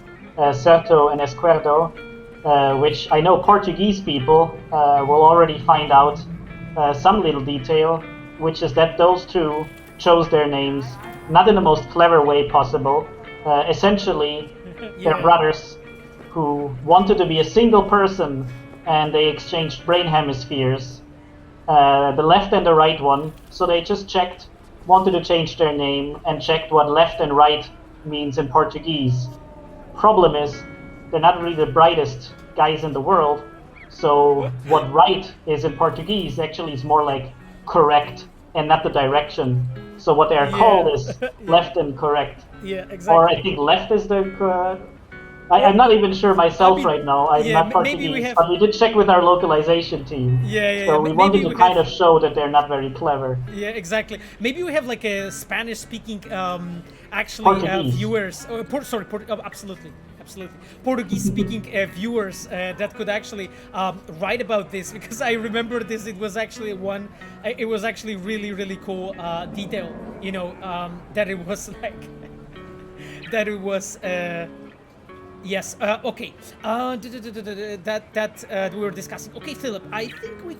Certo and Esquerdo, which I know Portuguese people will already find out some little detail, which is that those two chose their names not in the most clever way possible. Essentially, they're brothers who wanted to be a single person, and they exchanged brain hemispheres, the left and the right one. So they just wanted to change their name, and checked what left and right means in Portuguese. Problem is, they're not really the brightest guys in the world, so what right is in Portuguese actually is more like correct and not the direction. So what they are called is left and correct. Yeah, exactly. Or I think left is the... I'm not even sure myself right now. I'm not Portuguese, but we did check with our localization team. So we wanted to kind of show that they're not very clever. Yeah, exactly. Maybe we have like a Spanish-speaking actually viewers. Absolutely. Portuguese-speaking viewers that could actually write about this, because I remember this. It was actually It was actually really cool detail. That it was like that it was. Yes. Okay. That we were discussing. Okay, Philip. I think we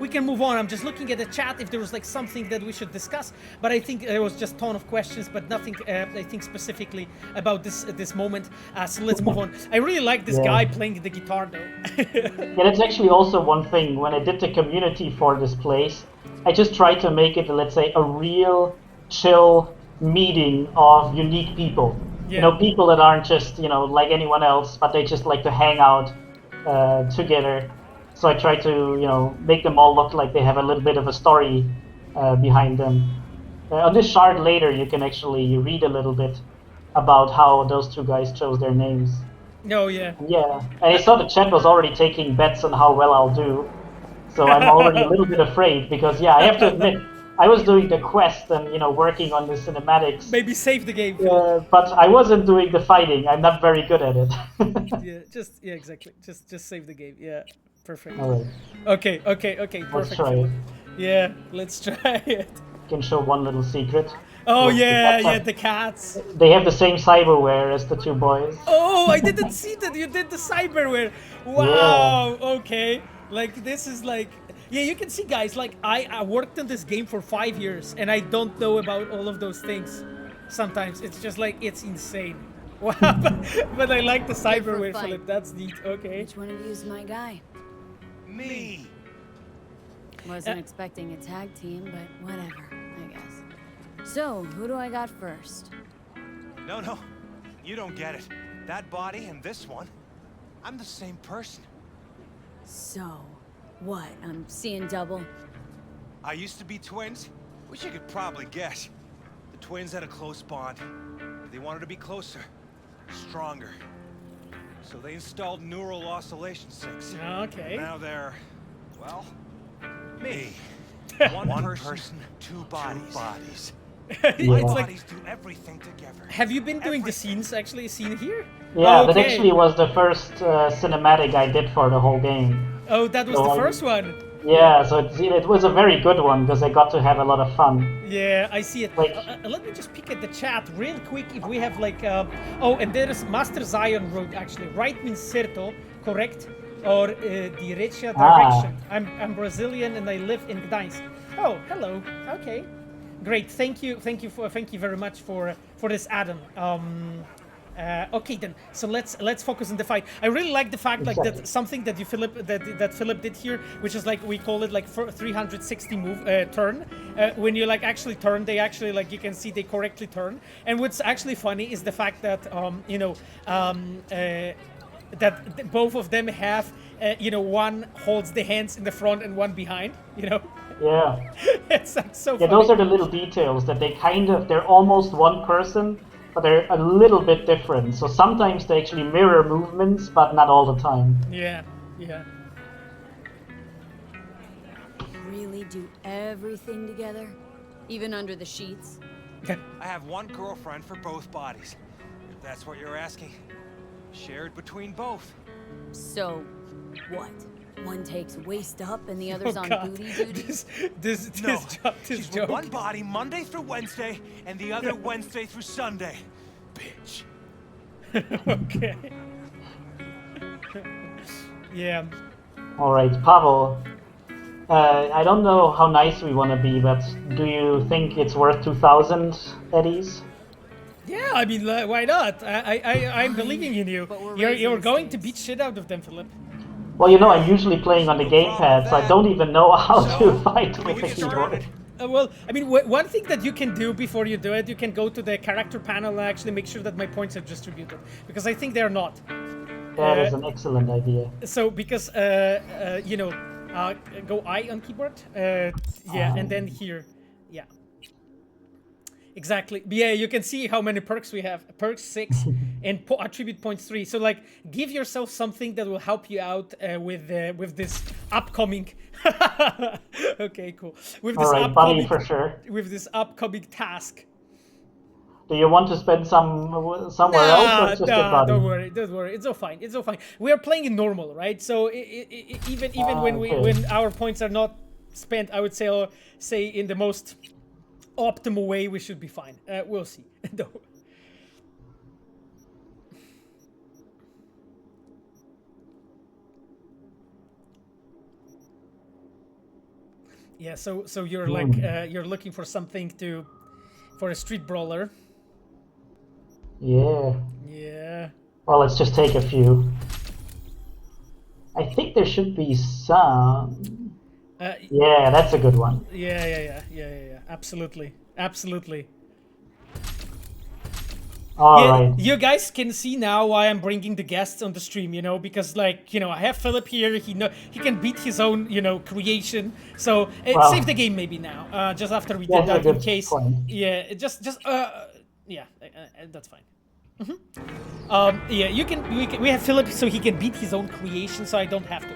can move on. I'm just looking at the chat if there was like something that we should discuss. But I think there was just a ton of questions, but nothing. I think specifically about this moment. So let's move on. I really like this guy playing the guitar though. Yeah, that's actually also one thing. When I did the community for this place, I just tried to make it, let's say, a real chill meeting of unique people. People that aren't just, like anyone else, but they just like to hang out together. So I try to, make them all look like they have a little bit of a story behind them. On this shard later, you can actually read a little bit about how those two guys chose their names. Oh, yeah. Yeah, and I saw the chat was already taking bets on how well I'll do. So I'm already a little bit afraid because, I have to admit, I was doing the quest and, working on the cinematics. Maybe save the game. But I wasn't doing the fighting. I'm not very good at it. Exactly. Just save the game. Yeah, perfect. All right. Okay, perfect. Let's try it. Yeah, let's try it. Can show one little secret. Oh, the cats. They have the same cyberware as the two boys. Oh, I didn't see that you did the cyberware. Wow, okay. Like, this is like... Yeah, you can see, guys, like, I worked on this game for 5 years, and I don't know about all of those things. Sometimes it's just like, it's insane. Wow, but I like the cyberware, Philip. That's neat. Okay. Which one of you is my guy? Me. Wasn't expecting a tag team, but whatever, I guess. So, who do I got first? No, you don't get it. That body and this one, I'm the same person. So, what? I'm seeing double? I used to be twins, which you could probably guess. The twins had a close bond. They wanted to be closer, stronger. So they installed neural oscillation sinks. Okay. Now they're, well, me. One person, two bodies. My bodies do everything together. Have you been doing the scenes, actually, seen here? Yeah, that actually was the first cinematic I did for the whole game. Oh, that was the first one? Yeah, so it was a very good one, because I got to have a lot of fun. Yeah, I see it. Let me just peek at the chat real quick if we have like... oh, and there is Master Zion wrote, actually. Right means certo, correct? Or derecha, direction. I'm Brazilian and I live in Gdańsk. Oh, hello. Okay. Great. Thank you very much for this, Adam. Okay then, so let's focus on the fight. I really like the fact like that something that you Philip that Philip did here, which is like we call it like 360 move turn. When you like actually turn, they actually like you can see they correctly turn. And what's actually funny is the fact that that both of them have one holds the hands in the front and one behind. Yeah. It's like so. Yeah, funny. those are the little details that they're almost one person, but they're a little bit different. So sometimes they actually mirror movements, but not all the time. Yeah. Really do everything together? Even under the sheets? I have one girlfriend for both bodies. If that's what you're asking. Shared between both. So, what? One takes waist up and the other's on booty duty? This She's joke. with one body Monday through Wednesday, and the other Wednesday through Sunday. Bitch. Okay. Yeah. All right, Paweł. I don't know how nice we want to be, but do you think it's worth 2,000 eddies? Yeah, I mean, why not? I'm believing in you. You're going to beat shit out of them, Philip. Well, I'm usually playing on the gamepad, so I don't even know how to fight with the keyboard. Well, I mean, one thing that you can do before you do it, you can go to the character panel and actually make sure that my points are distributed, because I think they're not. That is an excellent idea. So, because, go I on keyboard, and then here, yeah. Exactly. Yeah, you can see how many perks we have. Perks 6 and attribute points 3. So like, give yourself something that will help you out with this upcoming. Okay, cool. With this upcoming for sure. With this upcoming task. Do you want to spend somewhere else or just a buddy? Don't worry. It's all fine. We are playing in normal, right? So even when our points are not spent, I would say in the most optimal way, we should be fine. We'll see. Yeah, so you're like you're looking for something for a street brawler. Yeah. Yeah. Well, let's just take a few. I think there should be some. Yeah, that's a good one. Yeah. Absolutely. All right. You guys can see now why I'm bringing the guests on the stream, because I have Philip here. He can beat his own, creation. So save the game maybe now. Just after we did that, in case. Point. Yeah, that's fine. We have Philip so he can beat his own creation, so I don't have to.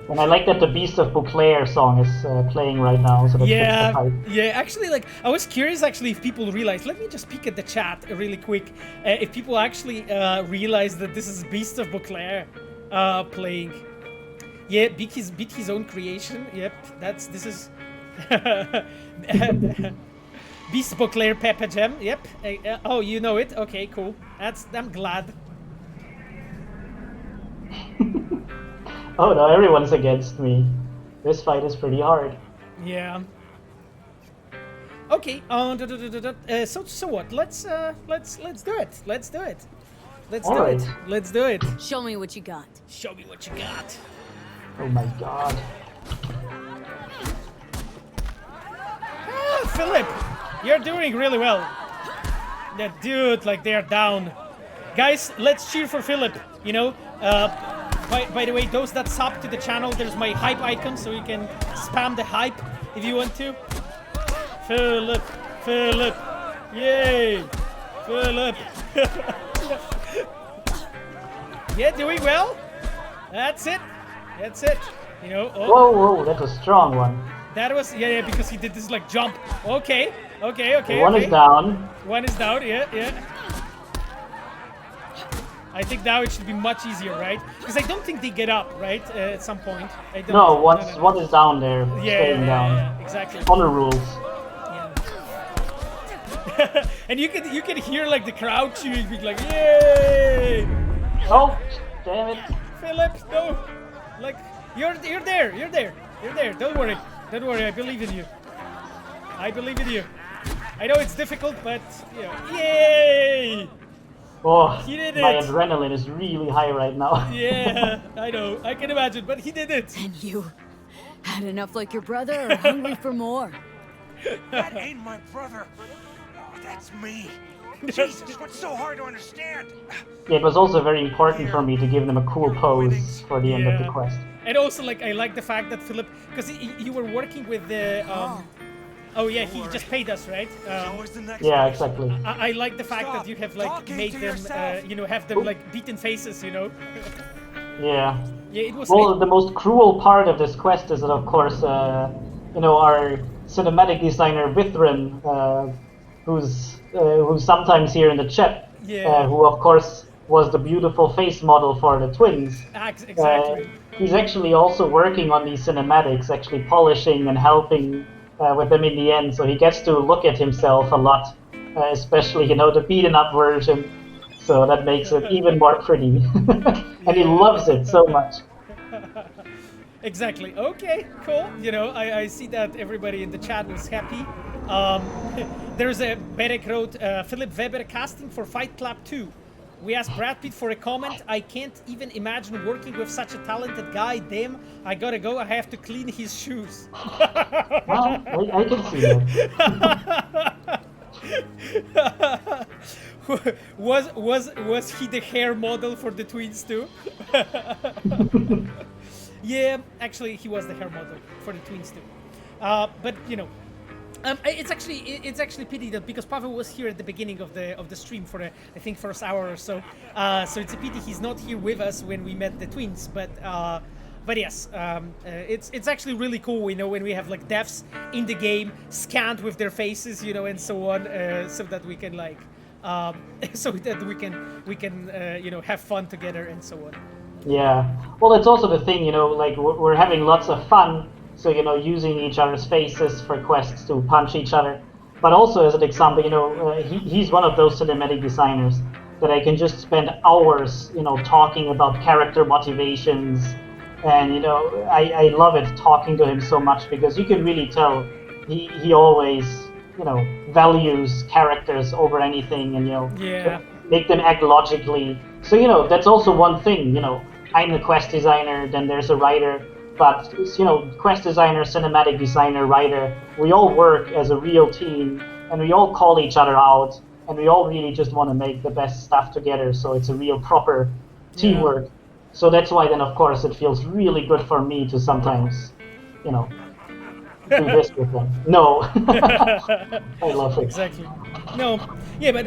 And I like that the Beast of Beauclair song is playing right now. So that actually, I was curious actually if people realize. Let me just peek at the chat really quick. If people actually realize that this is Beast of Beauclair playing. Yeah, beat his own creation. Yep, this is. Beast Beauclair Peppa Gem, yep. Oh, you know it? Okay, cool. I'm glad. Oh no, everyone's against me. This fight is pretty hard. Yeah. Okay. So what? Let's do it. Let's do it. Show me what you got. Oh my god. Philip! You're doing really well. That dude, they are down. Guys, let's cheer for Philip. By the way, those that sub to the channel, there's my hype icon, so you can spam the hype if you want to. Philip. Yay! Philip. Yeah, doing well. That's it. Whoa, that's a strong one. That was because he did this jump. Okay. One is down. Yeah. I think now it should be much easier, right? Because I don't think they get up, right? At some point. One is down there. Staying down. Yeah, exactly. Honor rules. Yeah. And you can hear the crowd cheering, being like, "Yay!" Oh, damn it! Philip, no! You're there. Don't worry. I believe in you. I know it's difficult, but yay! Oh, He did my it. adrenaline is really high right now. Yeah, I know. I can imagine, but he did it. And you had enough like your brother or hungry for more? That ain't my brother. Oh, that's me. Jesus, what's so hard to understand? Yeah, it was also very important for me to give them a cool pose for the end of the quest. And also, like, I like the fact that Philip, because you were working with the. Oh yeah, he just paid us, right? Yeah, exactly. I like the fact that you have like made them, have them like beaten faces, Yeah. Yeah, it was. Well, the most cruel part of this quest is that, of course, our cinematic designer Vithran, who's sometimes here in the chat, who of course was the beautiful face model for the twins. Exactly. He's actually also working on these cinematics, actually polishing and helping with them in the end, so he gets to look at himself a lot, especially the beaten up version. So that makes it even more pretty, and he loves it so much. Exactly. Okay, cool. I see that everybody in the chat was happy. There's a Berek wrote, Philipp Weber casting for Fight Club 2. We asked Brad Pitt for a comment. I can't even imagine working with such a talented guy. Damn, I gotta go. I have to clean his shoes. Well, I can see that. was he the hair model for the twins too? Yeah, actually he was the hair model for the twins too. But it's actually pity that because Paweł was here at the beginning of the stream for I think first hour or so. So it's a pity he's not here with us when we met the twins. But yes, it's actually really cool. When we have like devs in the game scanned with their faces, and so on, so that we can like. So that we can have fun together and so on. Yeah, well, it's also the thing, like we're having lots of fun, so using each other's faces for quests to punch each other. But also, as an example, he's one of those cinematic designers that I can just spend hours, talking about character motivations, and I love it talking to him so much because you can really tell he always. Values characters over anything, and make them act logically. So that's also one thing. I'm the quest designer, then there's a writer, but quest designer, cinematic designer, writer, we all work as a real team, and we all call each other out, and we all really just want to make the best stuff together. So it's a real proper teamwork. So that's why then, of course, it feels really good for me to sometimes, do this with them. No, I love it. Exactly. No, yeah, but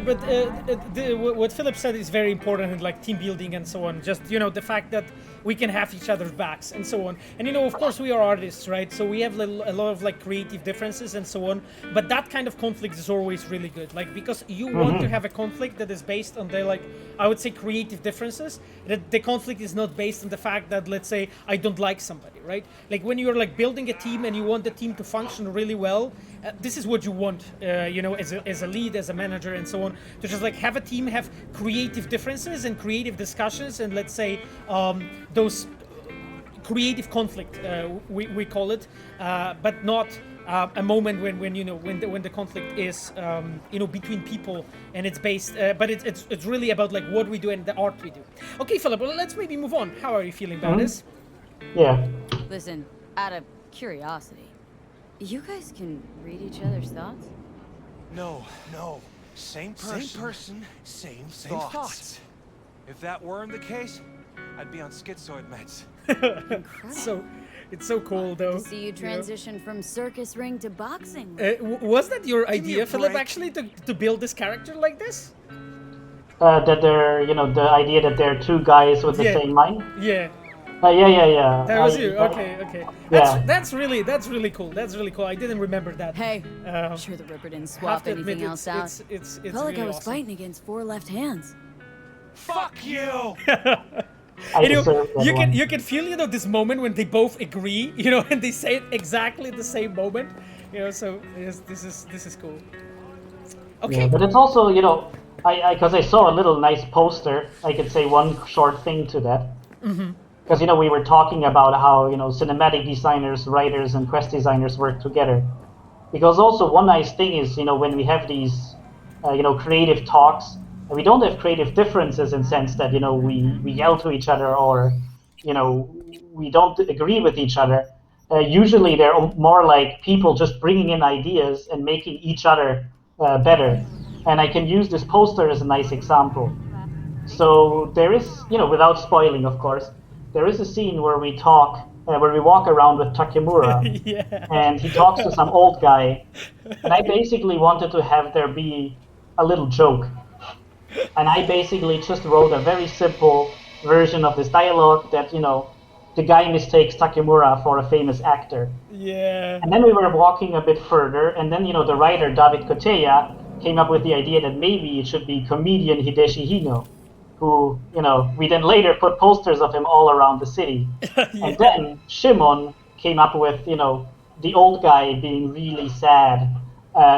what Philip said is very important, like team building and so on. Just the fact that we can have each other's backs and so on. And of course, we are artists, right? So we have a lot of like creative differences and so on. But that kind of conflict is always really good, like because you want to have a conflict that is based on the I would say creative differences. That the conflict is not based on the fact that, let's say, I don't like somebody, right? Like when you're like building a team and you want the team to function really well, this is what you want, as a lead, as a manager, and so on, to just like have a team have creative differences and creative discussions, and let's say those creative conflict, we call it, but not a moment when the conflict is between people and it's based, but it's really about like what we do and the art we do. Okay, Philip, well, let's maybe move on. How are you feeling about this? Yeah. Listen, out of curiosity, you guys can read each other's thoughts? No. Same person, same thoughts. If that weren't the case, I'd be on schizoid meds. It's so cool, though. To see you transition from circus ring to boxing. Was that your idea, Philip, actually, to build this character like this? That they're, the idea that they're two guys with the same mind? Yeah. Yeah. That was you. Okay. That's really cool. That's really cool. I didn't remember that. Hey, sure the Ripper didn't swap anything else out. It's felt really like I was awesome. fighting against 4 left hands. Fuck you! You can feel this moment when they both agree, and they say it exactly at the same moment, So this is cool. Okay. Yeah, but it's also because I saw a little nice poster. I could say one short thing to that. Because we were talking about how cinematic designers, writers, and quest designers work together. Because also one nice thing is when we have these creative talks, we don't have creative differences in sense that, you know, we yell to each other or, you know, we don't agree with each other. Usually they're more like people just bringing in ideas and making each other better. And I can use this poster as a nice example. So there is, you know, without spoiling, of course, there is a scene where we talk, where we walk around with Takemura, Yeah. and he talks to some old guy, and I basically wanted to have there be a little joke. And I basically just wrote a very simple version of this dialogue that, you know, the guy mistakes Takemura for a famous actor. Yeah. And then we were walking a bit further, and then, you know, the writer David Koteya came up with the idea that maybe it should be comedian Hideshi Hino, who, you know, we then later put posters of him all around the city. Yeah. And then Shimon came up with, you know, the old guy being really sad,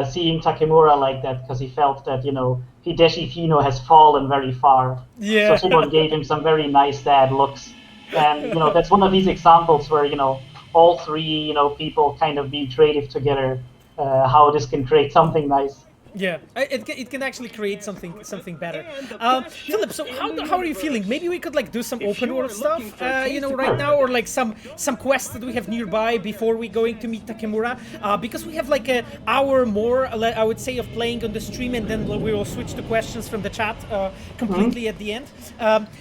seeing Takemura like that because he felt that, you know, Hideshi Hino has fallen very far. Yeah. So Shimon gave him some very nice sad looks. And, you know, that's one of these examples where, you know, all three, you know, people kind of be creative together, how this can create something nice. Yeah, it can actually create something better. Philip, so how are you feeling? Maybe we could like do some open world stuff, you know, right now, or like some quests that we have nearby before we going to meet Takemura, because we have like an hour more, I would say, of playing on the stream, and then we will switch to questions from the chat completely at the end.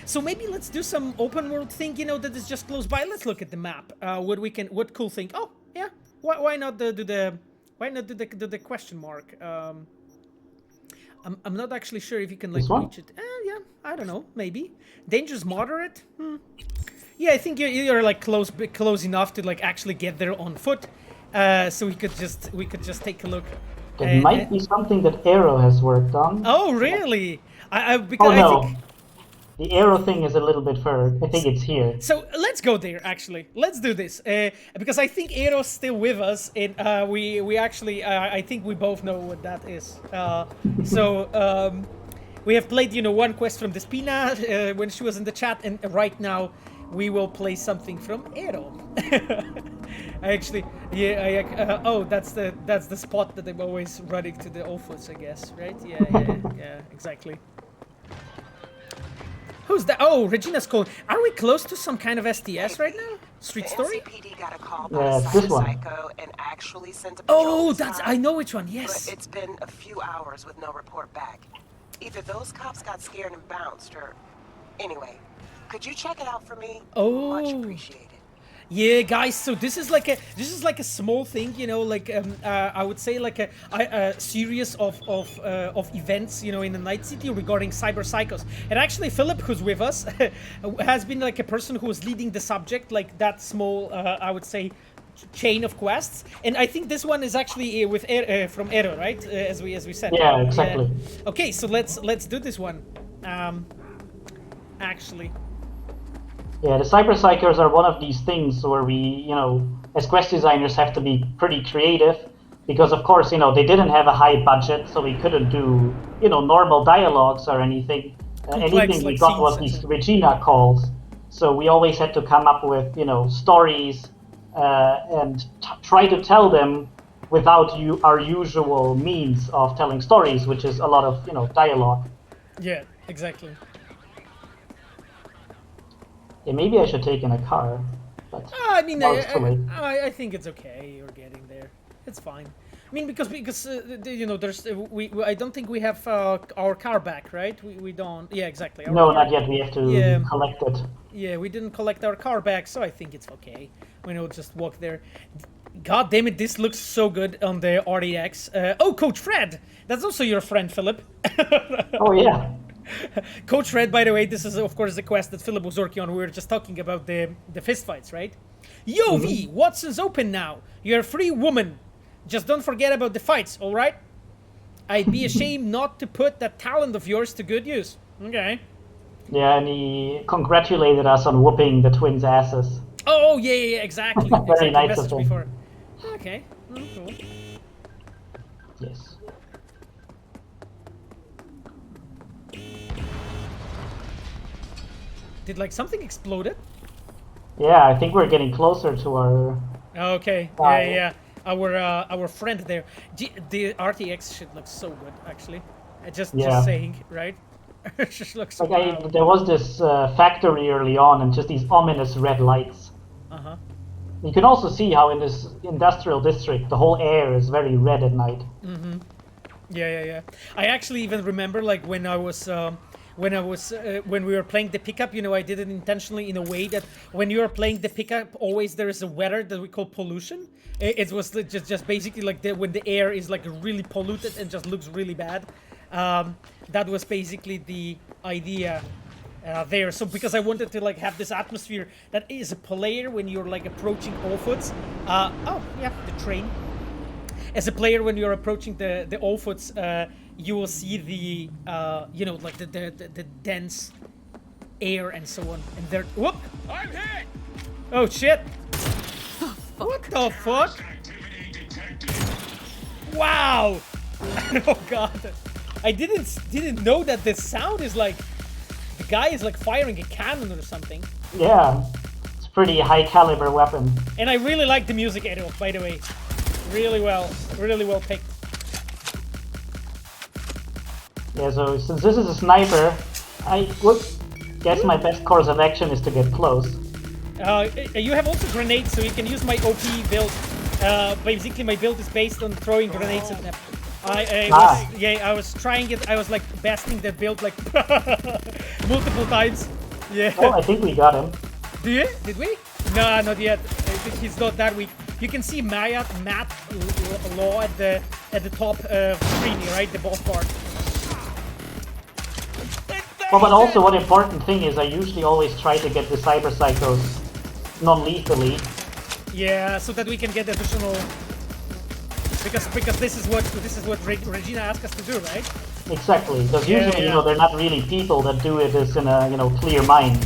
So maybe let's do some open world thing, you know, that is just close by. Let's look at the map. What cool thing? Oh yeah, why not do the question mark? I'm not actually sure if you can like reach it. Yeah, I don't know. Maybe danger's moderate. Yeah, I think you're like close enough to like actually get there on foot. So we could just take a look. It might be something that Arrow has worked on. Oh really? I think the arrow thing is a little bit further. I think it's here. So let's go there. Actually, let's do this because I think Arrow's still with us, and we actually I think we both know what that is. We have played, you know, one quest from Despina when she was in the chat, and right now we will play something from Arrow. Oh, that's the spot that I'm always running to the Ofus, I guess, right? Yeah, exactly. Who's that? Oh, Regina's calling. Are we close to some kind of STS right now? Street story? NCPD got a call by Cyberpsycho and actually sent a patrol. Oh, I know which one. Yes. But it's been a few hours with no report back. Either those cops got scared and bounced, or anyway, could you check it out for me? Oh. Much appreciated. Yeah, guys. So this is like a small thing, you know, like I would say like a series of events, you know, in the Night City regarding cyberpsychos. And actually, Philip, who's with us, has been like a person who was leading the subject, like that small, I would say, chain of quests. And I think this one is actually with from Ero, right? As we said. Yeah, exactly. Okay, so let's do this one. Actually. Yeah, the cyberpsychos are one of these things where we, you know, as quest designers have to be pretty creative because, of course, you know, they didn't have a high budget, so we couldn't do, you know, normal dialogues or anything. Anything we got was these Regina calls. So we always had to come up with, you know, stories and try to tell them without our usual means of telling stories, which is a lot of, you know, dialogue. Yeah, exactly. Yeah, maybe I should take in a car, but I mean, I think it's okay. You're getting there. It's fine. I mean, because you know, there's I don't think we have our car back, right? We don't. Yeah, exactly. No, not yet. We have to collect it. Yeah, we didn't collect our car back, so I think it's okay. We'll just walk there. God damn it, this looks so good on the RDX. Oh, Coach Fred! That's also your friend, Philip. Oh, yeah. Coach Red, by the way, this is of course the quest that Philip was working on. We were just talking about the fistfights, right? Yo, V, Watson's open now. You're a free woman. Just don't forget about the fights, all right? I'd be ashamed not to put that talent of yours to good use. Okay. Yeah, and he congratulated us on whooping the twins' asses. Oh, yeah, exactly. Very nice of him. Before. Okay, cool. Yes. Did like something exploded? Yeah, I think we're getting closer to our. Okay. Yeah. Our friend there. The RTX shit looks so good, actually. Just saying, right? It just looks like there was this factory early on, and just these ominous red lights. Uh-huh. You can also see how in this industrial district the whole air is very red at night. Mm-hmm. Yeah. I actually even remember like when we were playing the pickup, you know, I did it intentionally in a way that when you are playing the pickup, always there is a weather that we call pollution. It was just basically like when the air is like really polluted and just looks really bad. That was basically the idea there. So because I wanted to like have this atmosphere that is a player when you're like approaching Allfoots. Oh yeah, the train. As a player, when you're approaching the Allfoots, you will see the you know, like the dense air and so on. And there, whoop! I'm hit. Oh shit! What the fuck? Wow! Oh god! I didn't know that the sound is like the guy is like firing a cannon or something. Yeah, it's a pretty high caliber weapon. And I really like the music, Edo, by the way. Really well picked. Yeah, so since this is a sniper, I would guess my best course of action is to get close. You have also grenades, so you can use my OP build. Basically, my build is based on throwing grenades at them. I was trying it. I was like besting the build like multiple times. Yeah. Oh, I think we got him. Did we? No, not yet. He's not that weak. You can see Matt Liaw at the top screen here, right? The boss part. Well, but also one important thing is I usually always try to get the cyberpsychos non-lethally. Yeah, so that we can get additional. Because this is what Regina asked us to do, right? Exactly. Because usually, you know, they're not really people that do it as in a, you know, clear mind.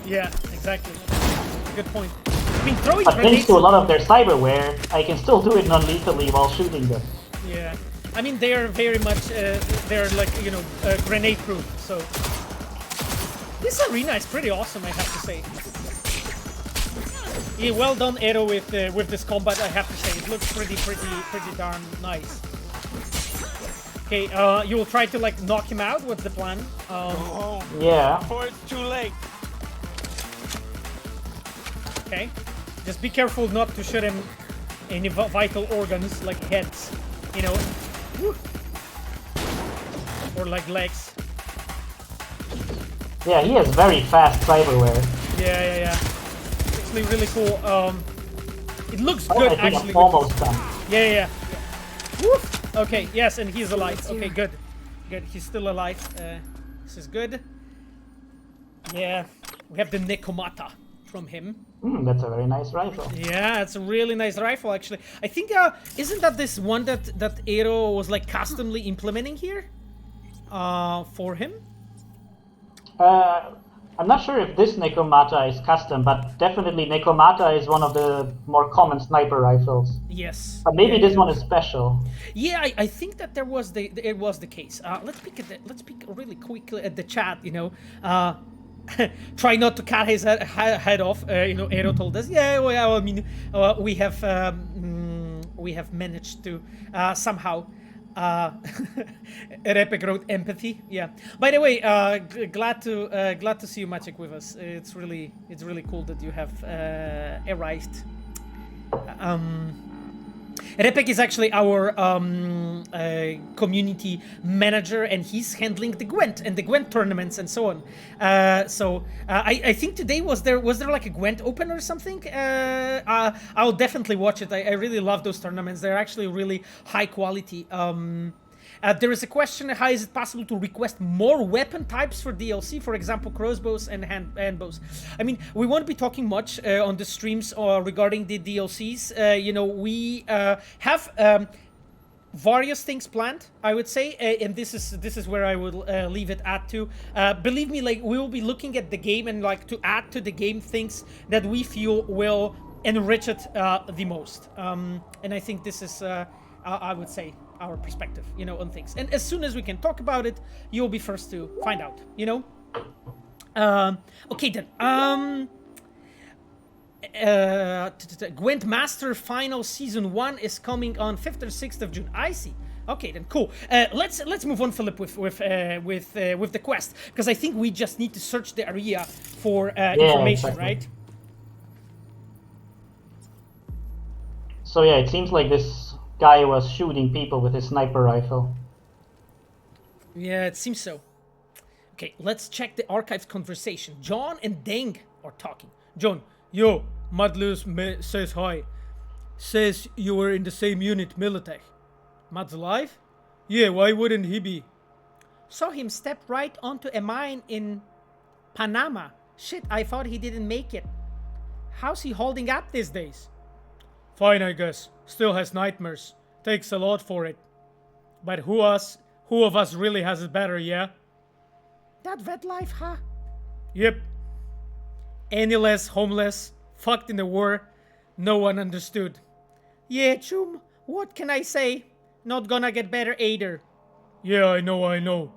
Yeah, exactly. Good point. I mean, throwing but grenades. Thanks to a lot of their cyberware, I can still do it non-lethally while shooting them. Yeah, I mean they are very much they're like, you know, grenade proof. So this arena is pretty awesome, I have to say. Yeah, well done, Edo, with this combat. I have to say it looks pretty darn nice. Okay, you will try to like knock him out. What's the plan? Yeah. Before it's too late. Okay. Just be careful not to shoot him any vital organs like heads, you know, or like legs. Yeah, he has very fast cyberware. Yeah. Actually, really cool. It looks Oh, good I think actually. I'm almost done. Yeah. Woof. Okay, yes, and he's alive. Okay, good. He's still alive. This is good. Yeah, we have the Nekomata from him. That's a very nice rifle. Yeah, it's a really nice rifle, actually. I think, isn't that this one that Edo was like customly implementing here? For him? I'm not sure if this Nekomata is custom, but definitely Nekomata is one of the more common sniper rifles. Yes. But maybe this one is special. Yeah, I think that it was the case. Let's peek really quickly at the chat, you know. Try not to cut his head off. You know, Edo told us. Yeah, well, I mean, we have managed to somehow. Repek wrote empathy. Yeah. By the way, glad to see you, Maciek, with us. It's really cool that you have arrived. Repek is actually our community manager, and he's handling the Gwent and the Gwent tournaments and so on. I think today was there like a Gwent Open or something? I'll definitely watch it. I really love those tournaments. They're actually really high quality. There is a question: how is it possible to request more weapon types for DLC? For example, crossbows and handbows. I mean, we won't be talking much on the streams regarding the DLCs. You know, we have various things planned, I would say, and this is where I will leave it at too. Believe me, like we will be looking at the game and like to add to the game things that we feel will enrich it the most. And I think this is, I would say, our perspective, you know, on things. And as soon as we can talk about it, you'll be first to find out, you know. Okay then. Gwent Master Final Season 1 is coming on 5th or 6th of June. I see. Okay, then cool. Let's move on, Philip, with the quest, because I think we just need to search the area for information, exactly. right? So yeah, it seems like this guy was shooting people with his sniper rifle. Yeah, it seems so. Okay, let's check the archives conversation. John and Deng are talking. John, yo, Matt Liaw says hi. Says you were in the same unit, Militech. Matt's alive? Yeah, why wouldn't he be? Saw him step right onto a mine in Panama. Shit, I thought he didn't make it. How's he holding up these days? Fine, I guess. Still has nightmares. Takes a lot for it. But who of us really has it better, yeah? That vet life, huh? Yep. Any less homeless, fucked in the war, no one understood. Yeah, chum, what can I say? Not gonna get better either. Yeah, I know.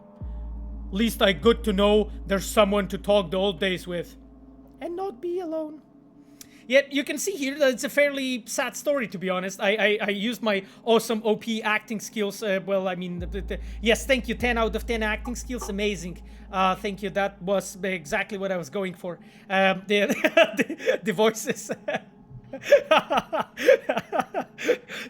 Least I good to know there's someone to talk the old days with. And not be alone. Yet you can see here that it's a fairly sad story, to be honest. I used my awesome OP acting skills. Yes, thank you. 10 out of 10 acting skills. Amazing. Thank you. That was exactly what I was going for. The voices.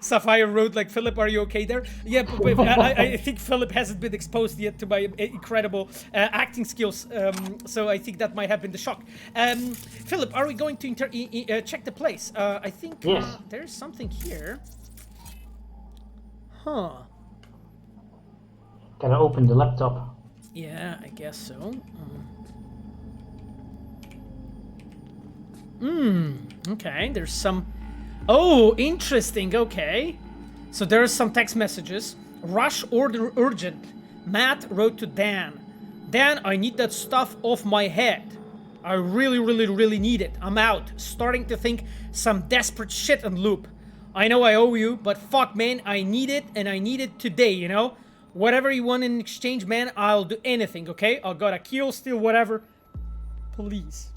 Sapphire wrote like, Philip, are you okay there? Yeah, but I think Philip hasn't been exposed yet to my incredible acting skills, so I think that might have been the shock. Philip, are we going to check the place? I think there's something here. Huh. Gotta open the laptop. Yeah, I guess so. Okay, there's some... Oh, interesting, okay. So there are some text messages. Rush order urgent. Matt wrote to Dan. Dan, I need that stuff off my head. I really need it. I'm out. Starting to think some desperate shit on loop. I know I owe you, but fuck, man, I need it, and I need it today, you know? Whatever you want in exchange, man, I'll do anything, okay? I gotta kill, steal, whatever. Please.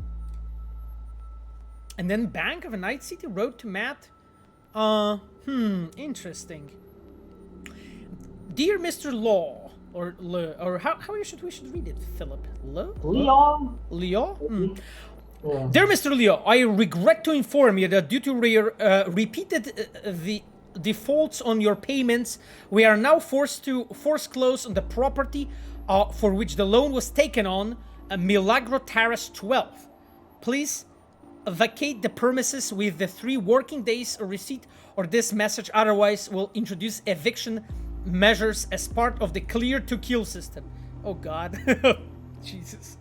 And then Bank of a Night City wrote to Matt. Interesting. Dear Mr. Law, or how we should read it, Philip? Liaw? Liaw? Yeah. Dear Mr. Liaw, I regret to inform you that due to your repeated defaults on your payments, we are now forced to close on the property for which the loan was taken on, Milagro Terrace 12. Please vacate the premises with the 3 working days receipt, or this message otherwise will introduce eviction measures as part of the clear to kill system. Oh god. Jesus.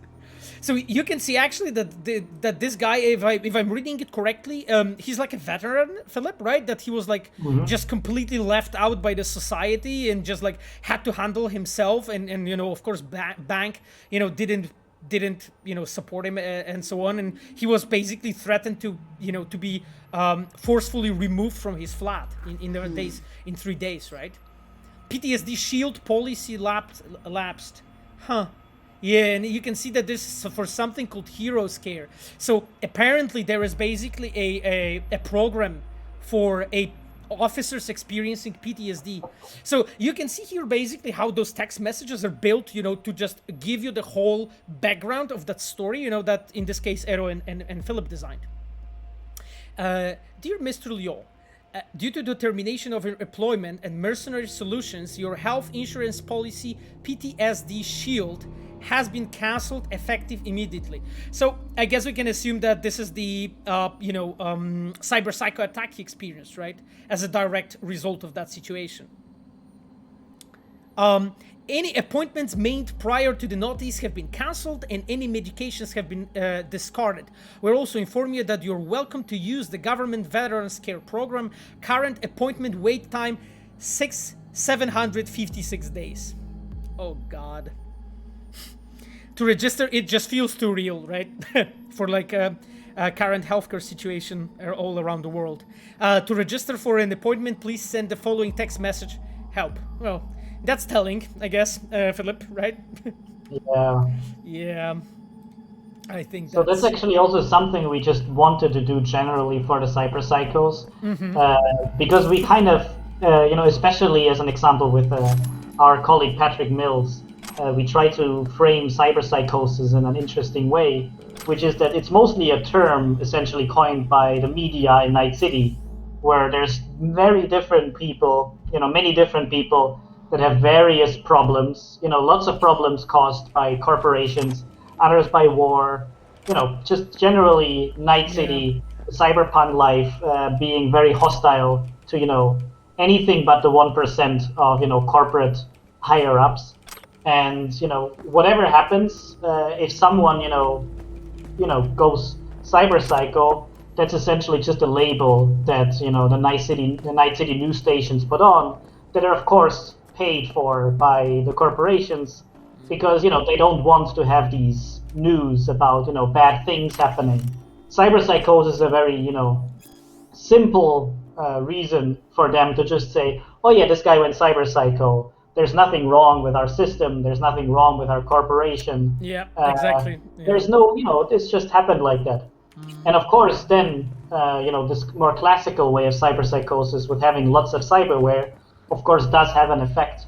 So you can see actually that this guy, if I'm reading it correctly, he's like a veteran, Philip, right? That he was like just completely left out by the society and just like had to handle himself, and you know, of course, bank, you know, didn't support him and so on, and he was basically threatened to be forcefully removed from his flat in 3 days, right? PTSD shield policy lapsed. Huh. Yeah, and you can see that this is for something called Hero Scare. So apparently there is basically a program for officers experiencing PTSD. So you can see here basically how those text messages are built, to just give you the whole background of that story, that in this case Ero and Philip designed. Dear Mr. Liaw, due to the termination of your employment and mercenary solutions, your health insurance policy PTSD Shield has been cancelled effective immediately. So I guess we can assume that this is the cyberpsycho attack he experienced, right? As a direct result of that situation. Any appointments made prior to the notice have been cancelled, and any medications have been discarded. We're also informing you that you're welcome to use the government Veterans Care Program. Current appointment wait time 756 days. Oh God. To register, it just feels too real, right? For like a current healthcare situation all around the world. To register for an appointment, please send the following text message: help. Well, that's telling, I guess, Philip, right? Yeah. Yeah. I think so. That's actually also something we just wanted to do generally for the cyberpsychos, because we kind of especially as an example with our colleague Patrick Mills, we try to frame cyberpsychosis in an interesting way, which is that it's mostly a term essentially coined by the media in Night City, where there's very different people, many different people that have various problems, lots of problems caused by corporations, others by war, just generally Night City, cyberpunk life being very hostile to, anything but the 1% of, corporate higher ups. And, whatever happens, if someone, goes cyberpsycho, that's essentially just a label that, the Night City news stations put on, that are of course paid for by the corporations, because, they don't want to have these news about, bad things happening. Cyberpsychosis is a very, simple reason for them to just say, oh yeah, this guy went cyberpsycho. There's nothing wrong with our system. There's nothing wrong with our corporation. Yeah, exactly. Yeah. There's no, it's just happened like that. And of course, then, this more classical way of cyberpsychosis with having lots of cyberware, of course, does have an effect.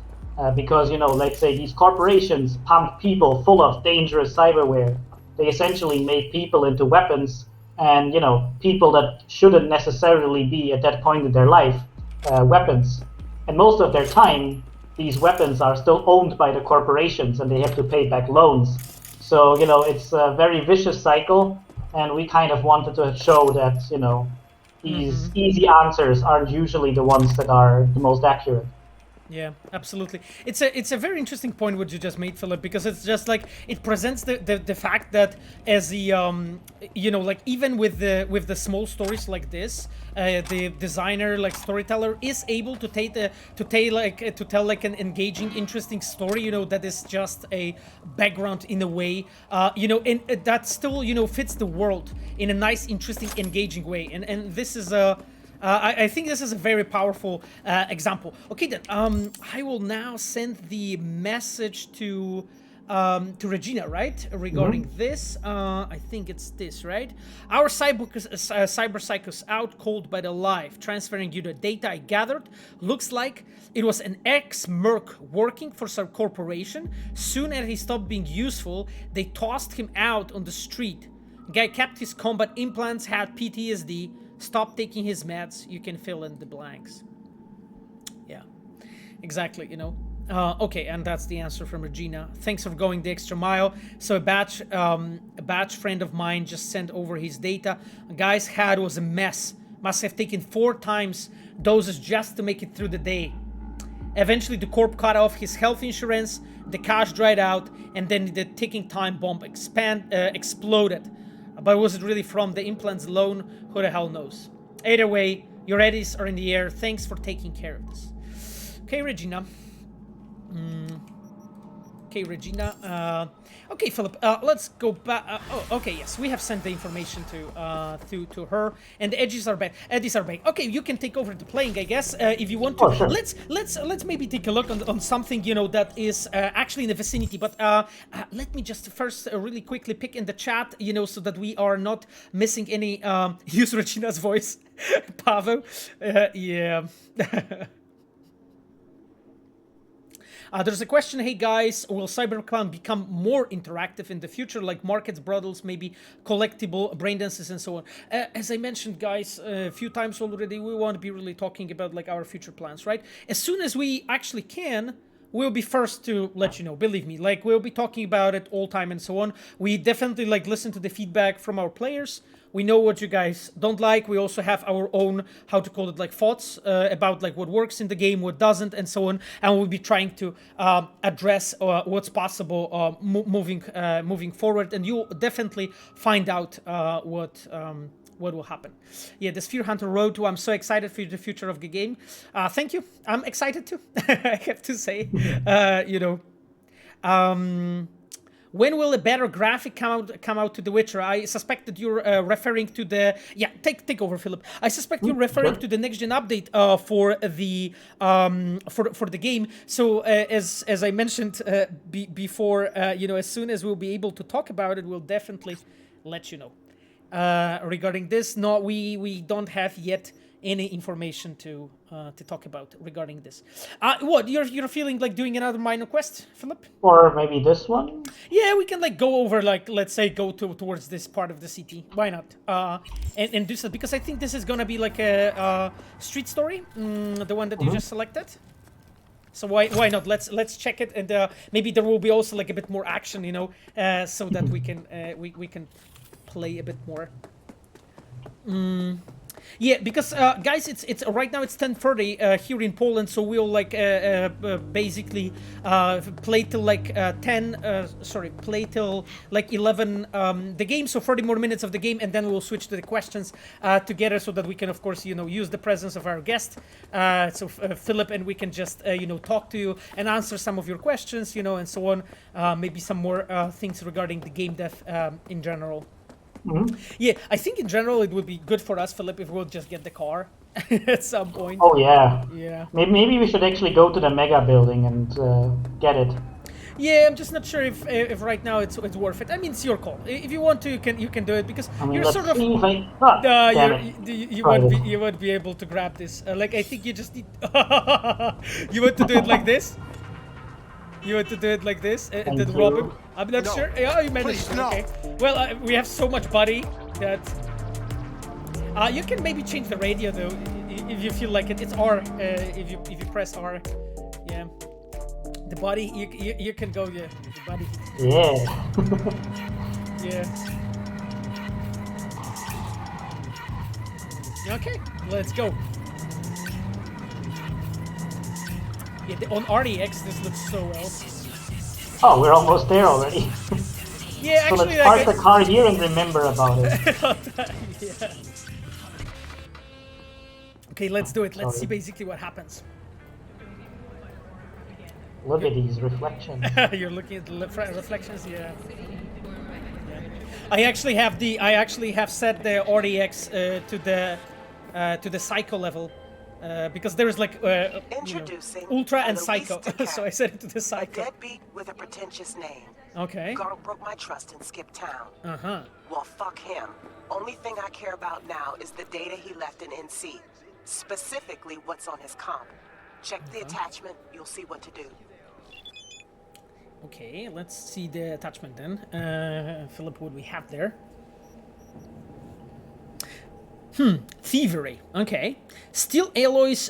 Because, let's say these corporations pump people full of dangerous cyberware. They essentially make people into weapons, and, people that shouldn't necessarily be at that point in their life, weapons. And most of their time, these weapons are still owned by the corporations, and they have to pay back loans. So, it's a very vicious cycle, and we kind of wanted to show that, these easy answers aren't usually the ones that are the most accurate. Yeah, absolutely. It's a very interesting point what you just made, Philip, because it's just like it presents the fact that as the like even with the small stories like this, the designer, like storyteller, is able to tell like an engaging, interesting story, that is just a background in a way, and that still fits the world in a nice, interesting, engaging way, and this is a. I think this is a very powerful example. Okay, then I will now send the message to Regina, right? Regarding this, I think it's this, right? Our cyberpsychos out cold by the life, transferring you the data I gathered. Looks like it was an ex-merc working for some corporation. Soon as he stopped being useful, they tossed him out on the street. Guy kept his combat implants, had PTSD. Stop taking his meds, you can fill in the blanks. Yeah, exactly, Okay, and that's the answer from Regina. Thanks for going the extra mile. So a batch friend of mine just sent over his data. A guy's head was a mess. Must have taken 4 times doses just to make it through the day. Eventually the corp cut off his health insurance, the cash dried out, and then the ticking time bomb exploded. But was it really from the implants alone? Who the hell knows? Either way, your eddies are in the air. Thanks for taking care of this. Okay, Regina. Okay, Regina. Okay, Philip. Let's go back. Okay, yes, we have sent the information to her, and the eddies are back. Okay, you can take over the playing, I guess, if you want to. Oh, sure. Let's maybe take a look on something that is actually in the vicinity. But let me just first really quickly pick in the chat, so that we are not missing any. Use Regina's voice, Paweł. Yeah. There's a question, hey guys, will Cyberpunk become more interactive in the future, like markets, brothels, maybe collectible brain dances and so on? As I mentioned, guys, a few times already, we want to be really talking about like our future plans, right? As soon as we actually can, we'll be first to let you know, believe me, like we'll be talking about it all time and so on. We definitely like listen to the feedback from our players. We know what you guys don't like. We also have our own, how to call it, like thoughts about like what works in the game, what doesn't, and so on. And we'll be trying to address what's possible moving forward. And you'll definitely find out what will happen. Yeah, the TheSphereHunter Road to. I'm so excited for the future of the game. Thank you. I'm excited too. I have to say, when will a better graphic come out to The Witcher? I suspect that you're referring to the... Yeah, take over, Philip. I suspect you're referring to the next-gen update for the game. So as I mentioned before, as soon as we'll be able to talk about it, we'll definitely let you know. Regarding this, no, we don't have yet any information to talk about regarding this. What you're feeling like doing another minor quest, Philip? Or maybe this one? Yeah, we can like go over like let's say go towards this part of the city. Why not? And do so because I think this is gonna be like a street story, the one that you just selected. So why not? Let's check it, and maybe there will be also like a bit more action, you know, so that we can play a bit more. Yeah, because guys, it's right now it's 10:30 here in Poland, so we'll like basically play till like 11 the game, so 30 more minutes of the game, and then we'll switch to the questions together, so that we can of course use the presence of our guest, so Philip, and we can just talk to you and answer some of your questions, and so on. Maybe some more things regarding the game dev in general. Yeah, I think in general it would be good for us, Philip, if we'll just get the car at some point. Oh yeah. Yeah. Maybe we should actually go to the mega building and get it. Yeah, I'm just not sure if right now it's worth it. I mean, it's your call. If you want to, you can do it, because you're sort of you won't be able to grab this. Like, I think you just need. You want to do it like this? You want to do it like this and then rob him? I'm not sure. Yeah, you managed. Okay. Well, we have so much body that you can maybe change the radio though, if you feel like it. It's R. If you press R, yeah. The body you can go, yeah. The body. Yeah. Yeah. Okay, let's go. Yeah, on RDX this looks so well. Oh, we're almost there already. Yeah, so actually, let's park the car here and remember about it. Yeah. Okay, let's do it. Let's see basically what happens. Look at these reflections. You're looking at the reflections, yeah. I actually have set the RDX to the psycho level. Because there is like Introducing ultra and psycho, so I set it to the psycho. A deadbeat with a pretentious name. Okay. Garl broke my trust and skipped town. Well, fuck him. Only thing I care about now is the data he left in NC. Specifically, what's on his comp. Check the attachment. You'll see what to do. Okay, let's see the attachment then. Philip, what we have there? Thievery. Okay. Steal Aloy's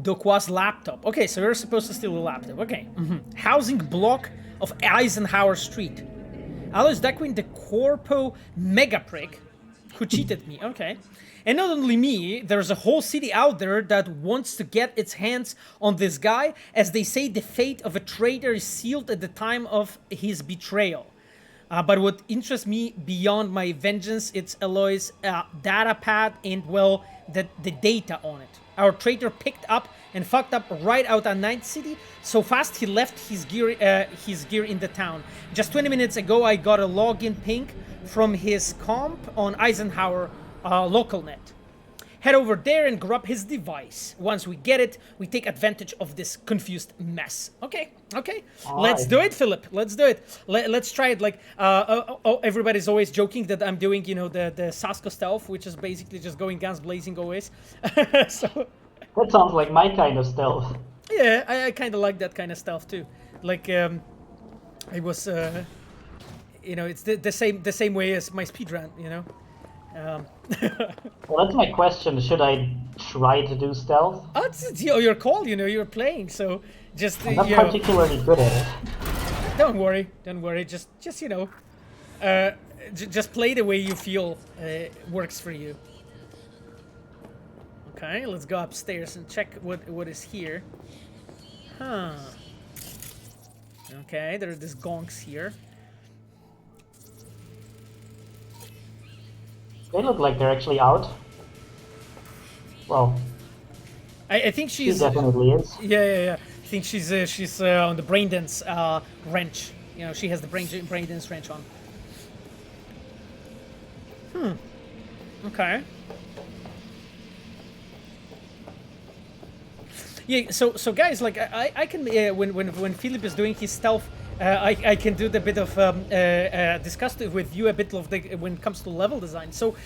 Dokwa's laptop. Okay, so we're supposed to steal the laptop. Okay. Housing block of Eisenhower Street. Aloy's Daquin, the corpo mega prick who cheated me. Okay. And not only me, there's a whole city out there that wants to get its hands on this guy, as they say the fate of a traitor is sealed at the time of his betrayal. But what interests me beyond my vengeance, it's Aloy's data pad and, well, the data on it. Our traitor picked up and fucked up right out of Night City so fast he left his gear in the town. Just 20 minutes ago, I got a login ping from his comp on Eisenhower LocalNet. Head over there and grab his device. Once we get it, we take advantage of this confused mess. Okay. Let's do it, Philip. Let's do it. Let's try it. Like, everybody's always joking that I'm doing, the Sasko stealth, which is basically just going guns blazing always. So that sounds like my kind of stealth. Yeah, I kind of like that kind of stealth too. Like, it was, it's the same way as my speedrun, Well, that's my question. Should I try to do stealth? Oh, it's your call. You're playing, so just. I'm not particularly good at it. Don't worry. Just just play the way you feel works for you. Okay, let's go upstairs and check what is here. Okay, there are these gonks here. They look like they're actually out. Well, I think she's. She definitely is. Yeah. I think she's on the braindance wrench. She has the braindance wrench on. Okay. Yeah. So guys, like I can when Philip is doing his stealth I can do the bit of discuss with you a bit of the when it comes to level design. So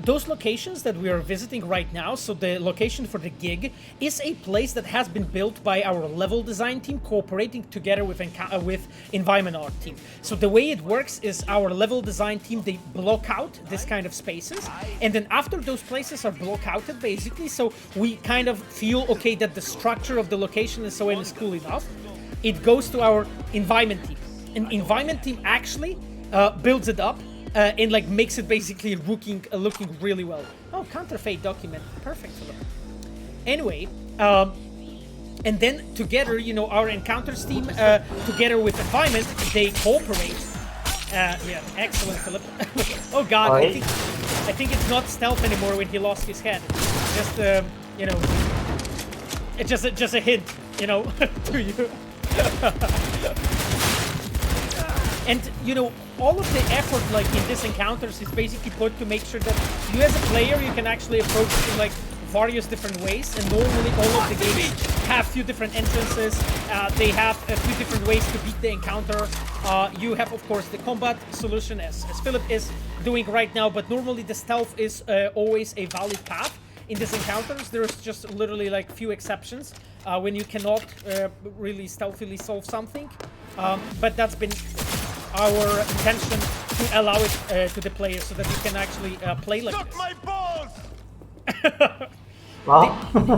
those locations that we are visiting right now, so the location for the gig is a place that has been built by our level design team cooperating together with environment art team. So the way it works is our level design team, they block out this kind of spaces, and then after those places are blocked outed basically, so we kind of feel okay that the structure of the location and so on is cool enough, it goes to our environment team. And environment team actually builds it up and like makes it basically looking really well. Oh, counterfeit document, perfect, Philip. Anyway, and then together, you know, our encounters team together with environment, they cooperate. Yeah, excellent, Philip. Oh God, right. I think it's not stealth anymore when he lost his head. Just you know, it's just a hint, you know, to you. And you know, all of the effort like in this encounters is basically put to make sure that you as a player you can actually approach it in like various different ways, and normally all of the games have few different entrances. They have a few different ways to beat the encounter. You have of course the combat solution as Philip is doing right now, but normally the stealth is always a valid path. In these encounters, there's just literally like few exceptions when you cannot really stealthily solve something, but that's been our intention to allow it to the player so that you can actually play like this. My balls!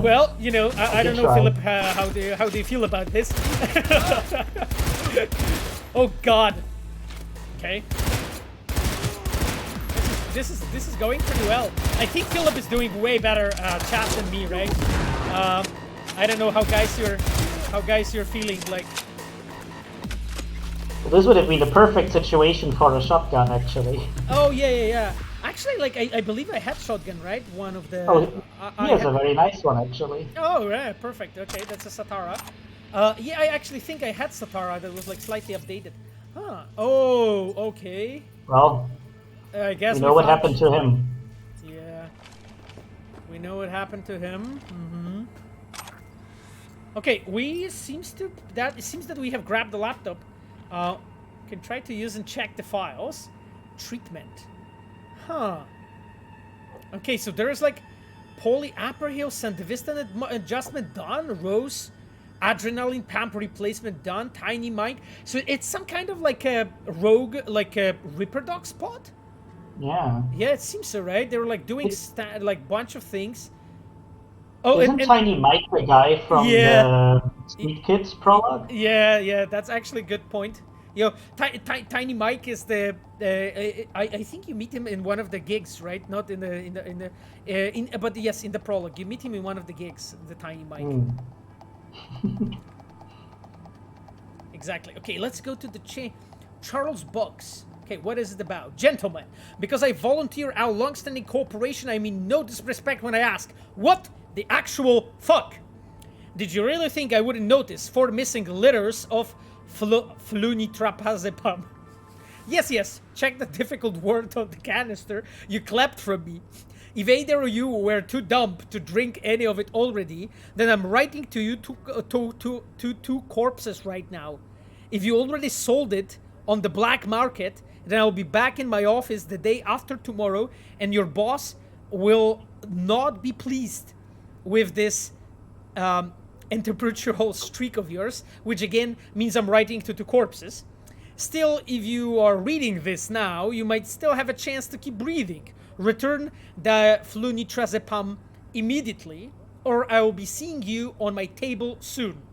Well, you know, I don't know, Philip, how do you feel about this? Oh God. Okay. This is going pretty well. I think Philip is doing way better chat than me, right? I don't know how guys you're feeling like. Well, this would have been the perfect situation for a shotgun, actually. Oh yeah. Actually, like I believe I had shotgun, right? One of the. Oh, he has a very nice one, actually. Oh right, perfect. Okay, that's a Satara. Yeah, I actually think I had Satara that was like slightly updated. Huh. Oh, okay. Well. I guess we know what happened to him. Yeah, we know what happened to him. Okay, it seems that we have grabbed the laptop. Can try to use and check the files. Treatment. Huh. Okay, so there is like polyapril sandivistan adjustment done. Rose, adrenaline pump replacement done. Tiny mic. So it's some kind of like a rogue, like a Ripper Dog spot. Yeah. Yeah, it seems so, right? They were like doing like bunch of things. Oh, isn't Tiny Mike the guy from the Street Kids prologue? Yeah, that's actually a good point. You know, Tiny Mike is the. I think you meet him in one of the gigs, right? Not in the but yes, in the prologue, you meet him in one of the gigs. The Tiny Mike. Exactly. Okay, let's go to the Charles Bucks. Okay, what is it about? Gentlemen, because I volunteer our long-standing cooperation, I mean no disrespect when I ask, what the actual fuck? Did you really think I wouldn't notice 4 missing litters of flunitrapazepam? Yes, check the difficult word on the canister you clapped from me. If either of you were too dumb to drink any of it already, then I'm writing to you two corpses right now. If you already sold it on the black market, then I'll be back in my office the day after tomorrow, and your boss will not be pleased with this entrepreneurial streak of yours, which again means I'm writing to 2 corpses. Still, if you are reading this now, you might still have a chance to keep breathing. Return the flunitrazepam immediately, or I will be seeing you on my table soon.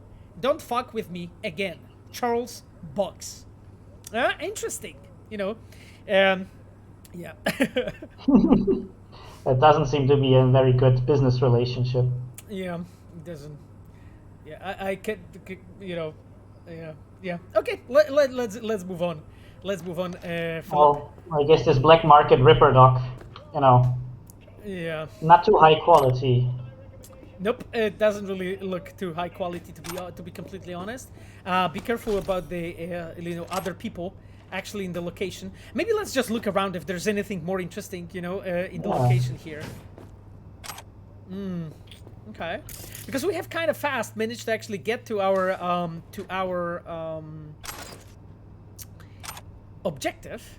Don't fuck with me again. Charles Bucks. Interesting, you know. Yeah. It doesn't seem to be a very good business relationship. Yeah, it doesn't. Yeah, I can, you know. Yeah. Okay, let's move on. Let's move on. Well, I guess this black market Ripper Dog, you know. Yeah. Not too high quality. Nope, it doesn't really look too high quality to be completely honest. Be careful about the other people actually in the location. Maybe let's just look around if there's anything more interesting, you know, in the location here. Okay, because we have kind of fast managed to actually get to our Objective?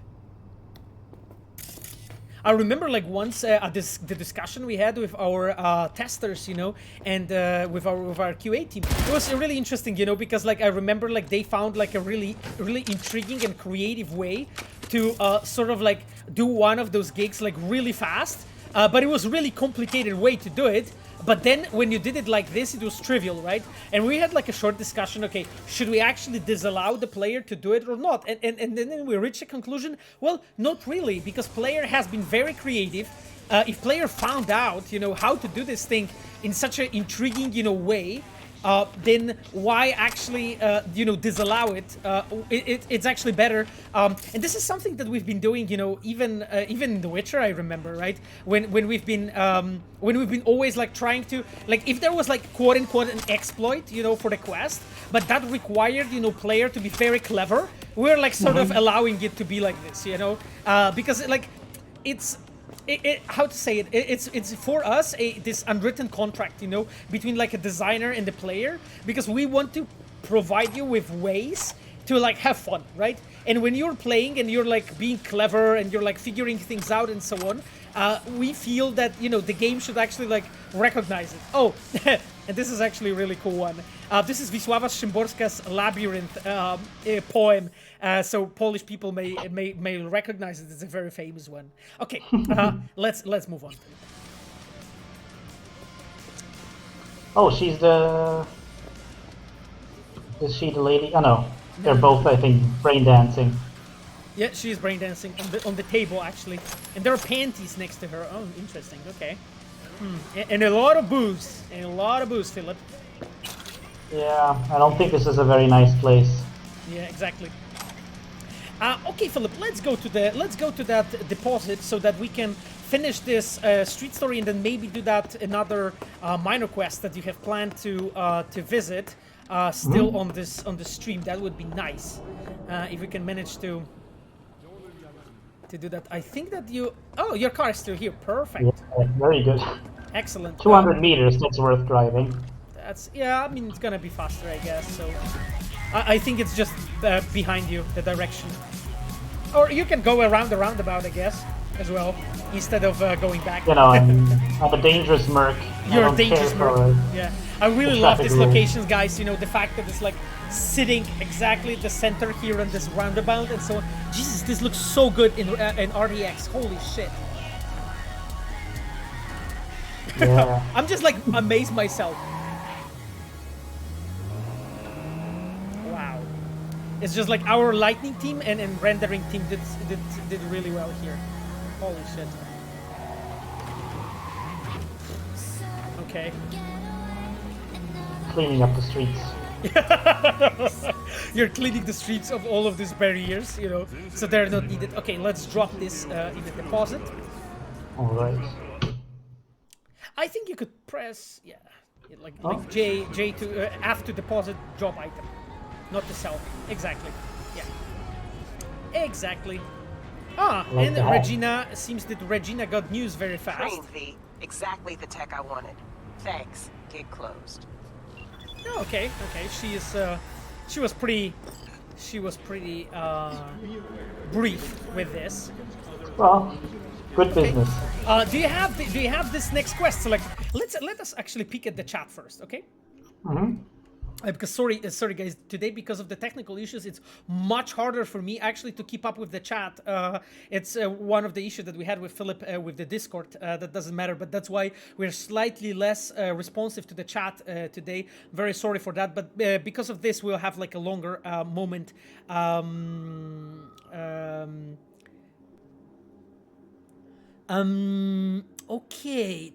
I remember like once the discussion we had with our testers, you know, and with our QA team. It was really interesting, you know, because like I remember like they found like a really intriguing and creative way to sort of like do one of those gigs like really fast, but it was really complicated way to do it. But then when you did it like this, it was trivial, right? And we had like a short discussion, okay, should we actually disallow the player to do it or not? And then we reached a conclusion, well, not really, because player has been very creative. If player found out, you know, how to do this thing in such an intriguing, you know, way, then why actually, you know, disallow it? It's actually better. And this is something that we've been doing, you know, even in The Witcher, I remember, right? When we've been always like trying to, like, if there was like quote unquote an exploit, you know, for the quest, but that required, you know, player to be very clever, we're like sort of allowing it to be like this, you know, because like it's. How to say it? It's for us this unwritten contract, you know, between like a designer and the player, because we want to provide you with ways to like have fun, right? And when you're playing and you're like being clever and you're like figuring things out and so on, we feel that, you know, the game should actually like recognize it. Oh, and this is actually a really cool one. This is Wisława Szymborska's Labyrinth poem. So Polish people may recognize it. It's a very famous one. Okay, let's move on. Oh, she's the... Is she the lady? Oh no, they're both, I think, brain dancing. Yeah, she's brain dancing on the table actually, and there are panties next to her. Oh, interesting. Okay, and a lot of booze, Philip. Yeah, I don't think this is a very nice place. Yeah, exactly. Okay, Philip, let's go to that deposit so that we can finish this street story and then maybe do that another minor quest that you have planned to visit still on the stream. That would be nice if we can manage to do that. I think that your car is still here. Perfect. Yeah, very good. Excellent. 200 meters. That's worth driving. I mean, it's gonna be faster, I guess. So I think it's just behind you, the direction. Or you can go around the roundabout, I guess, as well, instead of going back. You know, I'm a dangerous merc. You're a dangerous merc. Yeah, I really love these locations, guys. You know, the fact that it's like sitting exactly at the center here on this roundabout and so on. Jesus, this looks so good in RDX. Holy shit. Yeah. I'm just like amazed myself. Wow. It's just like our lighting team and rendering team did really well here. Holy shit. Okay. Cleaning up the streets. You're cleaning the streets of all of these barriers, you know, so they're not needed. Okay, let's drop this in the deposit. Alright. I think you could press, like J to F to deposit job item, not to sell. Exactly. Yeah. Exactly. And Regina, seems that Regina got news very fast. Train V, exactly the tech I wanted. Thanks. Gate closed. Oh, okay. She was pretty brief with this. Well, good business. Do you have this next quest? So like, let us actually peek at the chat first, okay? Mm-hmm. Because sorry guys, today because of the technical issues, it's much harder for me actually to keep up with the chat. It's one of the issues that we had with Philip with the Discord. That doesn't matter, but that's why we're slightly less responsive to the chat today. Very sorry for that, but because of this, we'll have like a longer moment. Okay.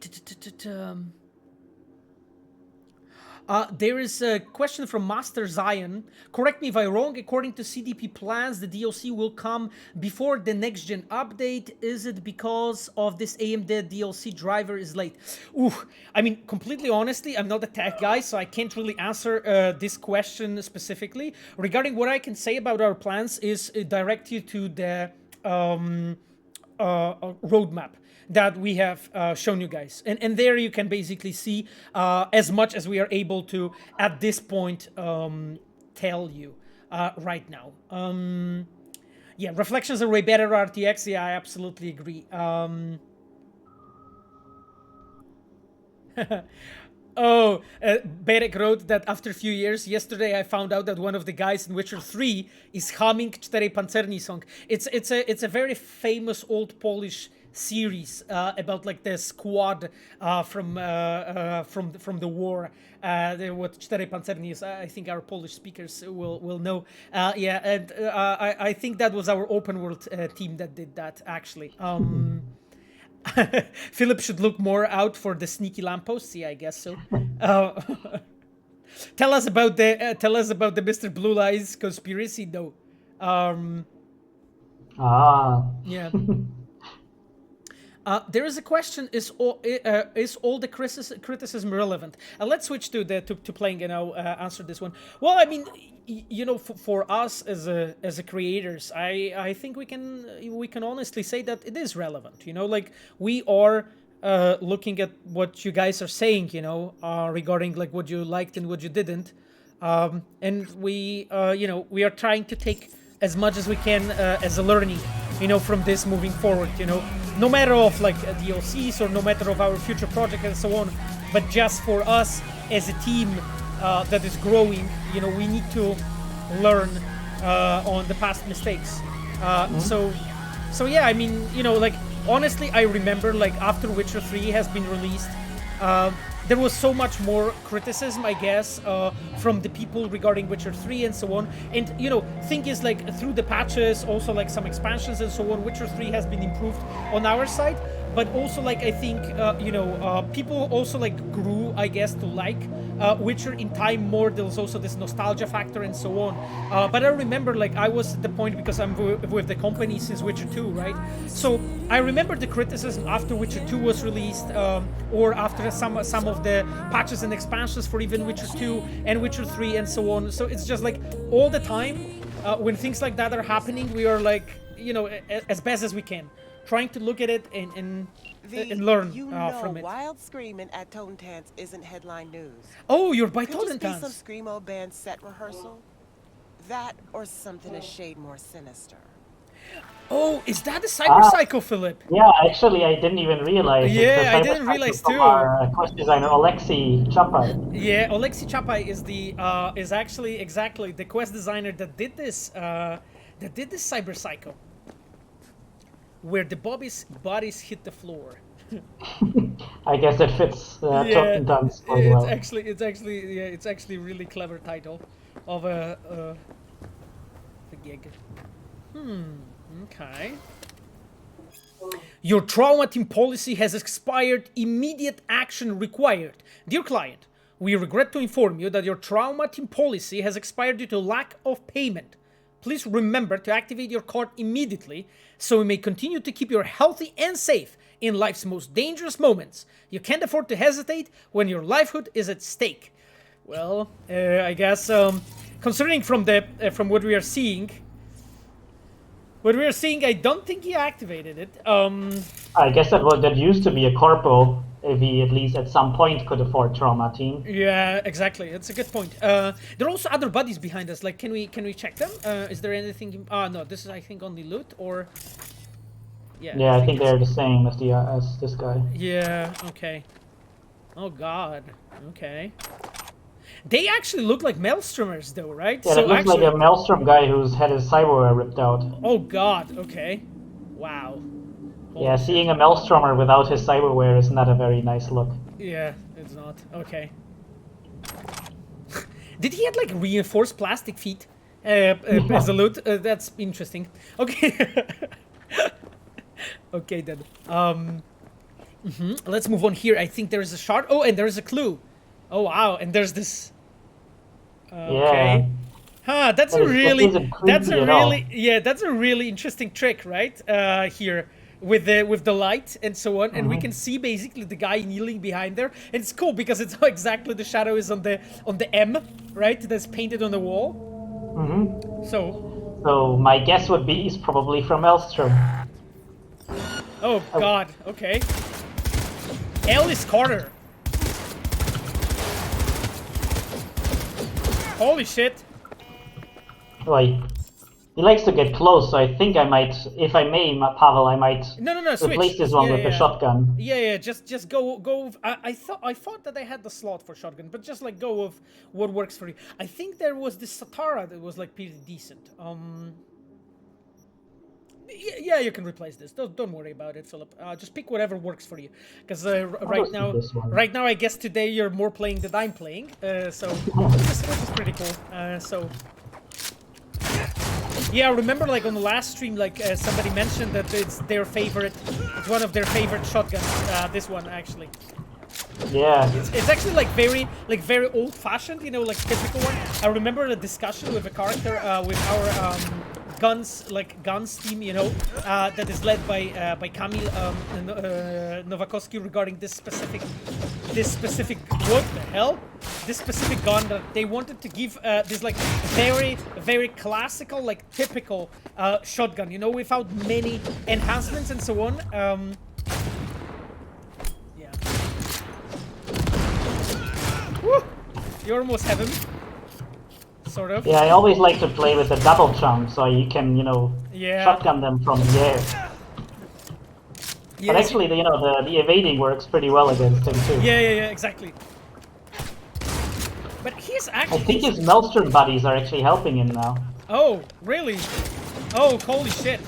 There is a question from Master Zion. Correct me if I'm wrong. According to CDP plans, the DLC will come before the next gen update. Is it because of this AMD DLC driver is late? Ooh, I mean, completely honestly, I'm not a tech guy, so I can't really answer this question specifically. Regarding what I can say about our plans is direct you to the roadmap that we have shown you guys, and there you can basically see as much as we are able to at this point tell you right now. Yeah, Reflections are way better RTX. Yeah, I absolutely agree. Berek wrote that after a few years, yesterday I found out that one of the guys in Witcher 3 is humming 4 Pancerni song. It's a very famous old Polish series about like the squad from the war. What 4 Pancerni is, I think our Polish speakers will know. Yeah, and I think that was our open world team that did that actually. Philip should look more out for the sneaky lampposts. Yeah, I guess so. Tell us about the Mr. Blue Eyes conspiracy, though. Yeah. There is a question: is all the criticism relevant? Let's switch to playing and I'll answer this one. Well, I mean, you know, for us as a creators, I think we can honestly say that it is relevant. You know, like we are looking at what you guys are saying. You know, regarding like what you liked and what you didn't, and we we are trying to take as much as we can as a learning, you know, from this moving forward. You know, no matter of like DLCs or no matter of our future project and so on, but just for us as a team that is growing, you know, we need to learn on the past mistakes. So yeah, I mean, you know, like honestly, I remember like after Witcher 3 has been released, there was so much more criticism, I guess, from the people regarding Witcher 3 and so on. And, you know, thing is, like, through the patches, also, like, some expansions and so on, Witcher 3 has been improved on our side. But also, like, I think, people also, like, grew, I guess, to like Witcher in time more. There was also this nostalgia factor and so on. But I remember, like, I was at the point, because I'm with the company since Witcher 2, right? So I remember the criticism after Witcher 2 was released, or after some of the patches and expansions for even Witcher 2 and Witcher 3 and so on. So it's just like all the time when things like that are happening, we are like, you know, as best as we can, trying to look at it and learn from it. Wild screaming at Totentans isn't headline news. Oh, you're by Could just be Totentans. some screamo band set rehearsal. That or something a shade more sinister. Oh, is that the Cyberpsycho, Philip? Yeah, actually, I didn't even realize. Yeah, I didn't realize too. Our quest designer Alexei Chapai. Yeah, Alexei Chapai is the is actually exactly the quest designer that did this Cyberpsycho, where the bodies hit the floor. I guess it fits Totentans as well. It's actually a really clever title of a gig. Okay. Your trauma team policy has expired. Immediate action required. Dear client, we regret to inform you that your trauma team policy has expired due to lack of payment. Please remember to activate your card immediately so we may continue to keep you healthy and safe in life's most dangerous moments. You can't afford to hesitate when your livelihood is at stake. Well, I guess considering from what we are seeing, I don't think he activated it. I guess that used to be a corpo, if he at least at some point could afford trauma team. Yeah, exactly. That's a good point. There are also other buddies behind us. Like, can we check them? Is there anything? No, this is I think only loot or. Yeah, I think they're the same as this guy. Yeah. Okay. Oh God. Okay. They actually look like Maelstromers, though, right? Yeah, so it looks like a Maelstrom guy who's had his cyberware ripped out. Oh God. Okay. Wow. Yeah, seeing a Maelstromer without his cyberware is not a very nice look. Yeah, it's not. Okay. Did he have like reinforced plastic feet as a loot? That's interesting. Okay. Okay then. Let's move on here. I think there is a shard. Oh, and there is a clue. Oh wow! And there's this. Okay. Huh? That's a really interesting trick, right? Here. With the light and so on, and we can see basically the guy kneeling behind there, and it's cool because it's exactly the shadow is on the M, right? That's painted on the wall. So my guess would be he's probably from Maelstrom. Oh God. Okay. Ellis Carter. Holy shit. Like, He likes to get close, so I think I might, if I may, Pavel, I might replace switch. this one with the shotgun. Yeah, just go. I thought that I had the slot for shotgun, but just like go with what works for you. I think there was this Satara that was like pretty decent. Yeah, you can replace this. Don't worry about it, Philip. Just pick whatever works for you. Because right now, I guess today you're more playing than I'm playing. So which is pretty cool. Yeah, I remember like on the last stream, like somebody mentioned that it's one of their favorite shotguns. This one actually. Yeah. It's actually like very old-fashioned, you know, like typical one. I remember a discussion with a character with our guns team, you know, that is led by Kamil Nowakowski regarding this specific what the hell? This specific gun that they wanted to give this like very classical, like typical shotgun, you know, without many enhancements and so on. Yeah. Woo! You almost have him. Sort of. Yeah, I always like to play with a double jump, so you can, you know, shotgun them from the air. But actually, the evading works pretty well against him too. Yeah, exactly. But he's actually... I think his Maelstrom buddies are actually helping him now. Oh, really? Oh, holy shit.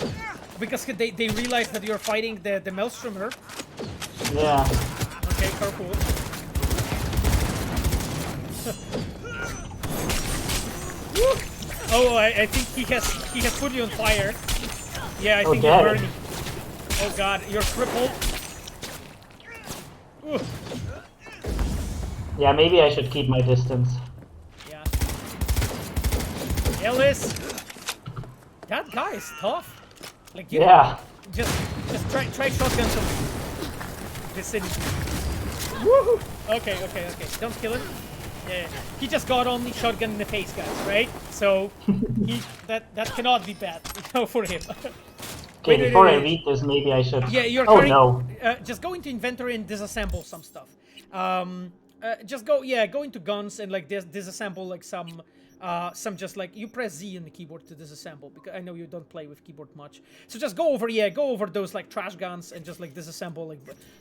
Because they realize that you're fighting the Maelstromer. Yeah. Okay, careful. Oh, I think he has put you on fire. Yeah, I think you're burning. Oh god, you're crippled. Ooh. Yeah, maybe I should keep my distance. Yeah. Ellis! That guy is tough. Like you just try shotgun some vicinity. Woohoo! Okay. Don't kill him. Yeah. He just got only shotgun in the face, guys, right? So that cannot be bad, for him. Okay, before I read this, maybe I should... Yeah, no. Just go into inventory and disassemble some stuff. Just go into guns and like disassemble like some just like you press Z on the keyboard to disassemble, because I know you don't play with keyboard much. So just go over those like trash guns and just like disassemble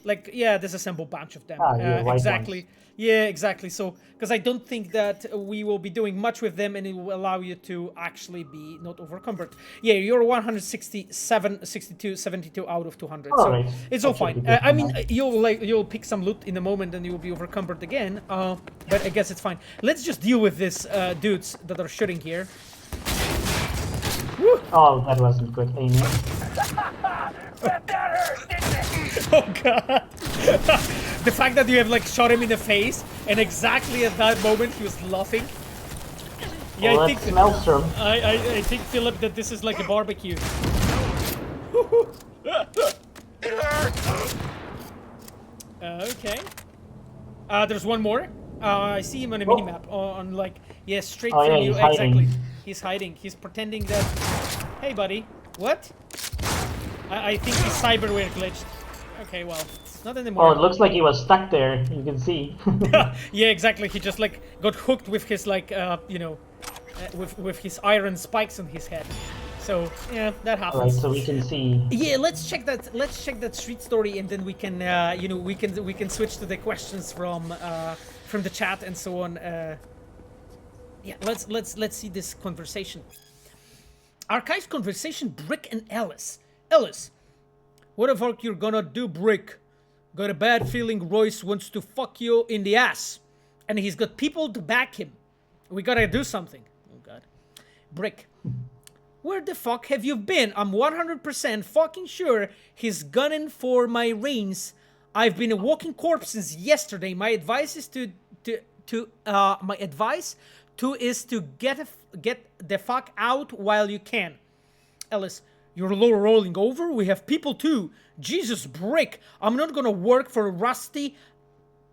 disassemble a bunch of them. Exactly. Ones. Yeah, exactly. So because I don't think that we will be doing much with them, and it will allow you to actually be not overcumbered. Yeah, you're 167, 62, 72 out of 200. So right. It's all fine. I mean, you'll pick some loot in a moment and you'll be overcumbered again. But I guess it's fine. Let's just deal with this dudes that are shooting here. Woo! Oh, that wasn't good aiming. Oh god. The fact that you have like shot him in the face and exactly at that moment he was laughing. Yeah, well, I think Maelstrom. I think, Philip, that this is like a barbecue. Okay. There's one more. I see him on a minimap on like straight from you. Exactly. He's hiding. He's pretending that. Hey, buddy. What? I think his cyberware glitched. Okay, well, not anymore. Oh, it looks like he was stuck there. You can see. Yeah, exactly. He just like got hooked with his like with his iron spikes on his head. So yeah, that happens. Alright, so we can see. Yeah, let's check that street story, and then we can we can switch to the questions from the chat and so on. Yeah, let's see this conversation. Archive conversation, Brick and Ellis. Ellis, what the fuck you're gonna do, Brick? Got a bad feeling Royce wants to fuck you in the ass, and he's got people to back him. We gotta do something. Oh god. Brick, where the fuck have you been? I'm 100% fucking sure he's gunning for my reins. I've been a walking corpse since yesterday. My advice is to get the fuck out while you can. Ellis, you're low rolling over? We have people too. Jesus, Brick, I'm not gonna work for Rusty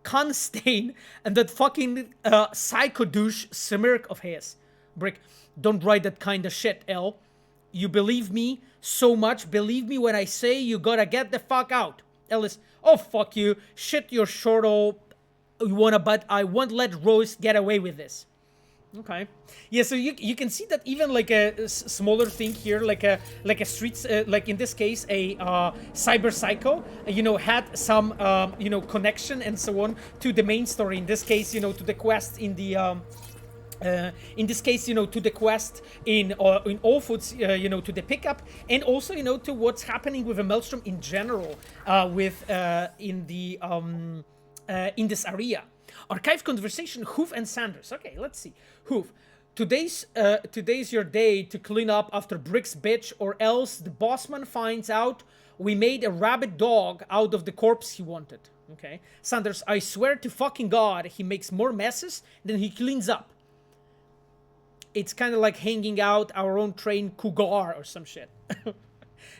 Constain and that fucking psycho douche smirk of his. Brick, don't write that kind of shit, El. You believe me so much. Believe me when I say you gotta get the fuck out. Ellis, oh fuck you. Shit your short old you wanna, but I won't let Rose get away with this. Okay. Yeah, so you can see that even like a smaller thing here, like a streets, like in this case a cyberpsycho, had some connection and so on to the main story. In this case, to the quest in the in this case, to the quest in All Foods, to the pickup, and also, to what's happening with the Maelstrom in general, in this area. Archive conversation, Hoof and Sanders. Okay, let's see. Hoof, today's your day to clean up after Brick's bitch, or else the bossman finds out we made a rabid dog out of the corpse he wanted. Okay. Sanders, I swear to fucking God, he makes more messes than he cleans up. It's kind of like hanging out our own trained cougar or some shit.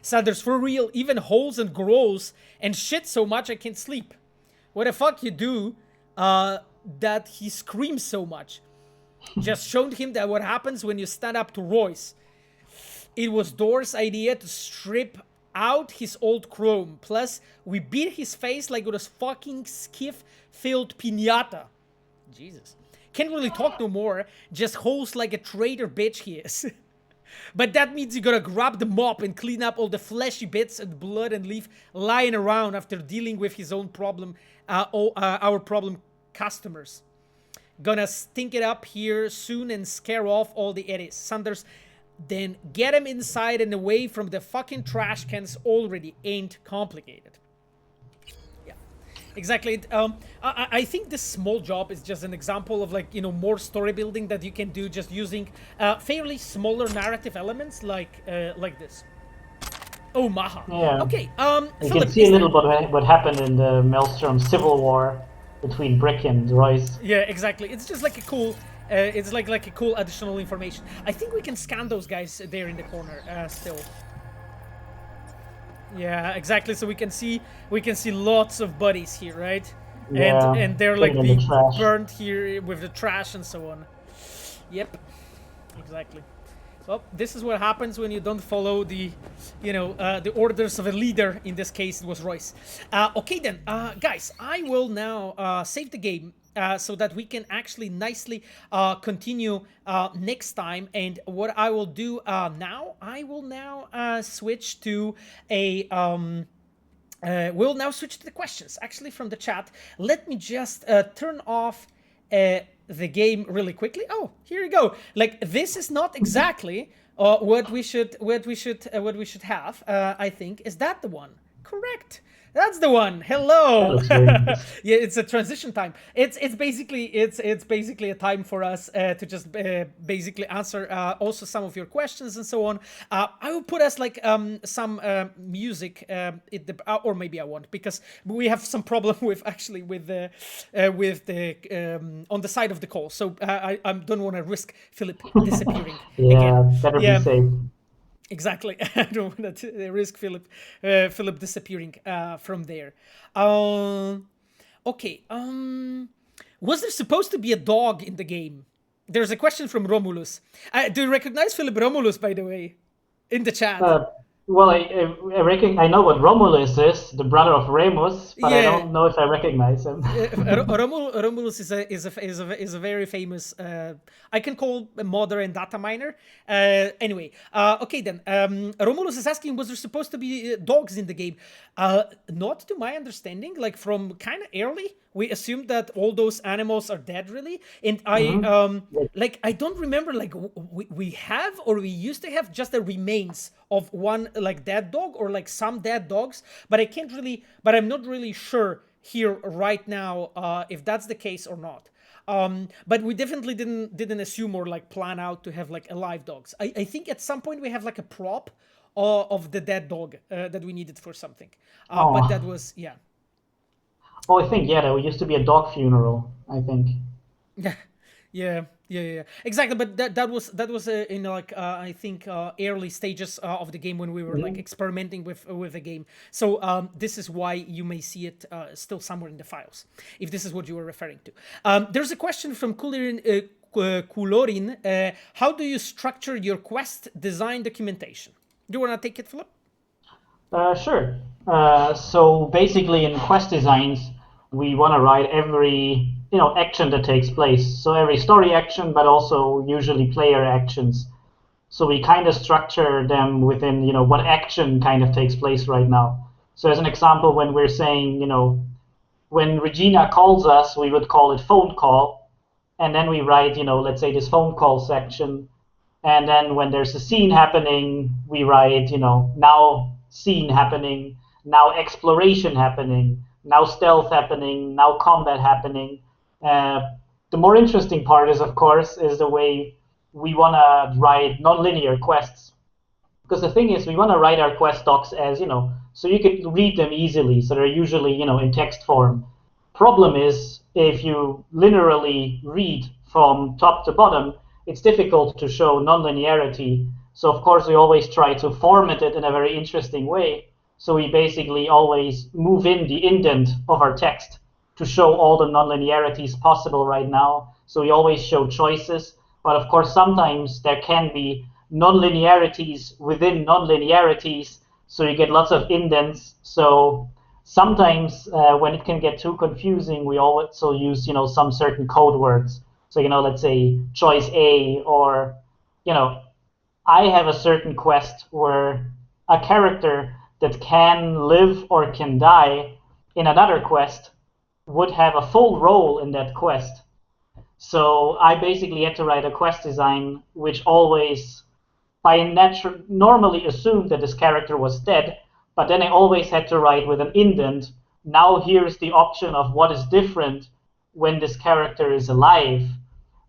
Sanders, for real, even holes and grows and shit so much I can't sleep. What the fuck you do that he screams so much? Just showed him that what happens when you stand up to Royce. It was Door's idea to strip out his old chrome. Plus, we beat his face like it was fucking skiff-filled piñata. Jesus. Can't really talk no more. Just holes like a traitor bitch he is. But that means you gotta grab the mop and clean up all the fleshy bits and blood and leave lying around after dealing with his own problem, our problem customers. Gonna stink it up here soon and scare off all the idiots. Sanders, then get him inside and away from the fucking trash cans already. Ain't complicated. Yeah, exactly. I think this small job is just an example of more story building that you can do just using fairly smaller narrative elements like this. Oh, Maha. Yeah. Okay. You Philipp, can see a little bit what happened in the Maelstrom Civil War between Brick and Royce. Yeah, exactly. It's just like a cool. It's like a cool additional information. I think we can scan those guys there in the corner still. Yeah, exactly. So we can see lots of bodies here, right? Yeah, and they're like being burned here with the trash and so on. Yep, exactly. Well, this is what happens when you don't follow the orders of a leader. In this case, it was Royce. Okay then, guys, I will now save the game so that we can actually nicely continue next time. And what I will do now, I will now switch to a. We'll now switch to the questions, actually, from the chat. Let me just turn off the game really quickly. Oh, here you go. Like, this is not exactly what we should have. I think, is that the one? Correct. That's the one. Hello. Yeah, it's a transition time. It's basically a time for us to just basically answer also some of your questions and so on. I will put us like some music or maybe I won't, because we have some problem with the on the side of the call. So I don't want to risk Philipp disappearing. Yeah, again. better be safe. Exactly. I don't want to risk Philipp disappearing from there. Okay. Was there supposed to be a dog in the game? There's a question from Romulus. Do you recognize Philipp Romulus, by the way, in the chat? Well, I know what Romulus is, the brother of Remus, but yeah. I don't know if I recognize him. Romulus is a very famous. I can call a modder and data miner. Anyway, okay then. Romulus is asking, was there supposed to be dogs in the game? Not to my understanding. Like from kind of early, we assumed that all those animals are dead, really. And I don't remember. Like we have or we used to have just the remains of one like dead dog or like some dead dogs, but I'm not really sure here right now if that's the case or not. But we definitely didn't assume or like plan out to have like alive dogs. I think at some point we have like a prop of the dead dog that we needed for something. But that was, yeah. Oh, I think, yeah, there used to be a dog funeral, I think. Yeah, exactly. But that was in like I think early stages of the game when we were like experimenting with the game. So this is why you may see it still somewhere in the files, if this is what you were referring to. There's a question from Kulorin. How do you structure your quest design documentation? Do you want to take it, Philipp? Sure. So basically, in quest designs, we want to write every action that takes place. So every story action, but also usually player actions. So we kind of structure them within, what action kind of takes place right now. So as an example, when we're saying, when Regina calls us, we would call it phone call. And then we write, let's say this phone call section. And then when there's a scene happening, we write, now scene happening, now exploration happening, now stealth happening, now combat happening. The more interesting part is, of course, is the way we want to write non-linear quests. Because the thing is, we want to write our quest docs as, so you can read them easily. So they're usually, in text form. Problem is, if you linearly read from top to bottom, it's difficult to show non-linearity. So of course, we always try to format it in a very interesting way. So we basically always move in the indent of our text to show all the non-linearities possible right now. So we always show choices. But of course, sometimes there can be non-linearities within non-linearities. So you get lots of indents. So sometimes when it can get too confusing, we also use, some certain code words. So, let's say choice A, or, I have a certain quest where a character that can live or can die in another quest would have a full role in that quest. So I basically had to write a quest design which always, normally assumed that this character was dead, but then I always had to write with an indent, now here's the option of what is different when this character is alive.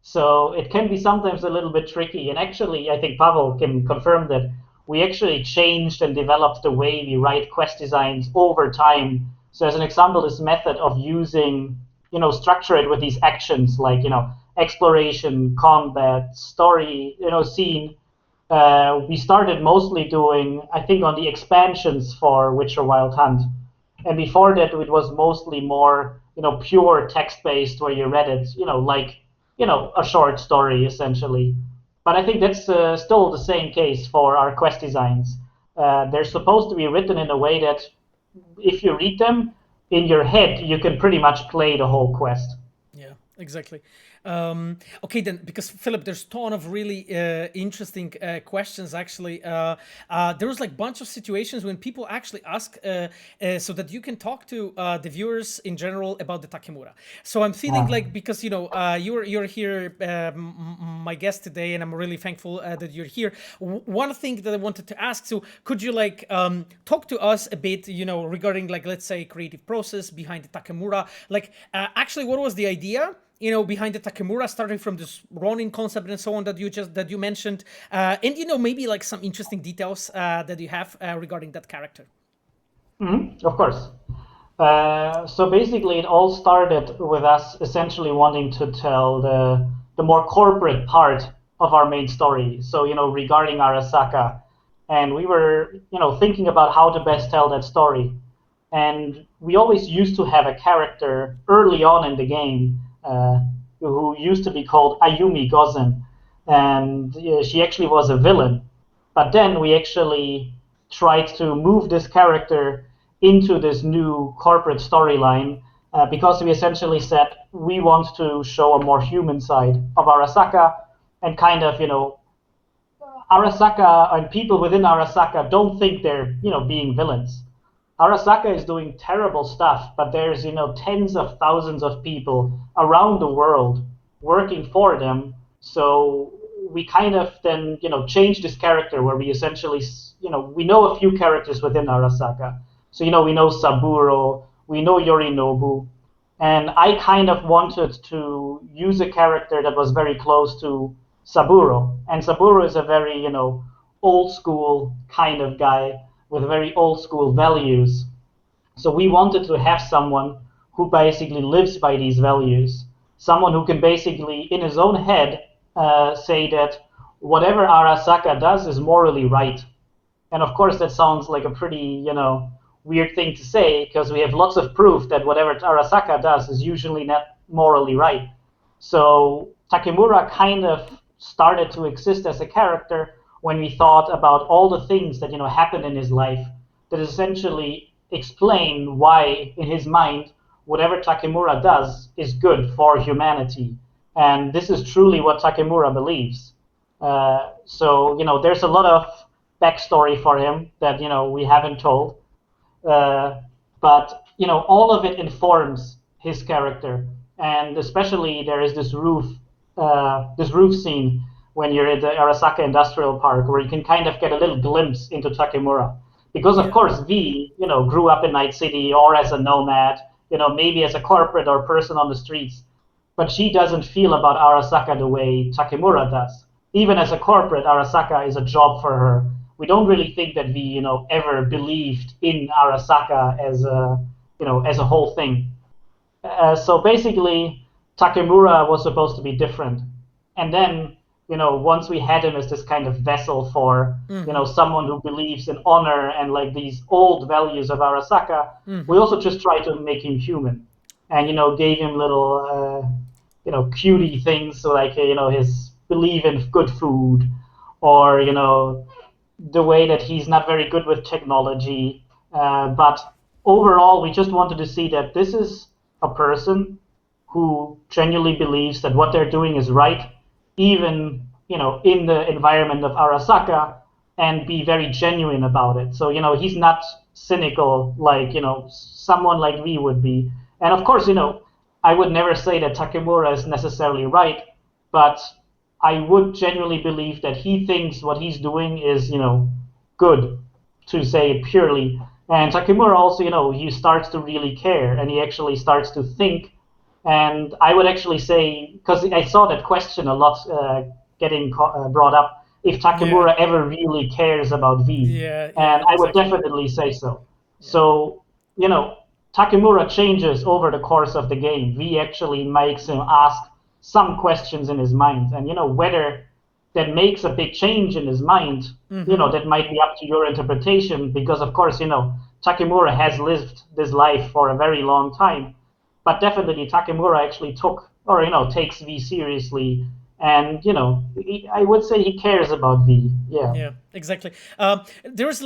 So it can be sometimes a little bit tricky. And actually, I think Paweł can confirm that we actually changed and developed the way we write quest designs over time. So as an example, this method of using, structure it with these actions like, exploration, combat, story, scene. We started mostly doing, I think, on the expansions for Witcher Wild Hunt. And before that, it was mostly more, pure text-based where you read it, like, a short story, essentially. But I think that's still the same case for our quest designs. They're supposed to be written in a way that if you read them in your head, you can pretty much play the whole quest. Yeah, exactly. Okay, then, because Philip, there's a ton of really interesting questions. Actually, there was like a bunch of situations when people actually ask so that you can talk to the viewers in general about the Takemura. So I'm feeling like, because you're here, my guest today, and I'm really thankful that you're here. One thing that I wanted to ask, so could you talk to us a bit, regarding let's say creative process behind the Takemura? Actually, what was the idea? Behind the Takemura, starting from this Ronin concept and so on that you mentioned, and maybe some interesting details that you have regarding that character. Of course. So basically, it all started with us essentially wanting to tell the more corporate part of our main story. So regarding Arasaka, and we were thinking about how to best tell that story, and we always used to have a character early on in the game. Who used to be called Ayumi Gozen, and she actually was a villain. But then we actually tried to move this character into this new corporate storyline because we essentially said we want to show a more human side of Arasaka, and kind of, Arasaka and people within Arasaka don't think they're, being villains. Arasaka is doing terrible stuff, but there's, tens of thousands of people around the world working for them. So we kind of then, change this character where we essentially, we know a few characters within Arasaka. So, we know Saburo, we know Yorinobu, and I kind of wanted to use a character that was very close to Saburo. And Saburo is a very, old school kind of guy with very old school values. So we wanted to have someone who basically lives by these values. Someone who can basically, in his own head, say that whatever Arasaka does is morally right. And of course that sounds like a pretty, weird thing to say, because we have lots of proof that whatever Arasaka does is usually not morally right. So Takemura kind of started to exist as a character when we thought about all the things that happen in his life that essentially explain why, in his mind, whatever Takemura does is good for humanity. And this is truly what Takemura believes. So, there's a lot of backstory for him that, we haven't told. But, all of it informs his character. And especially there is this roof scene when you're at the Arasaka Industrial Park where you can kind of get a little glimpse into Takemura. Because, of course, V, grew up in Night City or as a nomad, maybe as a corporate or person on the streets. But she doesn't feel about Arasaka the way Takemura does. Even as a corporate, Arasaka is a job for her. We don't really think that V, ever believed in Arasaka as a whole thing. So basically, Takemura was supposed to be different. And then, once we had him as this kind of vessel for, someone who believes in honor and like these old values of Arasaka, we also just tried to make him human. And, gave him little, cutie things, so like, his belief in good food, or, the way that he's not very good with technology. But overall, we just wanted to see that this is a person who genuinely believes that what they're doing is right, even, in the environment of Arasaka, and be very genuine about it. So, he's not cynical like, someone like me would be. And of course, I would never say that Takemura is necessarily right, but I would genuinely believe that he thinks what he's doing is, good, to say it purely. And Takemura also, he starts to really care, and he actually starts to think. And I would actually say, because I saw that question a lot getting brought up, if Takemura ever really cares about V. And I would definitely say so. So, Takemura changes over the course of the game. V actually makes him ask some questions in his mind. And, whether that makes a big change in his mind, that might be up to your interpretation. Because, of course, Takemura has lived this life for a very long time. But definitely Takemura actually takes V seriously. And, I would say he cares about V. Yeah, exactly. There was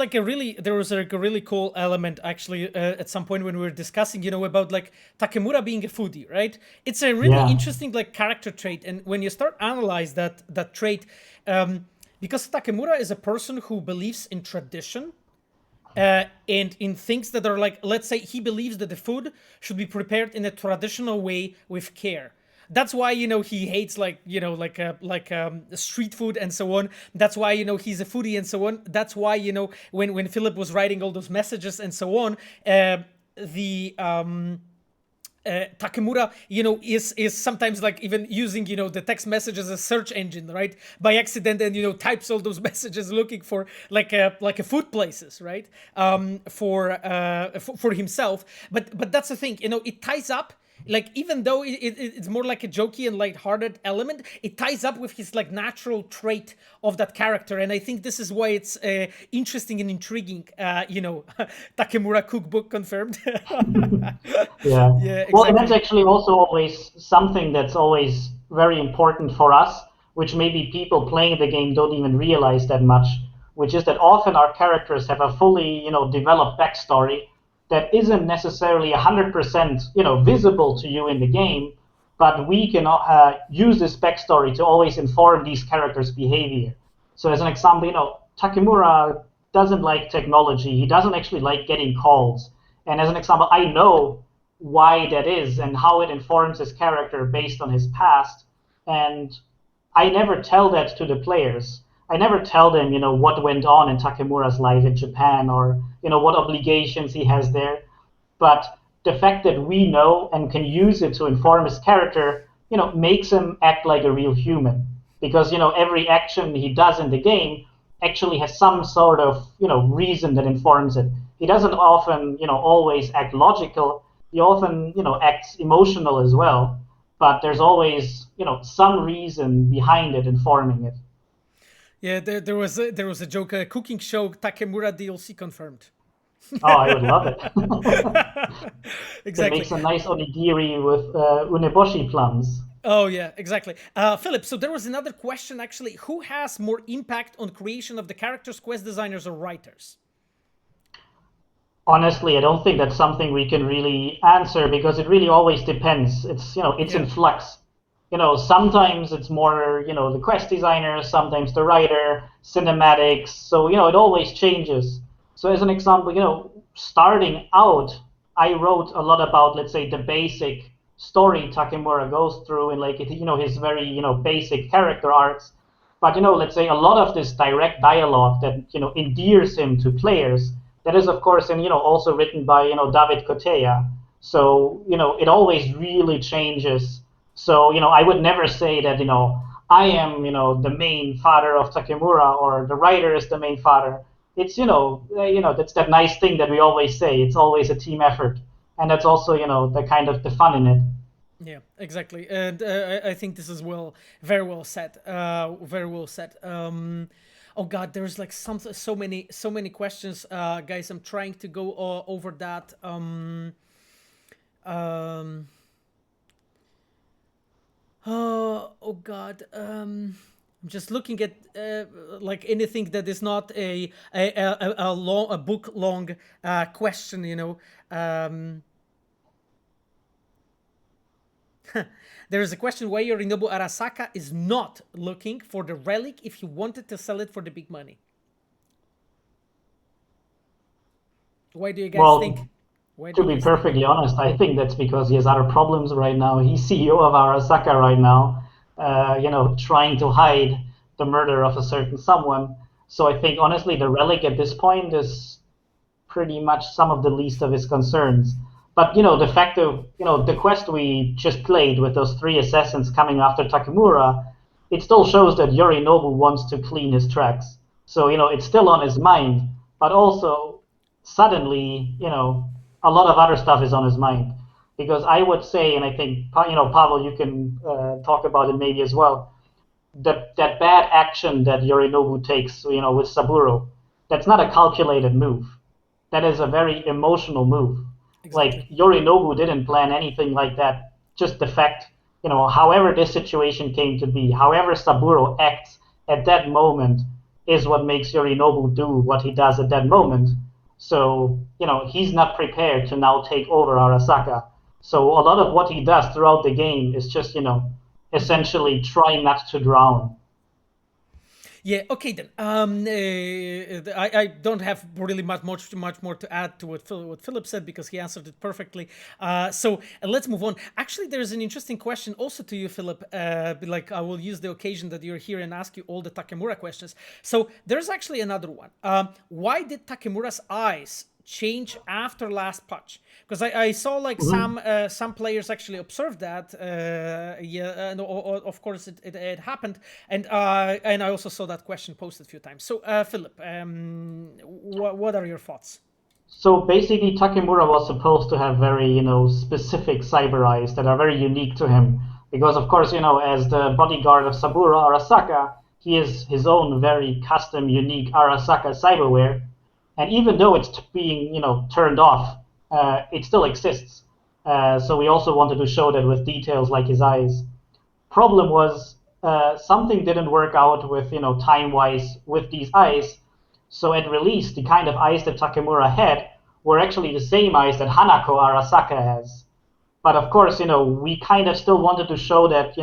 a really cool element actually at some point when we were discussing, about like Takemura being a foodie, right? It's a really interesting like character trait. And when you start analyze that trait, because Takemura is a person who believes in tradition, and in things that are like, let's say he believes that the food should be prepared in a traditional way with care. That's why, he hates street food and so on. That's why, he's a foodie and so on. That's why, when Philip was writing all those messages and so on, Takemura, is sometimes like even using, the text message as a search engine, right? By accident, and, types all those messages looking for like a food places, right? For himself. But that's the thing, it ties up. Like, even though it's more like a jokey and lighthearted element, it ties up with his like natural trait of that character, and I think this is why it's interesting and intriguing. Takemura cookbook confirmed. Yeah, exactly. Well, and that's actually also always something that's always very important for us, which maybe people playing the game don't even realize that much, which is that often our characters have a fully, developed backstory that isn't necessarily 100%, visible to you in the game, but we can use this backstory to always inform these characters' behavior. So as an example, Takemura doesn't like technology. He doesn't actually like getting calls. And as an example, I know why that is and how it informs his character based on his past. And I never tell that to the players. I never tell them, what went on in Takemura's life in Japan, or, what obligations he has there. But the fact that we know and can use it to inform his character, makes him act like a real human. Because, every action he does in the game actually has some sort of, reason that informs it. He doesn't often, always act logical. He often, acts emotional as well. But there's always, some reason behind it informing it. Yeah, there was a joke, a cooking show, Takemura DLC confirmed. Oh, I would love it. Exactly. It makes a nice onigiri with uneboshi plums. Oh, yeah, exactly. Philip, so there was another question, actually. Who has more impact on creation of the characters, quest designers, or writers? Honestly, I don't think that's something we can really answer because it really always depends. It's, it's in flux. Sometimes it's more, the quest designer, sometimes the writer, cinematics. So, it always changes. So as an example, starting out, I wrote a lot about, let's say, the basic story Takemura goes through and like, his very, basic character arcs. But, let's say a lot of this direct dialogue that, endears him to players, that is, of course, and, also written by, David Koteya. So, it always really changes. So, I would never say that, I am, the main father of Takemura or the writer is the main father. It's, that's that nice thing that we always say. It's always a team effort. And that's also, the kind of the fun in it. Yeah, exactly. And I think this is very well said. Very well said. Oh God, there's like so many questions, guys. I'm trying to go over that. Oh God. I'm just looking at like anything that is not a book long question. There is a question why Yorinobu Arasaka is not looking for the relic if he wanted to sell it for the big money. Why do you guys think? To be perfectly honest, I think that's because he has other problems right now. He's CEO of Arasaka right now, trying to hide the murder of a certain someone. So I think, honestly, the relic at this point is pretty much some of the least of his concerns. But, the fact of, the quest we just played with those 3 assassins coming after Takemura, it still shows that Yorinobu wants to clean his tracks. So, it's still on his mind. But also, suddenly, a lot of other stuff is on his mind. Because I would say, and I think, Paweł, you can talk about it maybe as well, that bad action that Yorinobu takes, with Saburo, that's not a calculated move. That is a very emotional move. Exactly. Like, Yorinobu didn't plan anything like that. Just the fact, however this situation came to be, however Saburo acts at that moment is what makes Yorinobu do what he does at that moment. So, he's not prepared to now take over Arasaka. So a lot of what he does throughout the game is just, essentially trying not to drown. Yeah, okay then. I don't have really much more to add to what Philip said because he answered it perfectly. So let's move on. Actually, there's an interesting question also to you, Philip. Like I will use the occasion that you're here and ask you all the Takemura questions. So there's actually another one. Why did Takemura's eyes change after last patch? Because I saw like some players actually observed that. And of course it happened, and I also saw that question posted a few times. So Philip, what are your thoughts? So basically, Takemura was supposed to have very specific cyber eyes that are very unique to him, because of course as the bodyguard of Saburo Arasaka, he is his own very custom, unique Arasaka cyberware. And even though it's being, turned off, it still exists. So we also wanted to show that with details like his eyes. Problem was something didn't work out with, time-wise with these eyes. So at release, the kind of eyes that Takemura had were actually the same eyes that Hanako Arasaka has. But of course, we kind of still wanted to show that,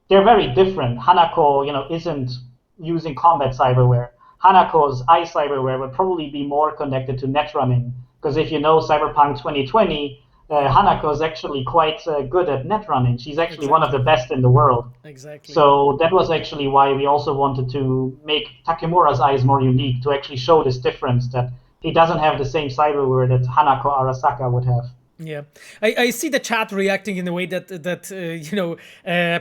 they're very different. Hanako, isn't using combat cyberware. Hanako's eye cyberware would probably be more connected to net running, because if you know Cyberpunk 2020, Hanako is actually quite good at net running. She's actually one of the best in the world. Exactly. So that was actually why we also wanted to make Takemura's eyes more unique, to actually show this difference, that he doesn't have the same cyberware that Hanako Arasaka would have. Yeah, I see the chat reacting in a way that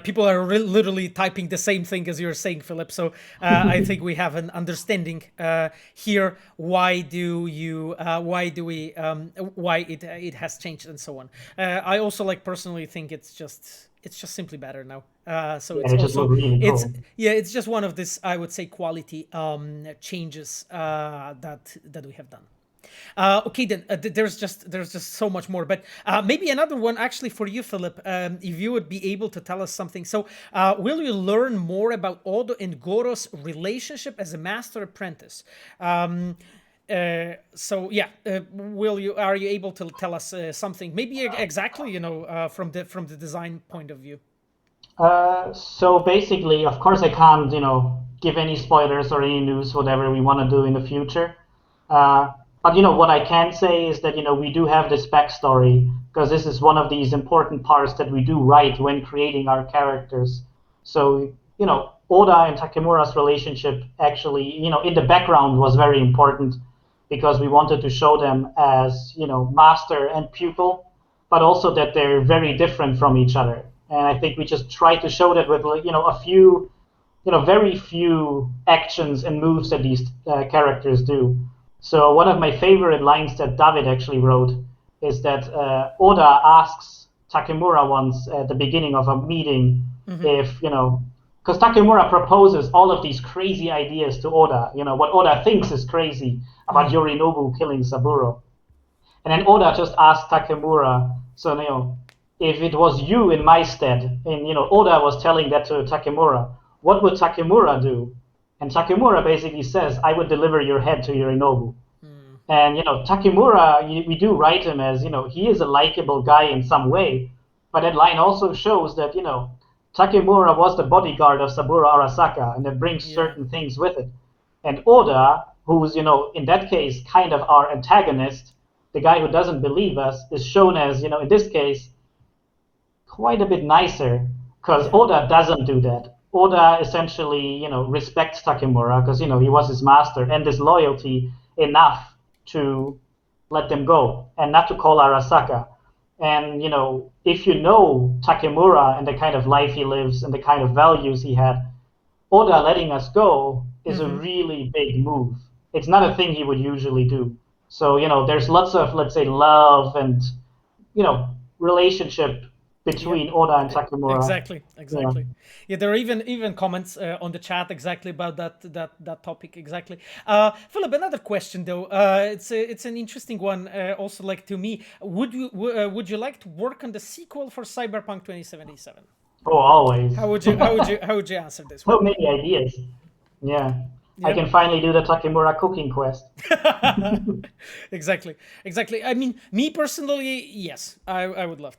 people are literally typing the same thing as you're saying, Philip. So I think we have an understanding here. Why it has changed and so on. I also personally think it's just simply better now. So it's also really cool. It's just one of this, I would say, quality changes that we have done. Okay, then there's just so much more, but maybe another one actually for you, Philip, if you would be able to tell us something. So will you learn more about Odo and Goro's relationship as a master apprentice? So yeah, are you able to tell us something, maybe exactly, from the design point of view? So basically, of course, I can't, give any spoilers or any news, whatever we want to do in the future. But what I can say is that we do have this backstory, because this is one of these important parts that we do write when creating our characters. So Oda and Takemura's relationship actually, in the background was very important, because we wanted to show them as master and pupil, but also that they're very different from each other. And I think we just try to show that with a few, very few actions and moves that these characters do. So one of my favorite lines that David actually wrote is that Oda asks Takemura once at the beginning of a meeting if, because Takemura proposes all of these crazy ideas to Oda, what Oda thinks is crazy about Yorinobu killing Saburo. And then Oda just asks Takemura, so, if it was you in my stead, and, Oda was telling that to Takemura, what would Takemura do? And Takemura basically says, I would deliver your head to Yorinobu. And, Takemura, we do write him as, he is a likable guy in some way, but that line also shows that, Takemura was the bodyguard of Saburo Arasaka, and that brings certain things with it. And Oda, who's, in that case, kind of our antagonist, the guy who doesn't believe us, is shown as, in this case, quite a bit nicer, because Oda doesn't do that. Oda essentially, respects Takemura, because, he was his master, and this loyalty enough to let them go, and not to call Arasaka. And, if you know Takemura and the kind of life he lives and the kind of values he had, Oda letting us go is a really big move. It's not a thing he would usually do. So, there's lots of, let's say, love and, relationship between Oda and Takemura. Exactly. Yeah, there are even comments on the chat exactly about that topic exactly. Philip, another question though. It's an interesting one. Also, like to me, would you like to work on the sequel for Cyberpunk 2077? Oh, always. How would you answer this? So many ideas. Yeah. I can finally do the Takemura cooking quest. Exactly. I mean, me personally, yes, I would love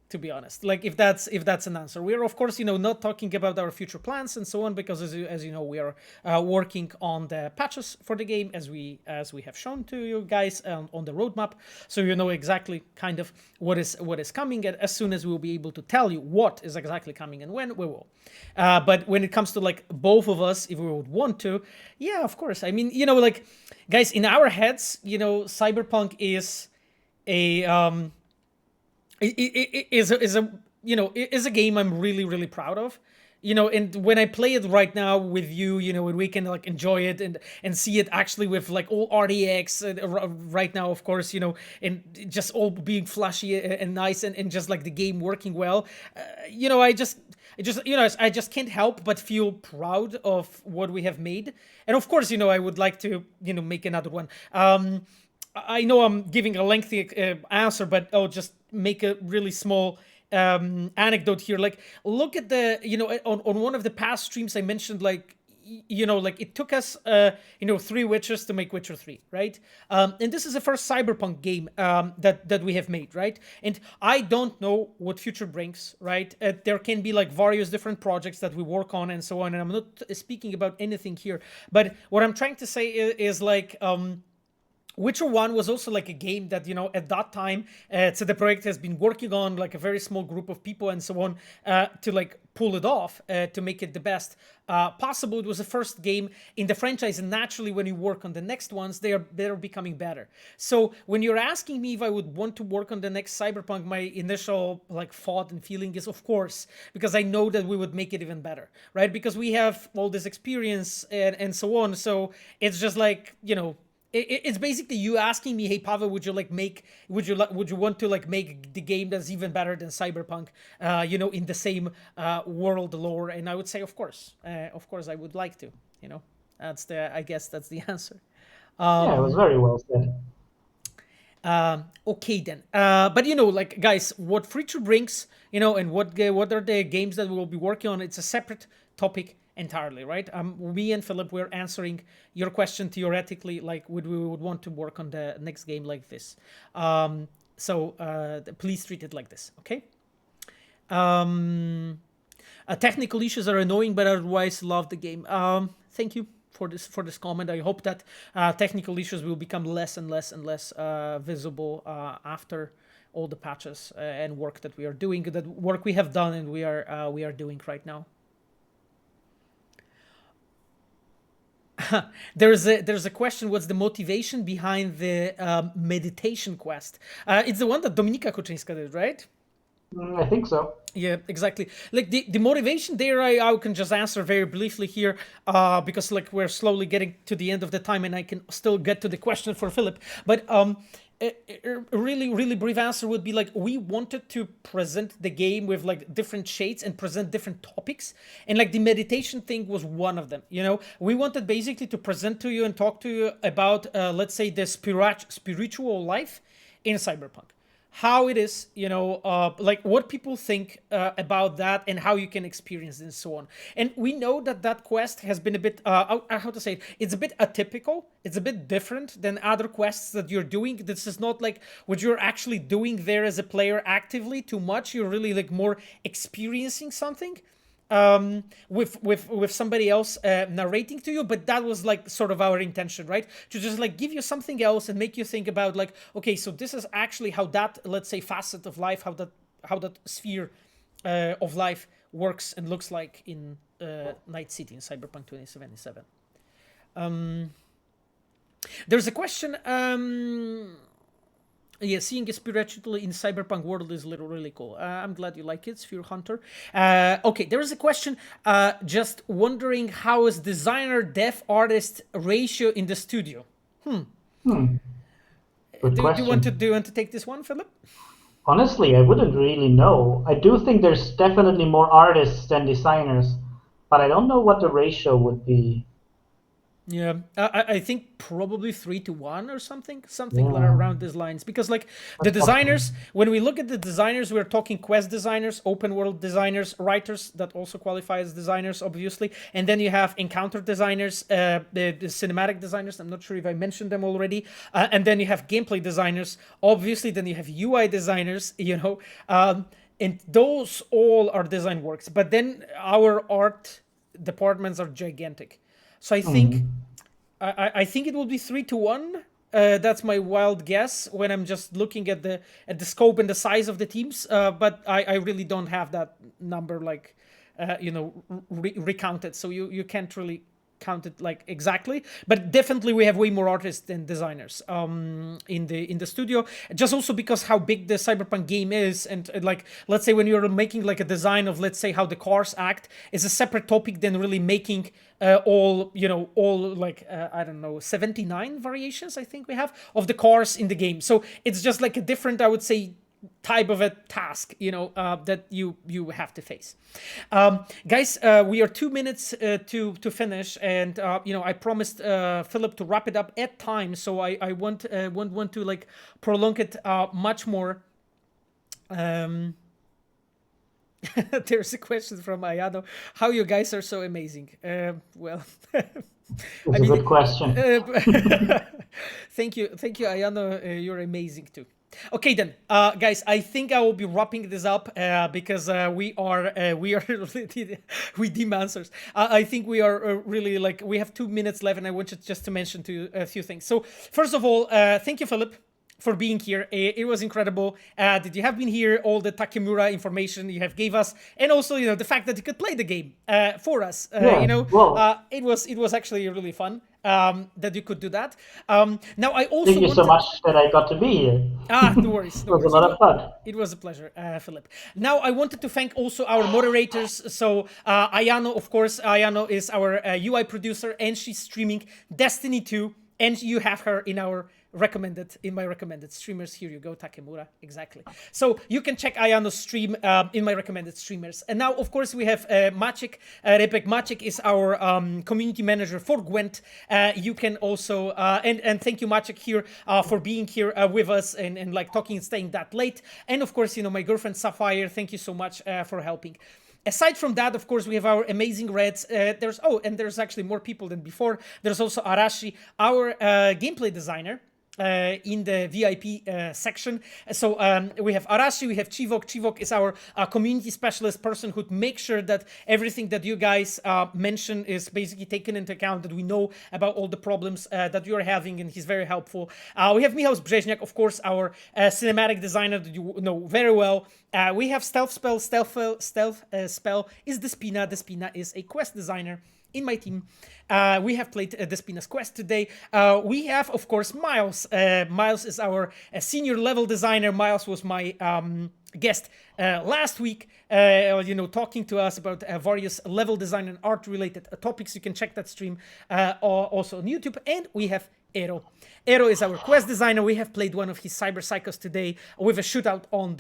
to be honest, like if that's an answer. We're of course not talking about our future plans and so on, because as you know we are working on the patches for the game as we have shown to you guys on the roadmap, so exactly kind of what is coming, and as soon as we will be able to tell you what is exactly coming and when, we will. But when it comes to like both of us, if we would want to, yeah, of course. I mean, like guys, in our heads, Cyberpunk is a is a game I'm really proud of, and when I play it right now with you, and we can like enjoy it and see it actually with like all RTX right now, of course, and just all being flashy and nice and just like the game working well, I just can't help but feel proud of what we have made. And of course, I would like to make another one. I know I'm giving a lengthy answer, but I'll just make a really small anecdote here. Like, look at the, on one of the past streams I mentioned, like, like it took us, 3 Witchers to make Witcher 3, right? And this is the first Cyberpunk game that we have made, right? And I don't know what future brings, right? There can be like various different projects that we work on and so on, and I'm not speaking about anything here. But what I'm trying to say is like, Witcher 1 was also like a game that, at that time, CD Projekt has been working on, like a very small group of people and so on, to like pull it off, to make it the best possible. It was the first game in the franchise, and naturally when you work on the next ones, they're becoming better. So when you're asking me if I would want to work on the next Cyberpunk, my initial like thought and feeling is of course, because I know that we would make it even better, right? Because we have all this experience and so on. So it's just like, it's basically you asking me, hey Paweł, would you want to like make the game that's even better than Cyberpunk, in the same world lore? And I would say, of course I would like to. I guess that's the answer. Yeah, it was very well said. Okay then, but like guys, what future brings, and what are the games that we will be working on? It's a separate topic entirely, right? Me and Philip, we're answering your question theoretically, like we would want to work on the next game like this. So please treat it like this, okay? Technical issues are annoying, but otherwise love the game. Thank you for this comment. I hope that technical issues will become less and less and less visible after all the patches and work that we are doing, that work we have done and we are doing right now. There's a question. What's the motivation behind the meditation quest? It's the one that Dominika Kuczyńska did, right? I think so. Yeah, exactly. Like the motivation there, I can just answer very briefly here, because like we're slowly getting to the end of the time, and I can still get to the question for Philip. But a really brief answer would be like, we wanted to present the game with like different shades and present different topics, and like the meditation thing was one of them. You know, we wanted basically to present to you and talk to you about let's say the spiritual life in Cyberpunk. How it is, you know, like what people think about that and how you can experience it and so on. And we know that quest has been a bit, how to say it, it's a bit atypical. It's a bit different than other quests that you're doing. This is not like what you're actually doing there as a player actively too much. You're really like more experiencing something with somebody else narrating to you. But that was like sort of our intention, right? To just like give you something else and make you think about like, okay, so this is actually how that, let's say, facet of life, how that sphere of life works and looks like in Night City in Cyberpunk 2077. There's a question. Yeah, seeing a spiritually in Cyberpunk world is really cool. I'm glad you like it, TheSphereHunter. Okay, there is a question. Just wondering, how is designer dev artist ratio in the studio? Do you want to take this one, Philip? Honestly, I wouldn't really know. I do think there's definitely more artists than designers, but I don't know what the ratio would be. Yeah, I think probably 3-1 or something around these lines. Because like the designers, when we look at the designers, we're talking quest designers, open world designers, writers that also qualify as designers, obviously. And then you have encounter designers, the cinematic designers. I'm not sure if I mentioned them already. And then you have gameplay designers, obviously. Then you have UI designers, you know. And those all are design works. But then our art departments are gigantic. So I think I think it will be 3-1. That's my wild guess when I'm just looking at the scope and the size of the teams. But I really don't have that number like you know, recounted. So you can't really count it like exactly, but definitely we have way more artists than designers in the studio, just also because how big the Cyberpunk game is. And like, let's say when you're making like a design of, let's say, how the cars act is a separate topic than really making all like I don't know, 79 variations I think we have of the cars in the game. So it's just like a different, I would say, type of a task, you know, that you have to face. Guys, we are 2 minutes to finish, and you know, I promised Philip to wrap it up at time, so I won't want to like prolong it much more. There's a question from Ayano. How you guys are so amazing. Well, it's a good question. Thank you, Ayano. You're amazing too. Okay then, guys, I think I will be wrapping this up because we deem answers. I think we are really like, we have 2 minutes left, and I wanted just to mention a few things. So first of all, thank you, Philip, for being here. It was incredible that you have been here, all the Takemura information you have gave us, and also, you know, the fact that you could play the game for us. Yeah, you know, well, it was actually really fun that you could do that. Now I also thank you so much that I got to be here. No worries. It was a lot of fun. It was a pleasure, Philip. Now I wanted to thank also our moderators. So Ayano, of course, Ayano is our UI producer, and she's streaming Destiny 2, and you have her in my recommended streamers. Here you go, Takemura, exactly. So you can check Ayano's stream in my recommended streamers. And now, of course, we have Maciek. Maciek is our community manager for Gwent. You can also, and thank you, Maciek, here for being here with us and like talking and staying that late. And of course, you know, my girlfriend Sapphire, thank you so much for helping. Aside from that, of course, we have our amazing Reds. There's actually more people than before. There's also Arashi, our gameplay designer. In the VIP section. So we have Arashi, we have Chivok. Chivok is our community specialist person who makes sure that everything that you guys mention is basically taken into account, that we know about all the problems that you are having, and he's very helpful. We have Michał Brzeźniak, of course, our cinematic designer that you know very well. We have Stealth Spell is Despina. Despina is a quest designer in my team. We have played Despina's quest today. We have, of course, Miles. Miles is our senior level designer. Miles was my guest last week, talking to us about various level design and art related topics. You can check that stream also on YouTube. And we have Ero. Ero is our quest designer. We have played one of his cyberpsychos today with a shootout on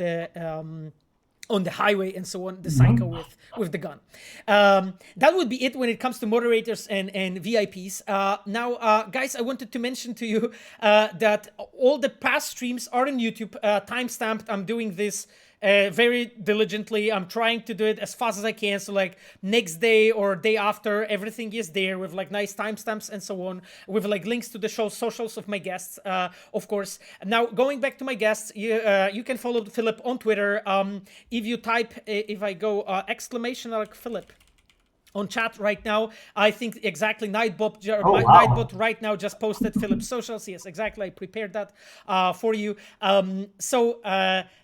the highway and so on, the psycho with the gun. That would be it when it comes to moderators and VIPs. Now, guys, I wanted to mention to you that all the past streams are on YouTube, time-stamped. I'm doing this very diligently. I'm trying to do it as fast as I can. So like next day or day after, everything is there with like nice timestamps and so on, with like links to the show socials of my guests, of course. Now, going back to my guests, you can follow Philip on Twitter. If you type, if I go exclamation mark Philip on chat right now, I think exactly Nightbot right now just posted Philip's socials. Yes, exactly. I prepared that for you. So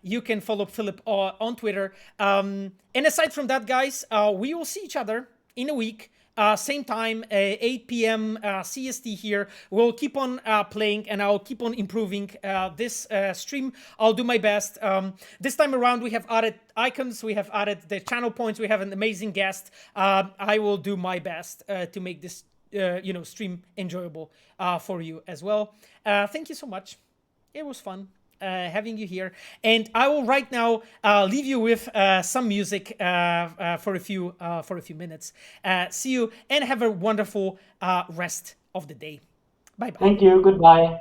you can follow Philip on Twitter. And aside from that, guys, we will see each other in a week. Same time, 8 p.m. CST here. We'll keep on playing, and I'll keep on improving this stream. I'll do my best. This time around, we have added icons, we have added the channel points, we have an amazing guest. I will do my best to make this stream enjoyable for you as well. Thank you so much. It was fun having you here, and I will right now leave you with some music for a few minutes. See you and have a wonderful rest of the day. Bye bye. Thank you. Goodbye.